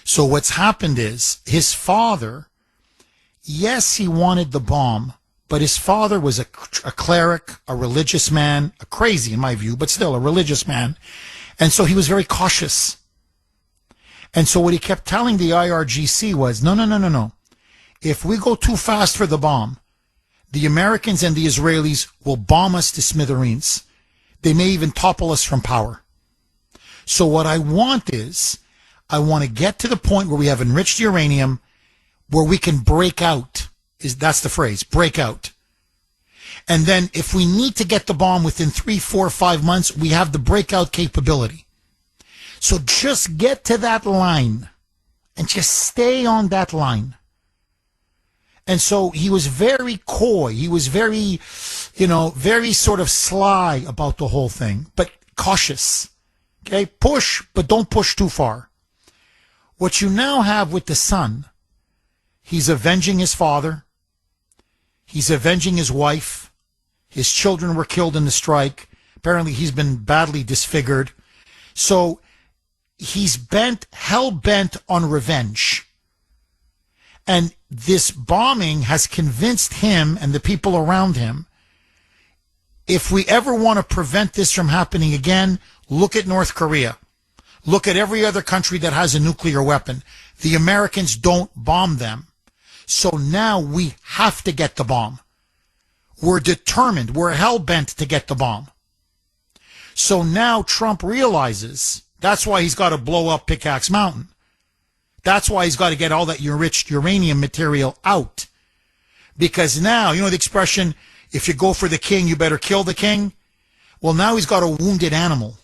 So what's happened is his father, yes, he wanted the bomb, but his father was a cleric, a religious man, a crazy in my view, but still a religious man. And so he was very cautious. And so what he kept telling the IRGC was, no. If we go too fast for the bomb, the Americans and the Israelis will bomb us to smithereens. They may even topple us from power. So what I want is, I want to get to the point where we have enriched uranium, where we can break out. That's the phrase, break out. And then if we need to get the bomb within 3, 4, 5 months, we have the breakout capability. So just get to that line and just stay on that line. And so he was very coy. He was very, very sort of sly about the whole thing, but cautious. Okay, push, but don't push too far. What you now have with the son, he's avenging his father. He's avenging his wife. His children were killed in the strike. Apparently he's been badly disfigured. So he's hell-bent on revenge. And this bombing has convinced him and the people around him, if we ever want to prevent this from happening again, look at North Korea. Look at every other country that has a nuclear weapon. The Americans don't bomb them. So now we have to get the bomb. We're determined. We're hell-bent to get the bomb. So now Trump realizes that's why he's got to blow up Pickaxe Mountain. That's why he's got to get all that enriched uranium material out. Because now, you know the expression, if you go for the king, you better kill the king? Well, now he's got a wounded animal.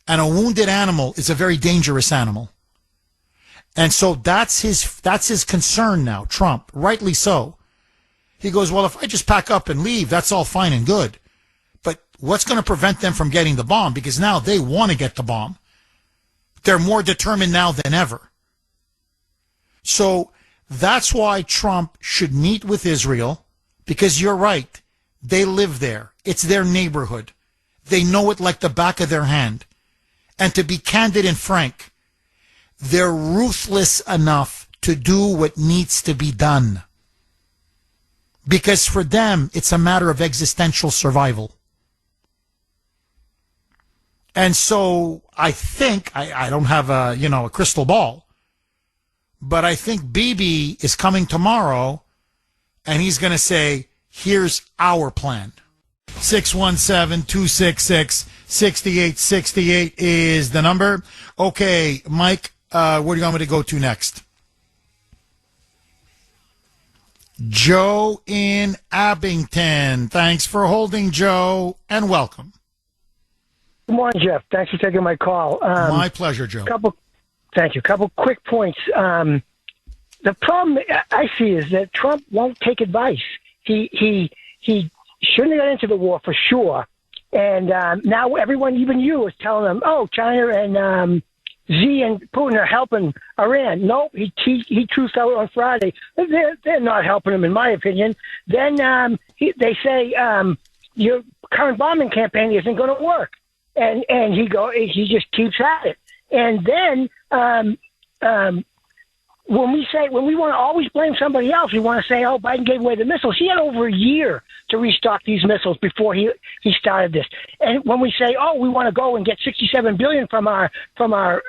And a wounded animal is a very dangerous animal. And so that's his concern now, Trump, rightly so. He goes, well, if I just pack up and leave, that's all fine and good. But what's going to prevent them from getting the bomb? Because now they want to get the bomb. They're more determined now than ever. So that's why Trump should meet with Israel, because you're right. They live there. It's their neighborhood. They know it like the back of their hand. And to be candid and frank, they're ruthless enough to do what needs to be done. Because for them, it's a matter of existential survival. And so I think, I don't have a crystal ball, but I think Bibi is coming tomorrow and he's going to say, here's our plan. 617-266-6868 is the number. Okay, Mike, where do you want me to go to next? Joe in Abington. Thanks for holding, Joe, and welcome. Good morning, Jeff. Thanks for taking my call. My pleasure, Joe. Thank you. Couple quick points. The problem I see is that Trump won't take advice. He shouldn't have got into the war for sure. And now everyone, even you, is telling him, oh, China and Xi and Putin are helping Iran. Nope, he truthed out on Friday. They're not helping him, in my opinion. Then they say your current bombing campaign isn't going to work, and he just keeps at it. And then when we want to always blame somebody else, we want to say, oh, Biden gave away the missiles. He had over a year to restock these missiles before he started this. And when we say, oh, we want to go and get $67 billion from our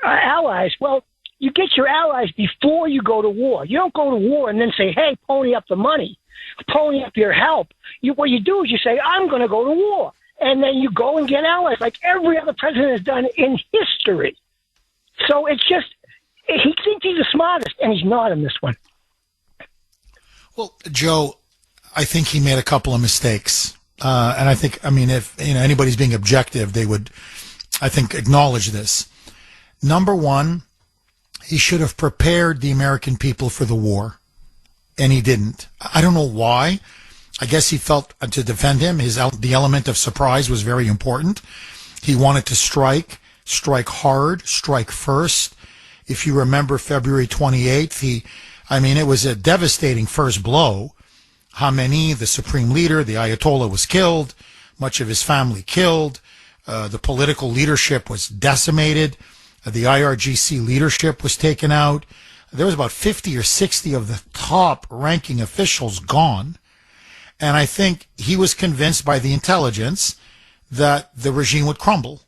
allies, well, you get your allies before you go to war. You don't go to war and then say, hey, pony up the money, pony up your help. What you do is you say, I'm going to go to war. And then you go and get allies like every other president has done in history. So it's just, he thinks he's the smartest, and he's not in this one. Well, Joe, I think he made a couple of mistakes. And I think, if anybody's being objective, they would, I think, acknowledge this. Number one, he should have prepared the American people for the war, and he didn't. I don't know why. I guess he felt to defend him, the element of surprise was very important. He wanted to strike hard, strike first. If you remember February 28th, it was a devastating first blow. Khamenei, the supreme leader, the Ayatollah, was killed, much of his family killed. The political leadership was decimated. The IRGC leadership was taken out. There was about 50 or 60 of the top ranking officials gone. And I think he was convinced by the intelligence that the regime would crumble.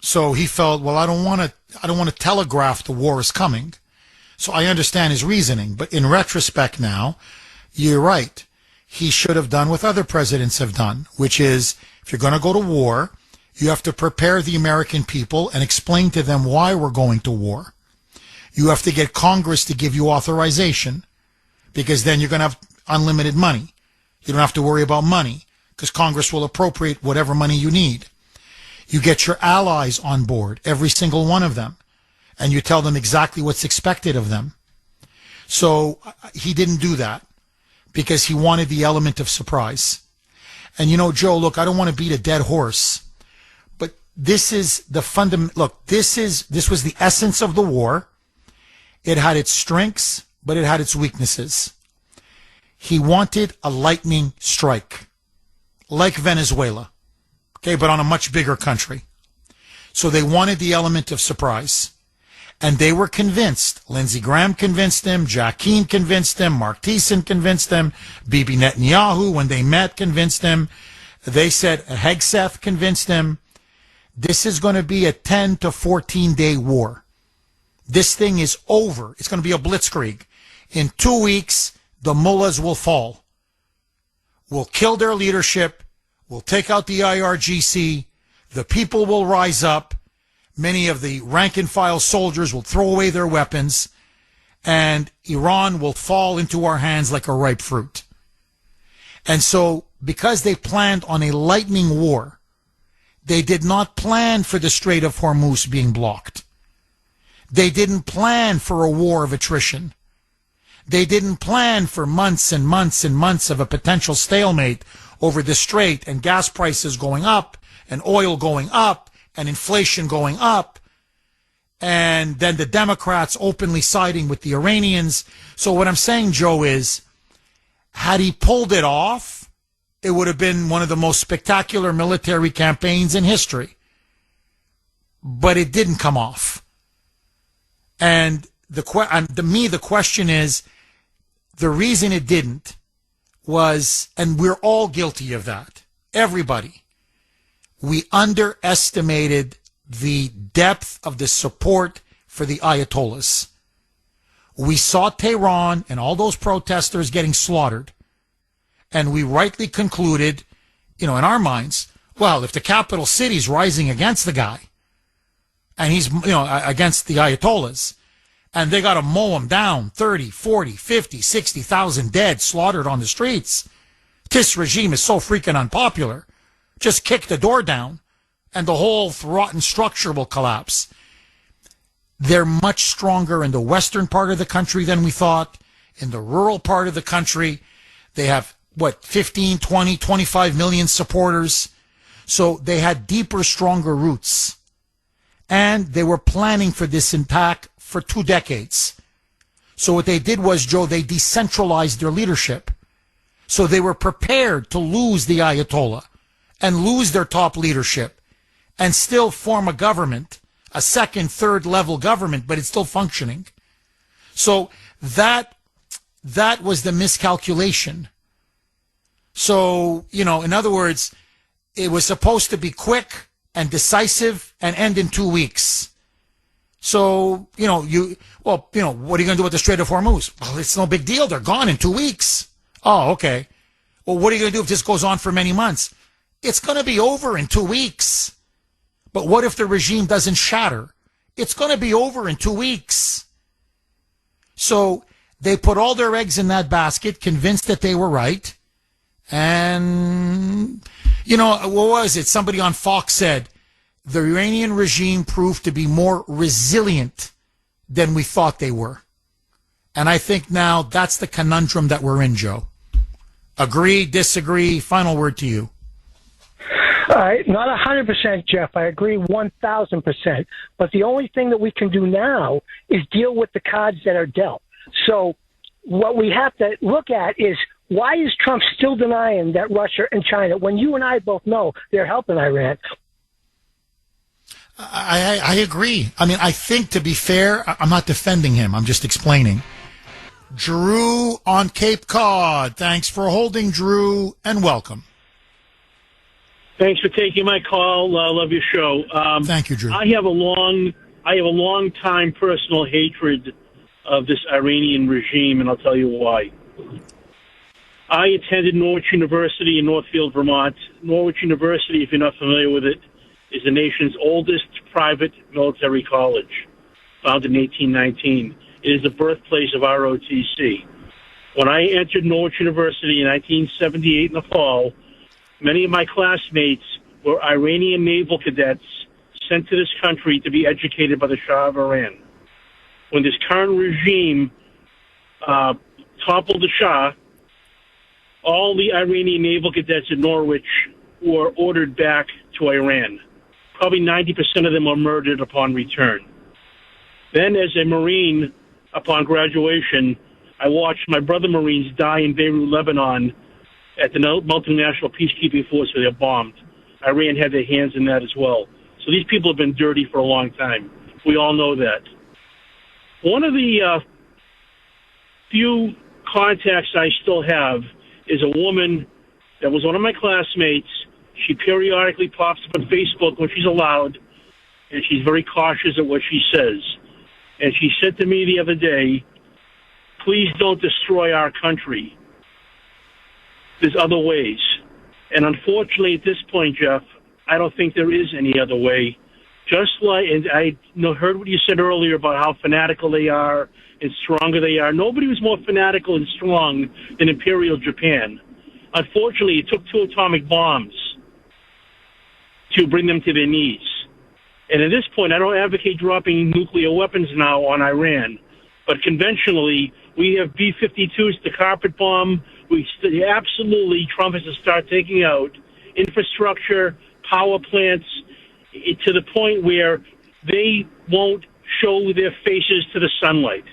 So he felt, well, I don't want to telegraph the war is coming. So I understand his reasoning. But in retrospect now, you're right. He should have done what other presidents have done, which is if you're going to go to war, you have to prepare the American people and explain to them why we're going to war. You have to get Congress to give you authorization, because then you're going to have unlimited money. You don't have to worry about money because Congress will appropriate whatever money you need. You get your allies on board, every single one of them, and you tell them exactly what's expected of them. So he didn't do that because he wanted the element of surprise. And Joe, look, I don't want to beat a dead horse, but this is the look, this was the essence of the war. It had its strengths, but it had its weaknesses. He wanted a lightning strike, like Venezuela, okay, but on a much bigger country. So they wanted the element of surprise. And they were convinced. Lindsey Graham convinced them. Jack Keane convinced them. Mark Thiessen convinced them. Bibi Netanyahu, when they met, convinced them. They said, Hegseth convinced them. This is going to be a 10 to 14-day war. This thing is over. It's going to be a blitzkrieg. In 2 weeks, the mullahs will fall. We'll kill their leadership. We'll take out the IRGC. The people will rise up. Many of the rank-and-file soldiers will throw away their weapons, and Iran will fall into our hands like a ripe fruit. And so, because they planned on a lightning war, they did not plan for the Strait of Hormuz being blocked. They didn't plan for a war of attrition. They didn't plan for months and months and months of a potential stalemate over the strait and gas prices going up and oil going up and inflation going up, and then the Democrats openly siding with the Iranians. So what I'm saying, Joe, is had he pulled it off, it would have been one of the most spectacular military campaigns in history. But it didn't come off. And to me, the question is, the reason it didn't was, and we're all guilty of that, everybody, we underestimated the depth of the support for the Ayatollahs. We saw Tehran and all those protesters getting slaughtered. And we rightly concluded, in our minds, well, if the capital city's rising against the guy, and he's, against the Ayatollahs, and they got to mow him down, 30, 40, 50, 60,000 dead, slaughtered on the streets. This regime is so freaking unpopular. Just kick the door down, and the whole rotten structure will collapse. They're much stronger in the western part of the country than we thought. In the rural part of the country, they have, 15, 20, 25 million supporters. So they had deeper, stronger roots. And they were planning for this attack for 2 decades. So what they did was, Joe, they decentralized their leadership. So they were prepared to lose the Ayatollah and lose their top leadership and still form a government, a second, third level government, but it's still functioning. So that was the miscalculation. So, in other words, it was supposed to be quick and decisive and end in 2 weeks. So, what are you going to do with the Strait of Hormuz? Well, it's no big deal. They're gone in 2 weeks. Oh, okay. Well, what are you going to do if this goes on for many months? It's going to be over in 2 weeks. But what if the regime doesn't shatter? It's going to be over in 2 weeks. So they put all their eggs in that basket, convinced that they were right. And, what was it? Somebody on Fox said, the Iranian regime proved to be more resilient than we thought they were. And I think now that's the conundrum that we're in, Joe. Agree, disagree? Final word to you. Not 100%, Jeff. I agree 1,000%. But the only thing that we can do now is deal with the cards that are dealt. So what we have to look at is, why is Trump still denying that Russia and China, when you and I both know they're helping Iran? I agree. I mean, I think, to be fair, I'm not defending him. I'm just explaining. Drew on Cape Cod. Thanks for holding, Drew, and welcome. Thanks for taking my call. Love your show. Thank you, Drew. I have a long time personal hatred of this Iranian regime, and I'll tell you why. I attended Norwich University in Northfield, Vermont. Norwich University, if you're not familiar with it, is the nation's oldest private military college, founded in 1819. It is the birthplace of ROTC. When I entered Norwich University in 1978 in the fall, many of my classmates were Iranian naval cadets sent to this country to be educated by the Shah of Iran. When this current regime toppled the Shah, all the Iranian naval cadets in Norwich were ordered back to Iran. Probably 90% of them were murdered upon return. Then, as a Marine, upon graduation, I watched my brother Marines die in Beirut, Lebanon, at the multinational peacekeeping force where they're bombed. Iran had their hands in that as well. So these people have been dirty for a long time. We all know that. One of the few contacts I still have is a woman that was one of my classmates. She periodically pops up on Facebook when she's allowed, and she's very cautious of what she says. And she said to me the other day, please don't destroy our country. There's other ways. And unfortunately, at this point, Jeff, I don't think there is any other way. Just like, and I heard what you said earlier about how fanatical they are and stronger they are. Nobody was more fanatical and strong than Imperial Japan. Unfortunately, it took 2 atomic bombs to bring them to their knees. And at this point, I don't advocate dropping nuclear weapons now on Iran. But conventionally, we have B-52s to carpet bomb. Absolutely, Trump has to start taking out infrastructure, power plants, to the point where they won't show their faces to the sunlight.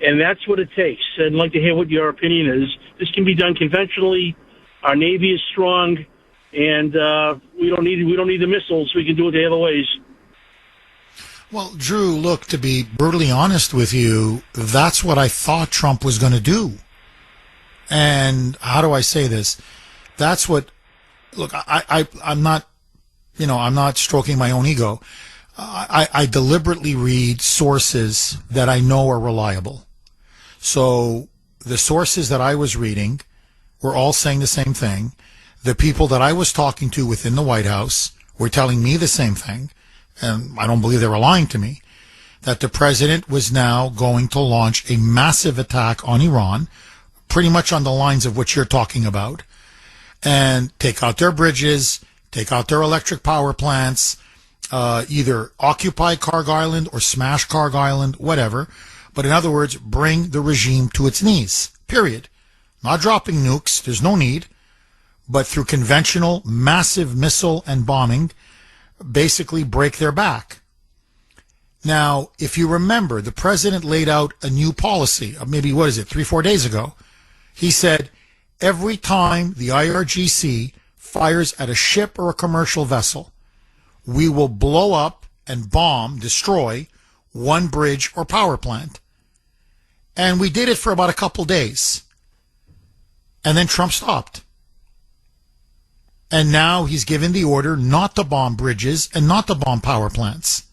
And that's what it takes. I'd like to hear what your opinion is. This can be done conventionally. Our Navy is strong, and we don't need the missiles. We can do it the other ways. Well, Drew, look, to be brutally honest with you, that's what I thought Trump was going to do. And how do I say this? That's what, look, I'm not, I'm not stroking my own ego. I deliberately read sources that I know are reliable. So the sources that I was reading were all saying the same thing. The people that I was talking to within the White House were telling me the same thing. And I don't believe they were lying to me, that the president was now going to launch a massive attack on Iran, pretty much on the lines of what you're talking about, and take out their bridges, take out their electric power plants, either occupy Karg Island or smash Karg Island, whatever. But in other words, bring the regime to its knees, period. Not dropping nukes, there's no need, but through conventional massive missile and bombing, basically break their back. Now, if you remember, the president laid out a new policy, maybe, 3-4 days ago. He said, every time the IRGC fires at a ship or a commercial vessel, we will blow up and bomb, destroy, one bridge or power plant. And we did it for about a couple days. And then Trump stopped. And now he's given the order not to bomb bridges and not to bomb power plants.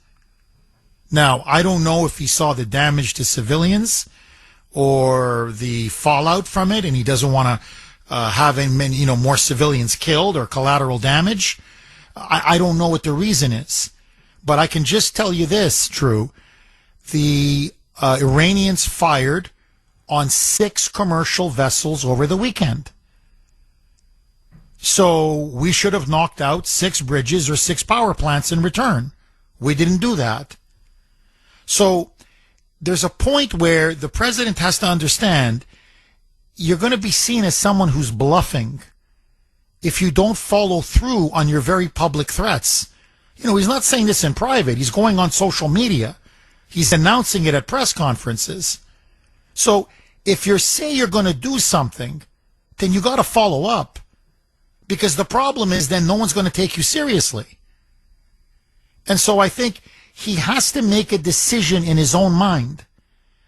Now, I don't know if he saw the damage to civilians or the fallout from it, and he doesn't want to have many, more civilians killed or collateral damage. I don't know what the reason is. But I can just tell you this, Drew. The Iranians fired on 6 commercial vessels over the weekend. So we should have knocked out 6 bridges or 6 power plants in return. We didn't do that. So there's a point where the president has to understand you're going to be seen as someone who's bluffing if you don't follow through on your very public threats. He's not saying this in private. He's going on social media. He's announcing it at press conferences. So if you say you're going to do something, then you got to follow up. Because the problem is then no one's going to take you seriously. And so I think he has to make a decision in his own mind.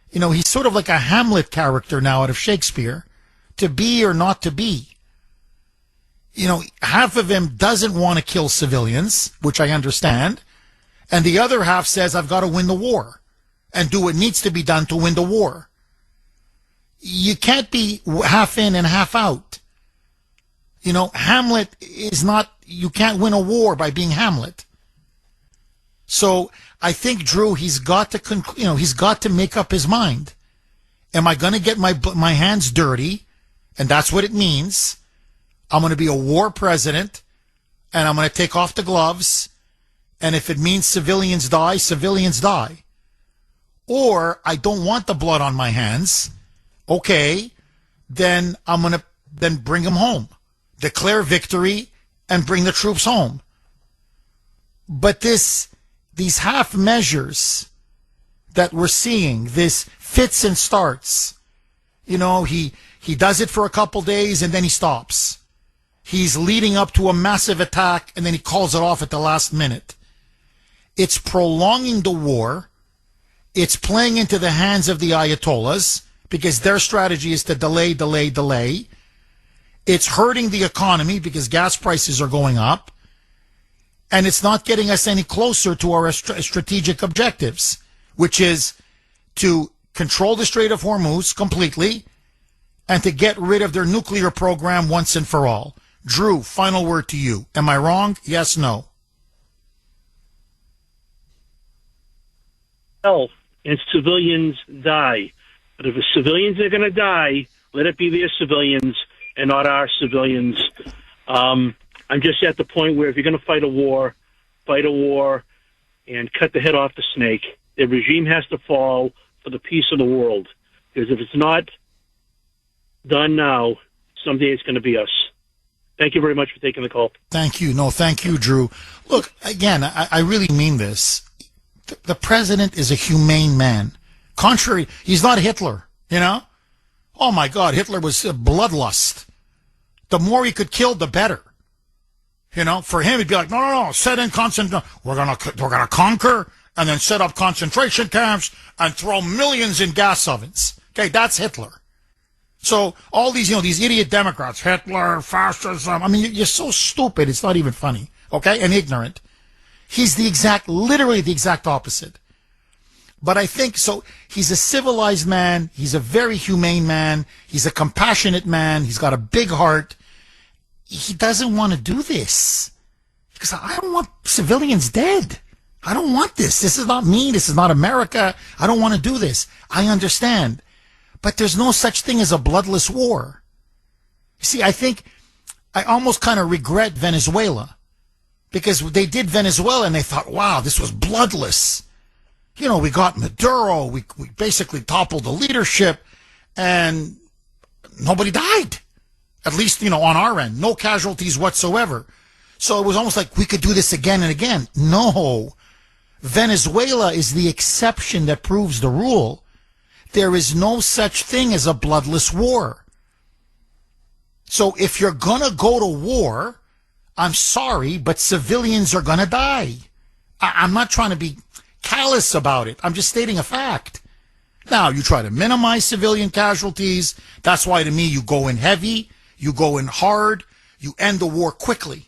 He's sort of like a Hamlet character now out of Shakespeare. To be or not to be. Half of him doesn't want to kill civilians, which I understand. And the other half says, I've got to win the war and do what needs to be done to win the war. You can't be half in and half out. Hamlet is not, you can't win a war by being Hamlet. So I think, Drew, he's got to make up his mind. Am I going to get my hands dirty? And that's what it means. I'm going to be a war president, and I'm going to take off the gloves. And if it means civilians die, civilians die. Or I don't want the blood on my hands, Okay, then I'm going to then bring them home. Declare victory and bring the troops home. But these half measures that we're seeing, this fits and starts, he does it for a couple days and then he stops. He's leading up to a massive attack and then he calls it off at the last minute. It's prolonging the war. It's playing into the hands of the Ayatollahs because their strategy is to delay, delay, delay. It's hurting the economy because gas prices are going up. And it's not getting us any closer to our strategic objectives, which is to control the Strait of Hormuz completely and to get rid of their nuclear program once and for all. Drew, final word to you. Am I wrong? Yes, no. Health and civilians die. But if the civilians are going to die, let it be their civilians and not our civilians. I'm just at the point where if you're going to fight a war and cut the head off the snake. The regime has to fall for the peace of the world. Because if it's not done now, someday it's going to be us. Thank you very much for taking the call. Thank you. No, thank you, Drew. Look, again, I really mean this. The president is a humane man. Contrary, he's not Hitler, Oh, my God, Hitler was a bloodlust. The more he could kill, the better. For him, he'd be like, no, set in concentration. We're gonna conquer and then set up concentration camps and throw millions in gas ovens. Okay, that's Hitler. So all these, these idiot Democrats, Hitler, fascism. I mean, you're so stupid. It's not even funny. Okay, and ignorant. He's literally the exact opposite. But I think so. He's a civilized man. He's a very humane man. He's a compassionate man. He's got a big heart. He doesn't want to do this because I don't want civilians dead. I don't want this. This is not me. This is not America. I don't want to do this. I understand. But there's no such thing as a bloodless war. You see, I think I almost kind of regret Venezuela because they did Venezuela and they thought, wow, this was bloodless. We got Maduro. We basically toppled the leadership and nobody died. At least, on our end, no casualties whatsoever. So it was almost like we could do this again and again. No. Venezuela is the exception that proves the rule. There is no such thing as a bloodless war. So if you're going to go to war, I'm sorry, but civilians are going to die. I'm not trying to be callous about it. I'm just stating a fact. Now, you try to minimize civilian casualties. That's why, to me, you go in heavy. You go in hard, you end the war quickly.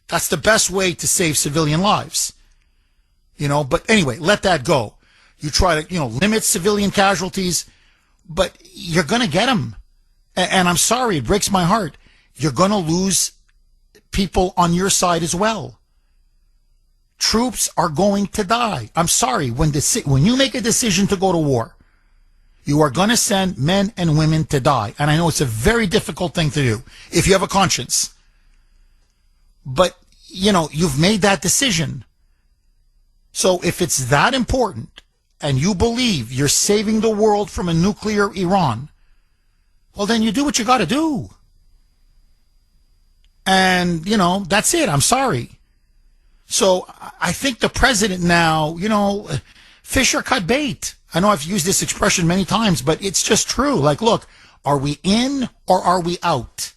That's the best way to save civilian lives. But anyway, let that go. You try to, limit civilian casualties, but you're going to get them. And I'm sorry, it breaks my heart. You're going to lose people on your side as well. Troops are going to die. I'm sorry, when you make a decision to go to war, you are going to send men and women to die. And I know it's a very difficult thing to do if you have a conscience. But, you've made that decision. So if it's that important and you believe you're saving the world from a nuclear Iran, well, then you do what you got to do. And, that's it. I'm sorry. So I think the president now, fish or cut bait. I know I've used this expression many times, but it's just true. Like, look, are we in or are we out?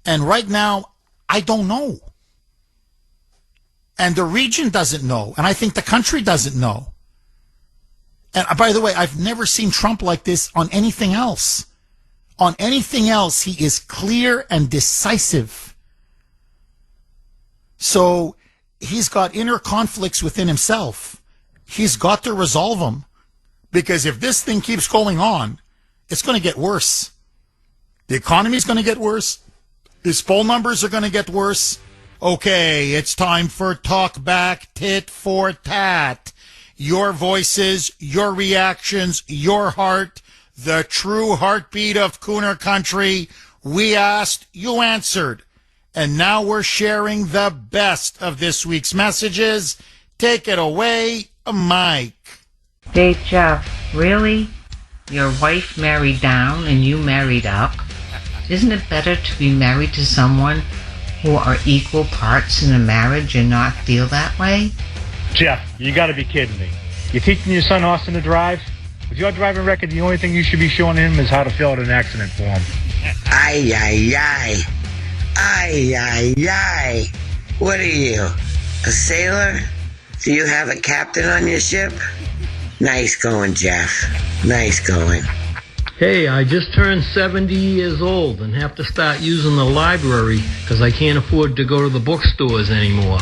And right now, I don't know. And the region doesn't know. And I think the country doesn't know. And by the way, I've never seen Trump like this on anything else. On anything else, he is clear and decisive. So he's got inner conflicts within himself. He's got to resolve them. Because if this thing keeps going on, it's going to get worse. The economy is going to get worse. His poll numbers are going to get worse. Okay, it's time for Talk Back Tit for Tat. Your voices, your reactions, your heart, the true heartbeat of Kuhner Country. We asked, you answered. And now we're sharing the best of this week's messages. Take it away, Mike. Hey, Jeff, really? your wife married down and you married up, isn't it better to be married to someone who are equal parts in a marriage and not feel that way? Jeff, you gotta be kidding me. You're teaching your son Austin to drive? With your driving record, the only thing you should be showing him is how to fill out an accident form. Ay, ay, ay. Ay, ay, ay. What are you, a sailor? Do you have a captain on your ship? Nice going, Jeff. Nice going. Hey, I just turned 70 years old and have to start using the library because I can't afford to go to the bookstores anymore.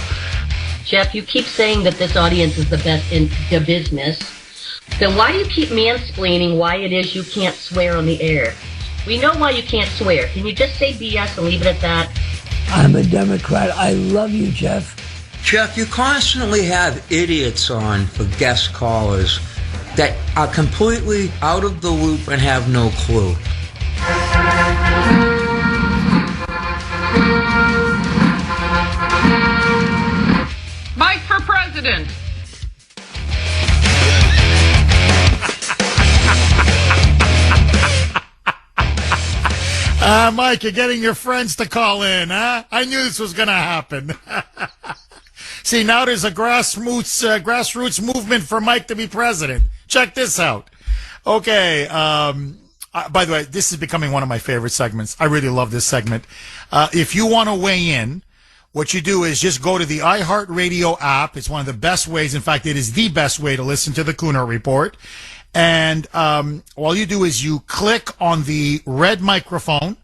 Jeff, you keep saying that this audience is the best in the business. Then why do you keep mansplaining why it is you can't swear on the air? We know why you can't swear. Can you just say BS and leave it at that? I'm a Democrat. I love you, Jeff. Jeff, you constantly have idiots on for guest callers that are completely out of the loop and have no clue. Mike for president. Mike, you're getting your friends to call in, huh? I knew this was going to happen. See, now there's a grassroots movement for Mike to be president. Check this out. Okay. By the way, this is becoming one of my favorite segments. I really love this segment. If you want to weigh in, what you do is just go to the iHeartRadio app. It's one of the best ways. In fact, it is the best way to listen to the Kuhner Report. And all you do is you click on the red microphone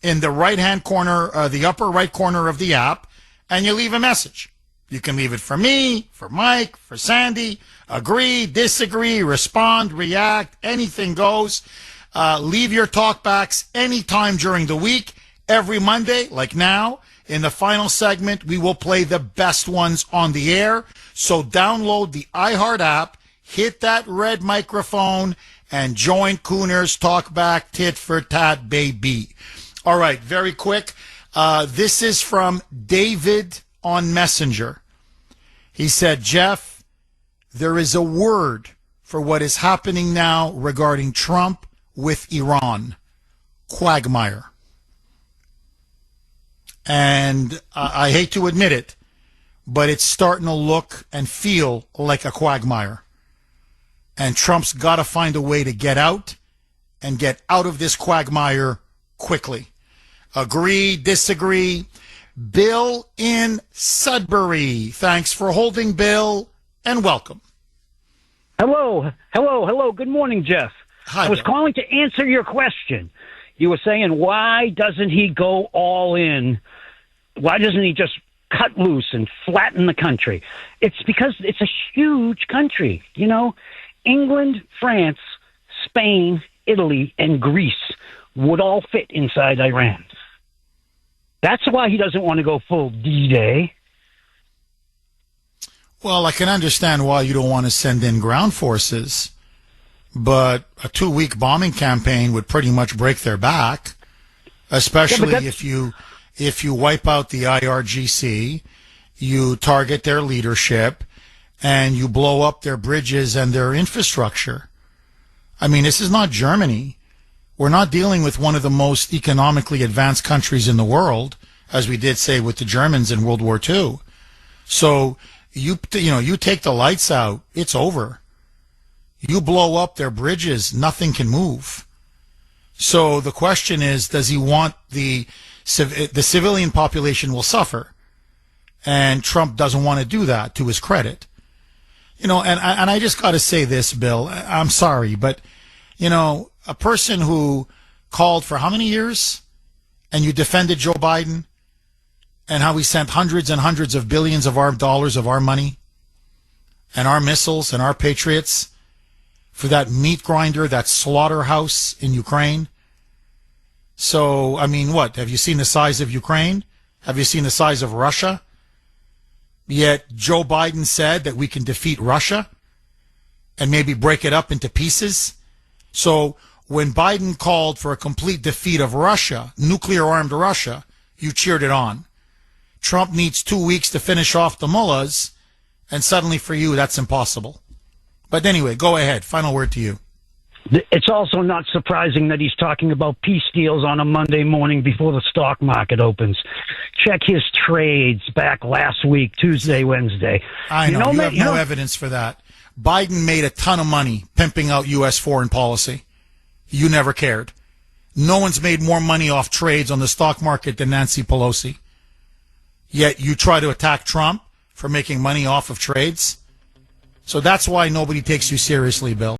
in the right-hand corner, the upper right corner of the app, and you leave a message. You can leave it for me, for Mike, for Sandy, agree, disagree, respond, react, anything goes. Leave your talkbacks anytime during the week. Every Monday, like now, in the final segment, we will play the best ones on the air. So download the iHeart app, hit that red microphone, and join Kuhner's Talkback Tit for Tat, baby. All right, very quick. This is from David on Messenger. He said, Jeff, there is a word for what is happening now regarding Trump with Iran. Quagmire. And I hate to admit it, but it's starting to look and feel like a quagmire. And Trump's got to find a way to get out and get out of this quagmire quickly. Agree, disagree. Bill in Sudbury. Thanks for holding, Bill, and welcome. Hello. Good morning, Jeff. Hi, I was Bill. calling to answer your question. You were saying, why doesn't he go all in? Why doesn't he just cut loose and flatten the country? It's because it's a huge country. You know, England, France, Spain, Italy, and Greece would all fit inside Iran. That's why he doesn't want to go full D-Day. Well, I can understand why you don't want to send in ground forces, but a 2-week bombing campaign would pretty much break their back, especially if you wipe out the IRGC, you target their leadership, and you blow up their bridges and their infrastructure. I mean, this is not Germany. We're not dealing with one of the most economically advanced countries in the world, as we did say with the Germans in World War II. So you take the lights out, it's over. You blow up their bridges, nothing can move. So the question is, does he want the civilian population will suffer? And Trump doesn't want to do that, to his credit. You know, and I just got to say this, Bill. I'm sorry, but, you know, a person who called for how many years? And you defended Joe Biden and how he sent hundreds and hundreds of billions of our dollars of our money and our missiles and our patriots for that meat grinder, that slaughterhouse in Ukraine. So, I mean, what? Have you seen the size of Ukraine? Have you seen the size of Russia? Yet Joe Biden said that we can defeat Russia and maybe break it up into pieces. So when Biden called for a complete defeat of Russia, nuclear-armed Russia, you cheered it on. Trump needs 2 weeks to finish off the mullahs, and suddenly for you, that's impossible. But anyway, go ahead. Final word to you. It's also not surprising that he's talking about peace deals on a Monday morning before the stock market opens. Check his trades back last week, Tuesday, Wednesday. I know. You have no evidence for that. Biden made a ton of money pimping out U.S. foreign policy. You never cared. No one's made more money off trades on the stock market than Nancy Pelosi. Yet you try to attack Trump for making money off of trades. So that's why nobody takes you seriously, Bill.